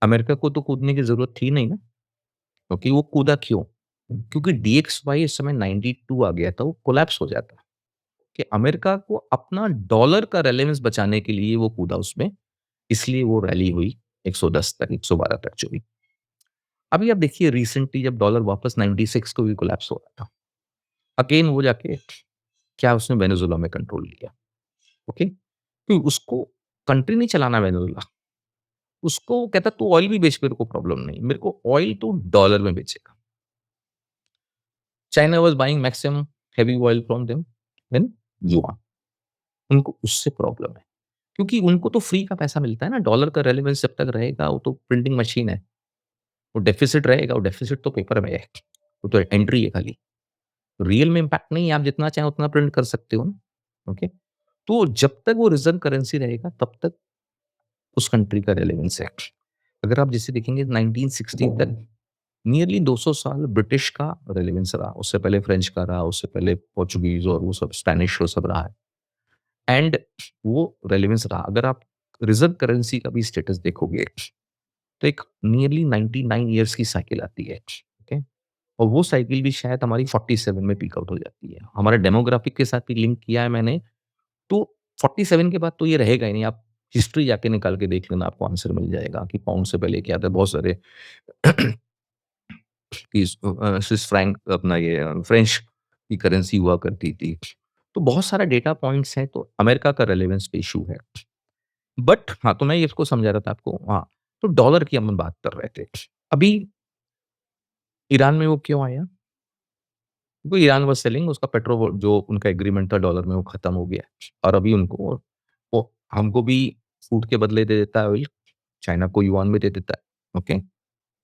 अमेरिका को तो कूदने की ज़रूरत थी नहीं ना, क्योंकि वो कूदा क्यों? क्योंकि डीएक्सवाई इस समय 92 आ गया था, वो कोलैप्स हो जाता। कि अमेरिका को अपना डॉलर का रेलेवेंस बचाने के लिए वो कूदा उसमें, इसलिए वो रैली हुई 110 तक, 112 तक जो हुई। अभी आप देखिए रिसेंटली जब डॉलर वापस 96 को भी कोलैप्स हो रहा था, अगेन वो जाके क्या उसने वेनेज़ुएला में कंट्रोल लिया, ओके? क्यों उसको कंट्री नहीं चलाना वेनेज़ुएला, उसको वो कहता तू ऑयल भी बेच मेरे को प्रॉब्लम नहीं, मेरे को ऑयल तू डॉलर में बेचेगा। China was buying maximum heavy oil from them in yuan, उनको उससे प्रॉब्लम है। क्योंकि उनको तो फ्री का पैसा मिलता है ना, डॉलर का रेलेवेंस जब तक रहेगा, वो तो प्रिंटिंग मशीन है। वो डेफ़िसिट रहेगा, वो डेफ़िसिट तो पेपर में है, वो तो एंट्री है खाली। रियल में इम्पैक्ट नहीं है, आप जितना चाहें उतना प्रिंट कर सकते हो ना, ओके? तो जब तक वो रिज़र्व करेंसी रहेगा, तब तक उस कंट्री का रेलेवेंस है। अगर आप जैसे देखेंगे 1960 तक नियरली 200 साल ब्रिटिश का रेलेवेंस रहा, उससे पहले फ्रेंच का रहा, उससे पहले पोर्चुगीज़ और वो सब स्पेनिश वो सब रहा है। एंड वो रेलेवेंस रहा। अगर आप रिज़र्व करेंसी का भी स्टेटस देखोगे तो एक नियरली 99 ईयर्स की साइकिल आती है, ओके? और वो साइकिल भी शायद हमारी 47 में पीक आउट हो जाती है। हमारे डेमोग्राफिक के साथ भी लिंक किया है मैंने, तो 47 के बाद तो ये रहेगा ही नहीं। आप हिस्ट्री जाके निकाल के देख लेना, आपको आंसर मिल जाएगा कि पाउंड से पहले क्या था। बहुत सारे कि स्विस फ्रैंक अपना ये फ्रेंच की करेंसी हुआ करती थी। तो बहुत सारा डेटा पॉइंट्स हैं, तो अमेरिका का रेलेवेंस पे इश्यू है। बट हाँ, तो मैं ये इसको समझा रहा था आपको, हाँ, तो डॉलर की हम बात कर रहे थे। अभी ईरान में वो क्यों आया? क्योंकि ईरान वाज़ सेलिंग उसका पेट्रो जो उनका एग्रीमेंट था डॉलर में वो खत्म हो गया और अभी उनको वो हमको भी फूड के बदले दे देता है ऑयल, चाइना को युआन में दे देता है, ओके?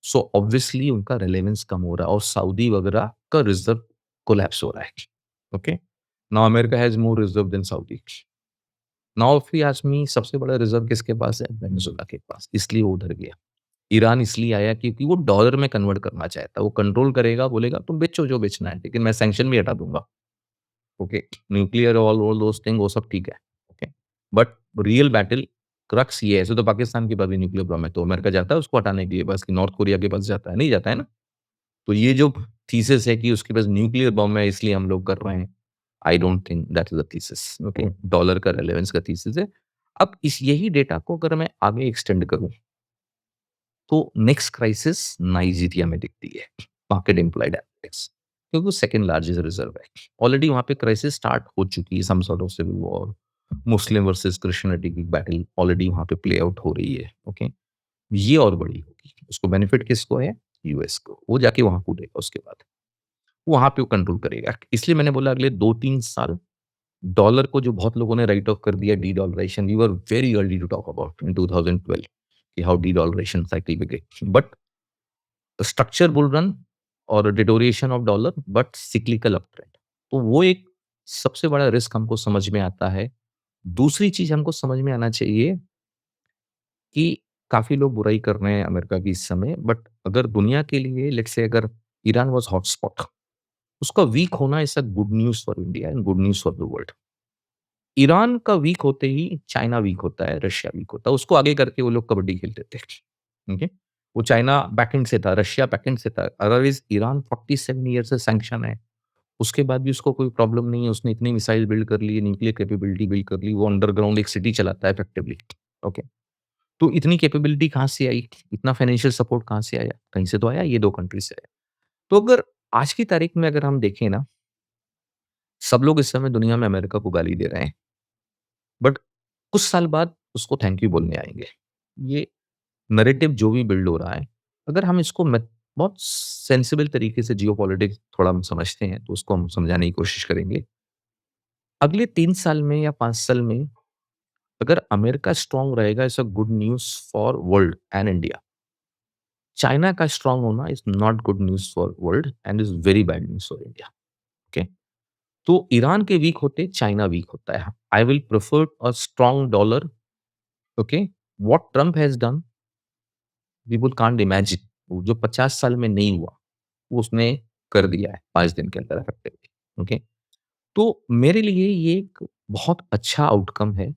सो ऑब्वियसली उनका रेलेवेंस कम हो रहा है और सऊदी वगैरह का रिज़र्व कोलैप्स हो रहा है, okay? Now America has more reserve than Saudi. Now if you ask me सबसे बड़ा रिज़र्व किसके पास है? वेनेज़ुएला के पास, इसलिए वो उधर गया। ईरान इसलिए आया क्योंकि वो डॉलर में कन्वर्ट करना चाहता है। वो कंट्रोल करेगा, बोलेगा तुम बेचो जो बेचना है, लेकिन मैं सैंक्शन भी हटा दूँगा। Okay, nuclear all those thing वो सब ठीक है, okay. But real battle crux ये है, ऐसे तो पाकिस्तान के पास भी न्यूक्लियर बम है, तो अमेरिका जाता है उसको हटाने के लिए बस कि नॉर्थ कोरिया के पास जाता है? नहीं जाता है ना। तो ये जो थीसिस है कि उसके पास न्यूक्लियर बम है इसलिए हम लोग कर रहे हैं, I don't think that is the thesis, okay. Dollar का रेलेवेंस का थीसिस है। अब इस यही डेटा को अगर मैं आगे एक्सटेंड करूँ तो नेक्स्ट क्राइसिस नाइजीरिया में दिखती है, मार्केट इम्प्लॉयड एनालिटिक्स, क्योंकि वो सेकंड लार्जेस्ट रिजर्व है। ऑलरेडी वहाँ पे क्राइसिस स्टार्ट हो चुकी है, some sort of civil war, Muslim versus Christianity की बैटल ऑलरेडी वहाँ पे प्ले आउट हो रही है, ओके। ये और बड़ी होगी, उसको बेनिफिट किसको है? यूएस को। वो जाके वहाँ कूदेगा उसके बाद, वहाँ पे वो कंट्रोल करेगा। इसलिए मैंने बोला अगले 2-3 साल डॉलर को जो बहुत लोगों ने राइट ऑफ कर दिया dedollarisation, we were very early to talk about in 2012 कि how dedollarisation cycle begin. But structure bull run और deterioration of dollar but cyclical uptrend. तो वो एक सबसे बड़ा रिस्क हमको समझ में आता है। दूसरी चीज़ हमको समझ में आना चाहिए कि काफ़ी लोग बुराई कर रहे हैं अमेरिका की इस समय, बट अगर दुनिया के लिए लेट्स से अगर ईरान वाज़ हॉटस्पॉट, उसका वीक होना is a good news for India and good news for the world. Iran का वीक होते ही चाइना वीक होता है, रशिया वीक होता है। उसको आगे करके वो लोग कबड्डी खेलते थे। ओके? वो चाइना बैकएंड से था, रशिया बैकएंड से था। अदरवाइज़ ईरान 47 ईयर से सैंक्शन है। उसके बाद भी उसको कोई प्रॉब्लम नहीं है। उसने इतनी मिसाइल बिल्ड कर ली, न्यूक्लियर कैपेबिलिटी बिल्ड कर ली। वो अंडरग्राउंड एक सिटी चलाता है इफेक्टिवली। ओके? तो इतनी कैपेबिलिटी कहाँ से आई? इतना फाइनेंशियल सपोर्ट कहाँ से आया? कहीं से तो आया, ये 2 कंट्री से आया। तो अगर आज की तारीख में अगर हम देखें ना, सब लोग इस समय दुनिया में अमेरिका को गाली दे रहे हैं। बट कुछ साल बाद उसको थैंक यू बोलने आएँगे। ये नैरेटिव जो भी बिल्ड हो रहा है, अगर हम इसको बहुत सेंसिबल तरीके से जियोपॉलिटिक्स थोड़ा हम समझते हैं, तो उसको हम समझाने की कोशिश करेंगे। अगले 3 साल में या 5 साल में अगर अमेरिका स्ट्रॉन्ग रहेगा, it's a good news for world and India. China का स्ट्रॉन्ग होना is not good news for world and is very bad news for India. Okay? तो ईरान के वीक होते, चाइना वीक होता है। I will prefer a strong dollar. Okay? What Trump has done, people can't imagine. वो जो 50 साल में नहीं हुआ, वो उसने कर दिया है 5 दिन के अंदर इफेक्टिवली। ओके? तो मेरे लिए ये एक बहुत अच्छा आउटकम है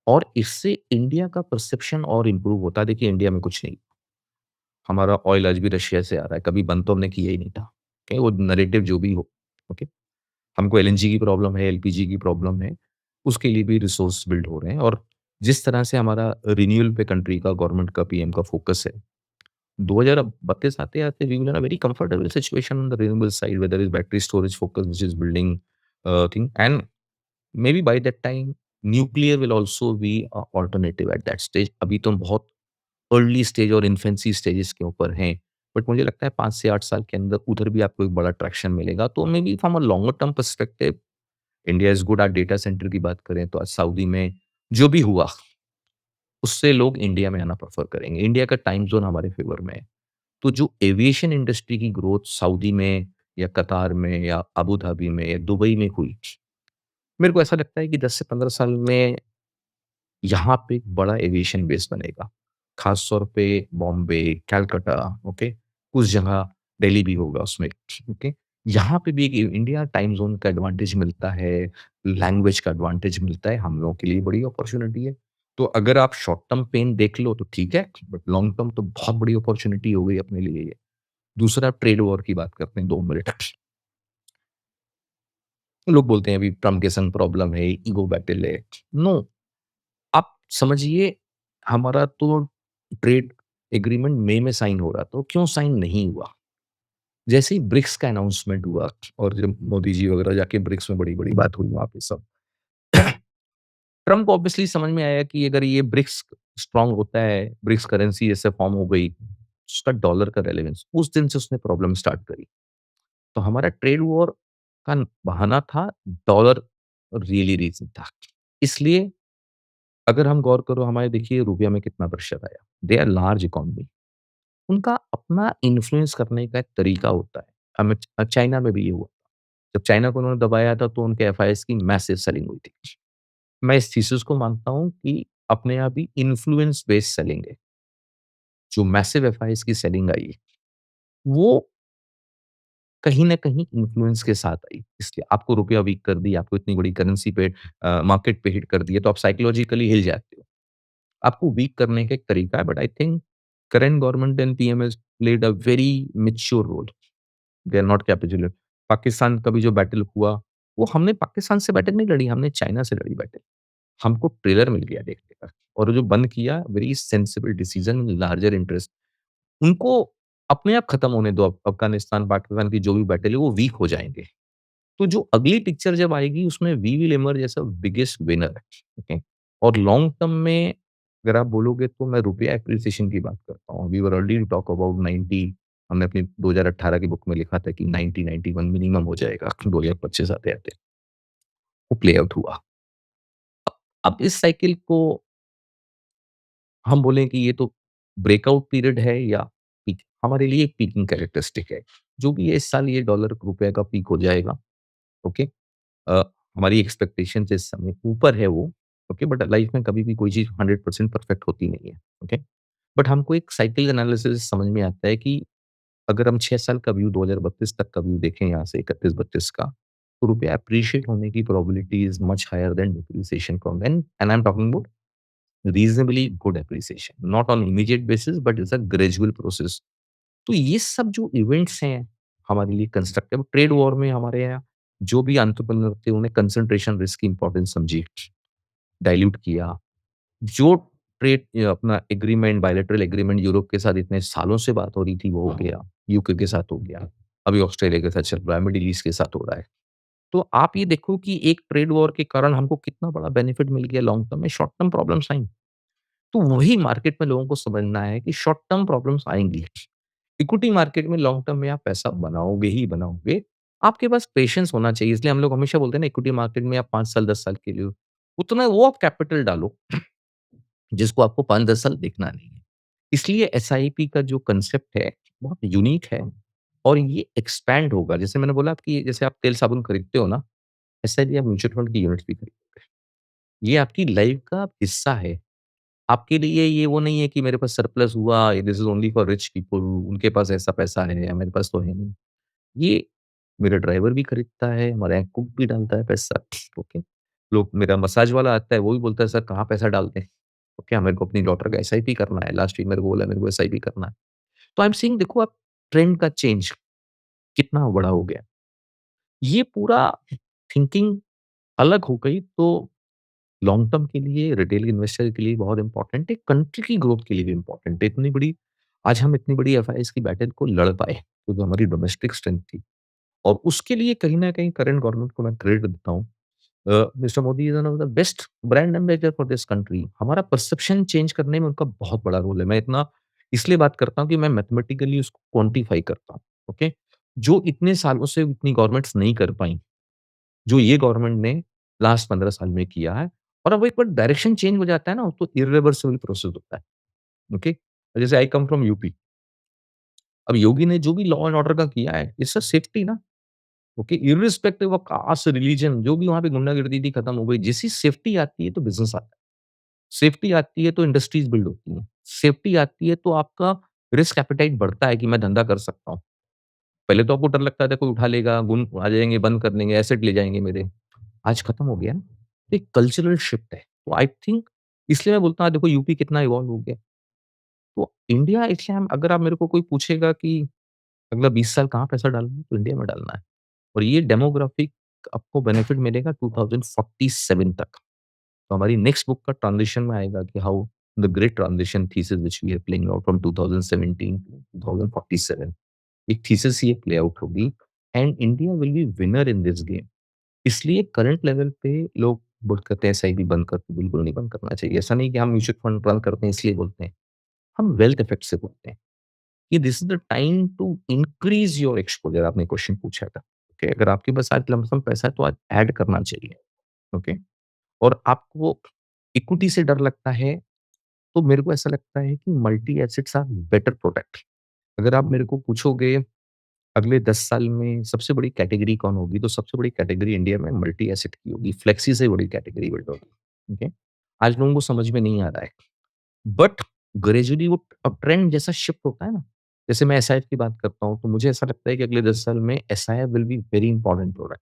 और इससे इंडिया का परसेप्शन और इम्प्रूव होता है। देखिए, इंडिया में कुछ नहीं, हमारा ऑयल आज भी रशिया से आ रहा है, कभी बंद तो हमने किया ही नहीं था। ओके? वो नैरेटिव जो भी हो। ओके? हमको एलएनजी की प्रॉब्लम है, एलपीजी की प्रॉब्लम है, उसके लिए भी रिसोर्स बिल्ड हो रहे हैं और जिस तरह से हमारा रिन्यूअल पे कंट्री का, गवर्नमेंट का, पीएम का फोकस है, 2032 आते-आते we will in a very comfortable situation on the renewable side, whether is battery storage focus which is building thing and maybe by that time nuclear will also be a alternative at that stage. अभी तो हम बहुत early stage और infancy stages के ऊपर हैं, but मुझे लगता है 5 से 8 साल के अंदर उधर भी आपको एक बड़ा ट्रैक्शन मिलेगा। तो maybe from a longer term perspective India is good. आज डेटा सेंटर की बात करें तो आज सऊदी में जो भी हुआ, उससे लोग इंडिया में आना प्रेफ़र करेंगे। इंडिया का टाइम ज़ोन हमारे फ़ेवर में है। तो जो एविएशन इंडस्ट्री की ग्रोथ सऊदी में या कतार में या अबू धाबी में या दुबई में हुई, मेरे को ऐसा लगता है कि 10 से 15 साल में यहाँ पे एक बड़ा एविएशन बेस बनेगा। ख़ास तौर पे बॉम्बे, कलकत्ता, ओके? कुछ जगह दिल्ली भी होगा उसमें, ओके? यहाँ पे भी एक इंडिया टाइम ज़ोन का एडवांटेज मिलता है, लैंग्वेज का एडवांटेज मिलता है, हम लोगों के लिए बड़ी अपॉर्च्युनिटी है। तो अगर आप शॉर्ट टर्म पेन देख लो तो ठीक है, बट लॉन्ग टर्म तो बहुत बड़ी अपॉर्च्युनिटी हो गई अपने लिए ये। दूसरा ट्रेड वॉर की बात करते हैं 2 मिनट। लोग बोलते हैं अभी ट्रम्प के संग प्रॉब्लम है, ईगो बैटल है। नो, आप समझिए हमारा तो ट्रेड एग्रीमेंट मई में साइन हो रहा था, तो क्यों साइन नहीं हुआ? जैसे ही ब्रिक्स का अनाउंसमेंट हुआ और जब मोदी जी वगैरह जाके ब्रिक्स में बड़ी-बड़ी बात हुई वहाँ पे सब। ट्रम्प को ऑब्वियसली समझ में आया कि अगर ये ब्रिक्स स्ट्रॉन्ग होता है, ब्रिक्स करेंसी जैसे फॉर्म हो गई, उसका डॉलर का रेलेवेंस, उस दिन से उसने प्रॉब्लम स्टार्ट करी। तो हमारा ट्रेड वॉर का बहाना था, डॉलर रियली रीज़न था। इसलिए अगर हम गौर करो हमारे देखिए रुपया में कितना प्रेशर आया। They are large economy. उनका अपना इन्फ्लुएंस करने का एक तरीका होता है। चाइना में भी ये हुआ। जब चाइना को उन्होंने दबाया था तो उनके एफआईएस की मैसिव सेलिंग हुई थी। मैं इस थीसिस को मानता हूँ कि अपने आप ही इन्फ्लुएंस बेस्ड सेलिंग है। जो मैसिव एफआईएस की सेलिंग आई, वो कहीं न कहीं इन्फ्लुएंस के साथ आई। इसलिए आपको रुपया वीक कर दी, आपको इतनी बड़ी करेंसी पे मार्केट पे हिट कर दिया तो आप साइकोलॉजिकली हिल जाते हो। आपको वीक करने का एक तरीका है but I think current government and PM has played a very mature role. They are not capitulate. Pakistan का भी जो बैटल हुआ, वो हमने पाकिस्तान से बैटल नहीं लड़ी, हमने चाइना से लड़ी बैटल। हमको ट्रेलर मिल गया देखने का और जो बंद किया very sensible decision in larger interest. उनको अपने आप खत्म होने दो। अफ़गानिस्तान, पाकिस्तान की जो भी बैटल है वो वीक हो जाएँगे। तो जो अगली पिक्चर जब आएगी उसमें we will emerge as a biggest winner. Okay? और लॉन्ग टर्म में अगर आप बोलोगे तो मैं रुपया एप्रिसिएशन की बात करता हूँ। We were early to talk about 90। हमने अपनी 2018 की बुक में लिखा था कि 90-91 मिनिमम हो जाएगा 2025 आते-आते। वो प्ले आउट हुआ। अब इस साइकिल को हम बोलें कि ये तो ब्रेकआउट पीरियड है या पीक, हमारे लिए एक पीकिंग कैरेक्टरिस्टिक है। जो भी है इस साल ये डॉलर रुपए का पीक हो जाएगा। ओके? अ, हमारी एक्सपेक्टेशन से इस समय ऊपर है वो। ओके? बट लाइफ में कभी भी कोई चीज़ 100% परफेक्ट होती नहीं है। ओके? बट हमको एक साइकिल एनालिसिस समझ में आता है कि अगर हम 6 साल का व्यू 2032 तक का व्यू देखें यहाँ से 31-32 का, तो रुपया एप्रिशिएट होने की probability is much higher than depreciation from then and I am talking about reasonably good appreciation, not on immediate basis but it's a gradual process. तो ये सब जो इवेंट्स हैं, हमारे लिए कंस्ट्रक्टिव ट्रेड वॉर में हमारे यहाँ जो भी एंटरप्रेन्योर थे, उन्हें कंसंट्रेशन रिस्क की इम्पोर्टेंस समझी, डाइल्यूट किया। जो अपना एग्रीमेंट बायलैटरल एग्रीमेंट यूरोप के साथ इतने सालों से बात हो रही थी, वो हो गया, यूके के साथ हो गया, अभी ऑस्ट्रेलिया के साथ चल रहा है, मिडल ईस्ट के साथ हो रहा है। तो आप ये देखो कि एक ट्रेड वॉर के कारण हमको कितना बड़ा बेनिफिट मिल गया लॉन्ग टर्म में, शॉर्ट टर्म प्रॉब्लम्स आई। तो वही मार्केट में लोगों को समझना है कि शॉर्ट टर्म प्रॉब्लम्स आएँगी। इक्विटी मार्केट में लॉन्ग टर्म में आप पैसा बनाओगे ही बनाओगे। आपके पास पेशेंस होना चाहिए, इसलिए हम लोग हमेशा बोलते हैं ना, इक्विटी मार्केट में आप 5 साल 10 साल के लिए हो, उतना वो आप कैपिटल डालो जिसको आपको 5-10 साल देखना नहीं है। इसलिए एसआईपी का जो कांसेप्ट है, बहुत यूनिक है और ये एक्सपैंड होगा। जैसे मैंने बोला कि जैसे आप तेल साबुन खरीदते हो ना, ऐसे ही आप म्यूचुअल फंड की यूनिट्स भी खरीदोगे। ये आपकी लाइफ का हिस्सा है। आपके लिए ये वो नहीं है कि मेरे पास सरप्लस हुआ, this is only for rich people, उनके पास ऐसा पैसा है या मेरे पास तो है नहीं। ये मेरा ड्राइवर भी खरीदता है, हमारे यहाँ कुक भी डालता है पैसा, ओके। लोग मेरा मसाज वाला आता है, वो भी बोलता है, "सर कहाँ पैसा डालते हैं?" ओके, मेरे को अपनी डॉटर का एसआईपी करना है, लास्ट वीक मेरे को बोला मेरे को एसआईपी करना है। तो आई एम सेइंग देखो आप ट्रेंड का चेंज कितना बड़ा हो गया। ये पूरा थिंकिंग अलग हो गई तो लॉन्ग टर्म के लिए, रिटेल इन्वेस्टर के लिए बहुत इम्पोर्टेंट है, कंट्री की ग्रोथ के लिए भी इम्पोर्टेंट है। इतनी बड़ी आज हम इतनी बड़ी एफआईआईस की बैटल को लड़ पाए, क्योंकि हमारी डोमेस्टिक स्ट्रेंथ थी और उसके लिए कहीं न कहीं करंट गवर्नमेंट को मैं क्रेडिट देता हूँ। Mister Modi is one of the best brand ambassador for this country. हमारा परसेप्शन चेंज करने में उनका बहुत बड़ा रोल है। मैं इतना इसलिए बात करता हूँ कि मैं मैथमेटिकली उसको क्वांटिफाई करता हूँ, ओके? जो इतने सालों से इतनी गवर्नमेंट्स नहीं कर पाईं, जो ये गवर्नमेंट ने लास्ट 15 साल में किया है और अब एक बार डायरेक्शन चेंज हो जाता है ना, तो इरिवर्सिबल प्रोसेस होता है, ओके? जैसे आई कम फ्रॉम यूपी। अब योगी ने जो भी लॉ एंड ऑर्डर का किया है, इट्स अ सेफ्टी ना, okay? Irrespective of caste, religion जो भी वहाँ पे गुंडागर्दी थी खत्म हो गई। जैसी सेफ्टी आती है तो बिज़नेस आता है। सेफ्टी आती है तो इंडस्ट्रीज़ बिल्ड होती हैं। सेफ्टी आती है तो आपका रिस्क एपेटाइट बढ़ता है कि मैं धंधा कर सकता हूँ। पहले तो आपको डर लगता था कोई उठा लेगा, गुंड आ जाएँगे, बंद कर देंगे, एसेट ले जाएँगे मेरे। आज खत्म हो गया ना। तो एक कल्चरल शिफ्ट है। तो आई थिंक इसलिए मैं बोलता हूँ देखो यूपी कितना इवॉल्व हो गया। तो इंडिया इसलिए हम अगर आप मेरे को कोई पूछेगा कि अगला 20 साल कहाँ पैसा डालना है, तो इंडिया में डालना है। और ये डेमोग्राफिक आपको बेनिफिट मिलेगा 2047 तक। तो हमारी नेक्स्ट बुक का ट्रांजिशन में आएगा कि how the great transition thesis which we are playing out from 2017 to 2047। एक थीसिस ये प्ले आउट होगी and India will be winner in this game. इसलिए करंट लेवल पे लोग बोल कहते हैं एसआईपी बंद कर दो, बिल्कुल नहीं बंद करना चाहिए। ऐसा नहीं कि हम म्यूचुअल फंड रन करते हैं इसलिए बोलते हैं। हम वेल्थ इफेक्ट से बोलते हैं कि this is the time to increase your exposure. आपने क्वेश्चन पूछा था, ओके? अगर आपके पास आज लमसम पैसा है तो आज ऐड करना चाहिए, ओके? और आपको इक्विटी से डर लगता है, तो मेरे को ऐसा लगता है कि multi assets are better product. अगर आप मेरे को पूछोगे अगले 10 साल में सबसे बड़ी कैटेगरी कौन होगी? तो सबसे बड़ी कैटेगरी इंडिया में मल्टी एसेट की होगी। फ्लेक्सी से बड़ी कैटेगरी बिल्ड होगी, ओके? आज लोगों को समझ में नहीं आ रहा है। बट ग्रेजुअली वो अब ट्रेंड जैसा शिफ्ट होता है ना, जैसे मैं एसआईएफ की बात करता हूँ, तो मुझे ऐसा लगता है कि अगले 10 साल में SIF will be very important product.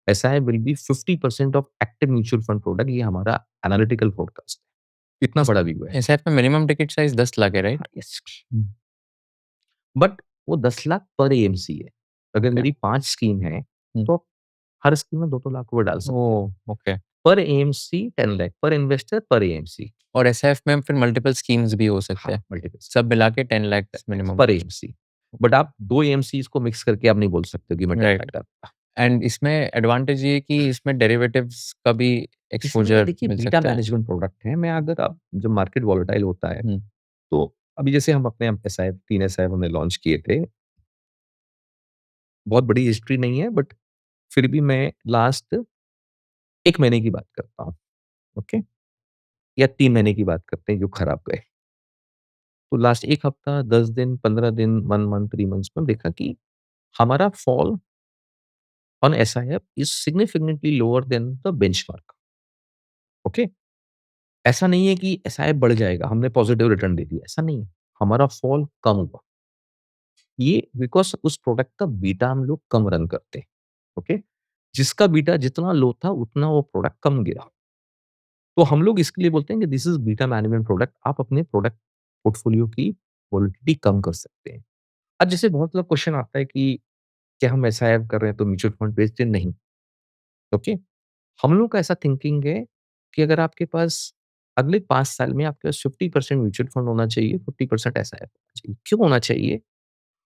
SIF will be 50% of active mutual fund product. ये हमारा एनालिटिकल फोरकास्ट है। इतना बड़ा व्यू है। एसआईएफ में मिनिमम टिकट साइज़ 10 लाख है, हाँ, राइट? यस। बट वो 10 लाख पर एएमसी है। अगर ओके। मेरी 5 स्कीम है, हुँ। तो हर स्कीम में 2-2 लाख रुपए डाल सकते हो। ओह! ओके। पर एएमसी 10 लाख पर इन्वेस्टर पर एएमसी। और एसआईएफ में फिर मल्टीपल स्कीम्स भी हो सकते हाँ, हैं। मल्टीपल सब मिला के 10 लाख मिनिमम। पर एएमसी। बट आप 2 एएमसीज़ को मिक्स करके आप नहीं बोल सकते हो कि मैं 10 लाख राइट। डालूँगा। एंड इसमें एडवांटेज ये है कि इसमें डेरिवेटिव्स का भी इसमें क्या एक्सपोज़र देखिए मिल बीटा सकता है। मैनेजमेंट प्रोडक्ट है। मैं अगर आप जब मार्केट वोलेटाइल होता है, हुँ। तो अभी जैसे हम अपने एसआईएफ 3 एसआईएफ हमने लॉन्च किए थे। बहुत बड़ी हिस्ट्री नहीं है बट फिर भी मैं लास्ट 1 महीने की बात करता हूँ, ओके? या 3 महीने की बात करते हैं जो खराब गए। तो लास्ट 1 हफ्ता, 10 दिन, 15 दिन, 1 मंथ, 3 मंथ्स में देखा कि हमारा fall on SIF is significantly lower than the benchmark, okay? ऐसा नहीं है कि एसआईएफ बढ़ जाएगा, हमने पॉजिटिव रिटर्न दे दिया, ऐसा नहीं है। हमारा फॉल कम हुआ। ये बिकॉज़ उस प्रोडक्ट का बीटा हम लोग कम रन करते हैं, ओके? जिसका बीटा जितना लो था उतना वो प्रोडक्ट कम गिरा। तो हम लोग इसके लिए बोलते हैं कि this is beta management product. आप अपने प्रोडक्ट पोर्टफोलियो की वोलेटिलिटी कम कर सकते हैं। अब जैसे बहुत लोग क्वेश्चन आता है कि क्या हम एसआईएफ कर रहे हैं तो म्यूचुअल फंड बेचते हैं? नहीं, ओके? हम लोग का ऐसा थिंकिंग है कि अगर आपके पास अगले 5 साल में आपके पास 50% म्यूचुअल फंड होना चाहिए, 50% एसआईएफ होना चाहिए। क्यों होना चाहिए?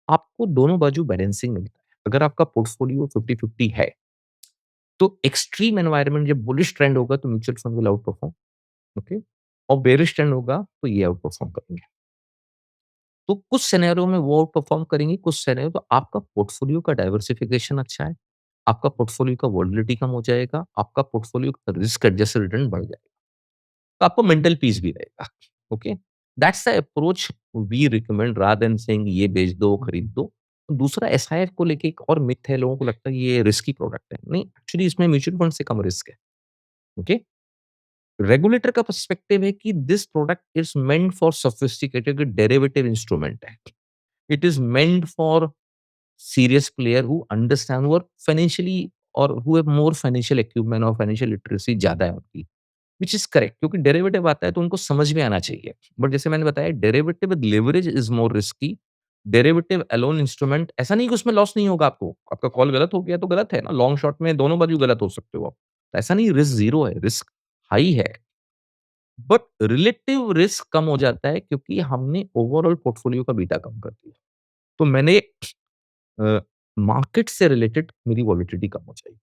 आपको दोनों बाजू बैलेंसिंग मिलता है। अगर आपका पोर्टफोलियो 50-50 है, तो एक्सट्रीम एनवायरनमेंट जब बुलिश ट्रेंड होगा तो mutual fund will out perform, okay? और बेयरिश ट्रेंड होगा तो ये आउट परफॉर्म करेंगे। तो कुछ सिनेरियो में वो आउट परफॉर्म करेंगे, कुछ सिनेरियो तो आपका पोर्टफोलियो का डाइवर्सिफिकेशन अच्छा है, आपका पोर्टफोलियो का वोलेटिलिटी कम हो जाएगा, आपका पोर्टफोलियो का रिस्क एडजस्टेड रिटर्न बढ़ जाएगा। तो आपको मेंटल पीस भी रहेगा, okay? That's the approach we recommend rather than saying ये बेच दो, खरीद दो। दूसरा एसआईएफ को लेके एक और मिथ है, लोगों को लगता है ये रिस्की प्रोडक्ट है। नहीं, एक्चुअली इसमें म्यूचुअल फंड से कम रिस्क है, ओके? रेगुलेटर का पर्सपेक्टिव है कि this product is meant for sophisticated derivative instrument है। It is meant for serious player who understand who are financially or who have more financial acumen और financial literacy ज़्यादा है उनकी, which is correct क्योंकि derivative आता है तो उनको समझ में आना चाहिए। बट जैसे मैंने बताया derivative with leverage is more risky. Derivative alone instrument ऐसा नहीं कि उसमें लॉस नहीं होगा आपको। आपका कॉल गलत हो गया तो गलत है ना, लॉन्ग शॉट में दोनों बाजू गलत हो सकते हो आप। तो ऐसा नहीं रिस्क ज़ीरो है, रिस्क हाई है। बट रिलेटिव रिस्क कम हो जाता है क्योंकि हमने ओवरऑल पोर्टफोलियो का बीटा कम कर दिया। तो मैंने अ, मार्केट से रिलेटेड मेरी वॉलेटिलिटी कम हो जाएगी।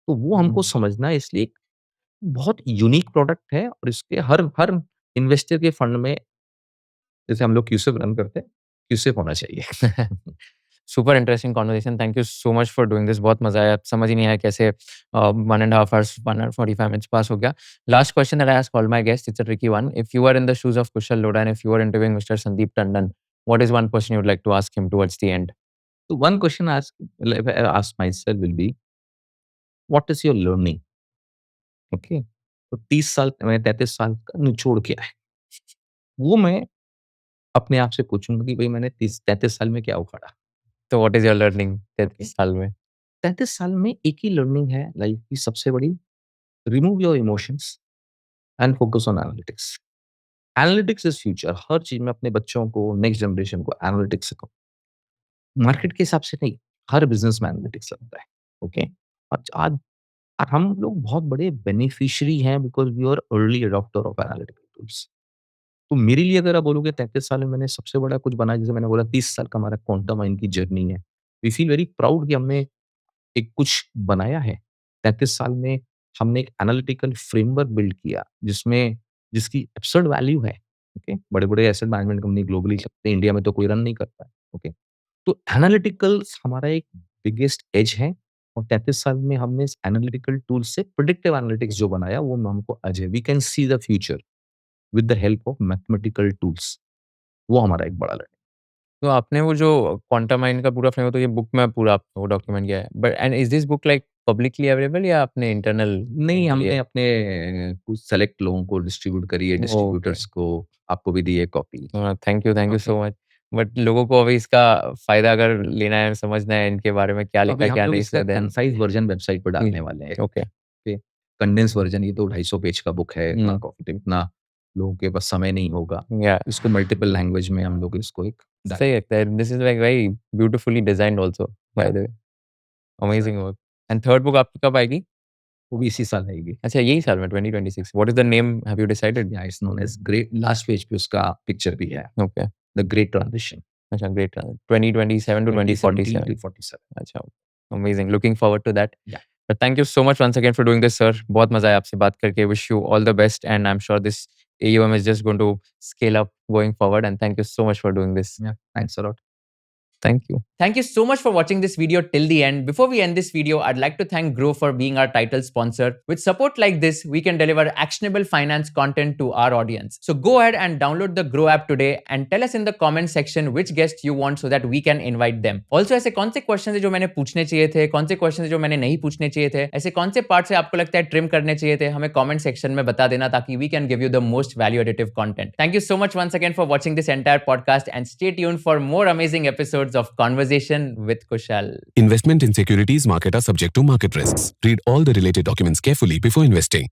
तो वो हमको समझना है इसलिए एक बहुत यूनिक प्रोडक्ट है और इसके हर हर इन्वेस्टर के फंड में जैसे हम लोग क्यूसिप रन करते हैं, क्यूसिप होना चाहिए। Super interesting conversation. Thank you so much for doing this. बहुत मज़ा आया। समझ ही नहीं आया कैसे 1.5 आवर्स 1 ऑवर 45 मिनट्स पास हो गया। Last question that I ask all my guests, it's a tricky one. If you are in the shoes of Kushal Lodha and if you are interviewing mister Sandeep Tandon, what is one question you would like to ask him towards the end? तो one question I ask myself will be what is your learning? Okay? तो 30 साल मैं 33 साल का निचोड़ क्या है? वो मैं अपने आप से पूछूँगा कि भई मैंने 30-33 साल में क्या उखाड़ा? तो what is your learning okay? 33 साल में? 33 साल में एक ही लर्निंग है लाइफ की सबसे बड़ी, remove your emotions and focus on analytics. Analytics is future. हर चीज़ में अपने बच्चों को, नेक्स्ट जनरेशन को एनालिटिक्स सिखाओ। मार्केट के हिसाब से नहीं, हर बिज़नेस में एनालिटिक्स लगता है, ओके? आज और हम लोग बहुत बड़े बेनिफिशियरी हैं because we are early adopter of analytical tools. तो मेरे लिए अगर आप बोलोगे 33 साल में मैंने सबसे बड़ा कुछ बनाया, जैसे मैंने बोला 30 साल का हमारा क्वांटम माइन की जर्नी है। वी फील वेरी प्राउड कि हमने एक कुछ बनाया है। 33 साल में हमने एक एनालिटिकल फ्रेमवर्क बिल्ड किया, जिसमें जिसकी एब्सर्ड वैल्यू है, ओके? बड़े-बड़े एसेट मैनेजमेंट कंपनी ग्लोबली चलते हैं, इंडिया में तो कोई रन नहीं करता है, ओके? तो एनालिटिकल्स हमारा एक बिगेस्ट एज है और 33 साल में हमने इस एनालिटिकल टूल से प्रेडिक्टिव एनालिटिक्स जो बनाया, वो हमको आज है। We can see the future with the help of mathematical tools. वो हमारा एक बड़ा लर्निंग। तो आपने वो जो क्वांटम माइन का पूरा फ्रेमवर्क तो ये बुक में पूरा आपने वो डॉक्यूमेंट किया है। But and is this book like publicly available या आपने इंटरनल नहीं, के लिए? हमने अपने कुछ सेलेक्ट लोगों को डिस्ट्रीब्यूट करी है, ओके। डिस्ट्रीब्यूटर्स को, आपको भी दी है copy. Thank you okay. So much. But लोगों को अभी इसका फ़ायदा अगर लेना है, समझना है इनके बारे में क्या तो लिखा अभी है, हम क्या लोग नहीं, इसका so then concise version website पर हुँ, डालने वाले हैं। ओके। ओके, कंडेंस वर्ज़न ये तो 250 पेज का बुक है, इतना हुँ, कॉपी इतना लोगों के पास समय नहीं होगा। या इसको मल्टीपल लैंग्वेज में हम लोग इसको एक सही लगता है। This is like very beautifully designed also by yeah the way. Sir amazing work. And third book आपकी कब आएगी? वो भी इसी साल आएगी। अच्छा यही साल में 2026। What is the name, have you decided? Yeah it's known as great last page पे उसका पिक्चर भी है, ओके। द ग्रेट ट्रांजिशन अच्छा ग्रेट। 2027 टू 2017 2047। to 47 अच्छा, amazing, looking forward to that. Yeah but thank you so much once again for doing this sir. बहुत मज़ा आया आपसे बात करके। Wish you all the best and I am sure this AUM is just going to scale up going forward and thank you so much for doing this. Yeah thanks a lot. Thank you. Thank you so much for watching this video till the end. Before we end this video, I'd like to thank Grow for being our title sponsor. With support like this, we can deliver actionable finance content to our audience. So go ahead and download the Grow app today and tell us in the comment section which guest you want so that we can invite them. Also ऐसे कौन से questions है जो मैंने पूछने चाहिए थे, कौन से questions है जो मैंने नहीं पूछने चाहिए थे, ऐसे कौन से parts है आपको लगता है trim करने चाहिए थे, हमें comment section में बता देना ताकि we can give you the most value additive content. Thank you so much once again for watching this entire podcast and stay tuned for more amazing episodes episodes of Conversation with Kushal. Investment in securities market are subject to market risks. Read all the related documents carefully before investing.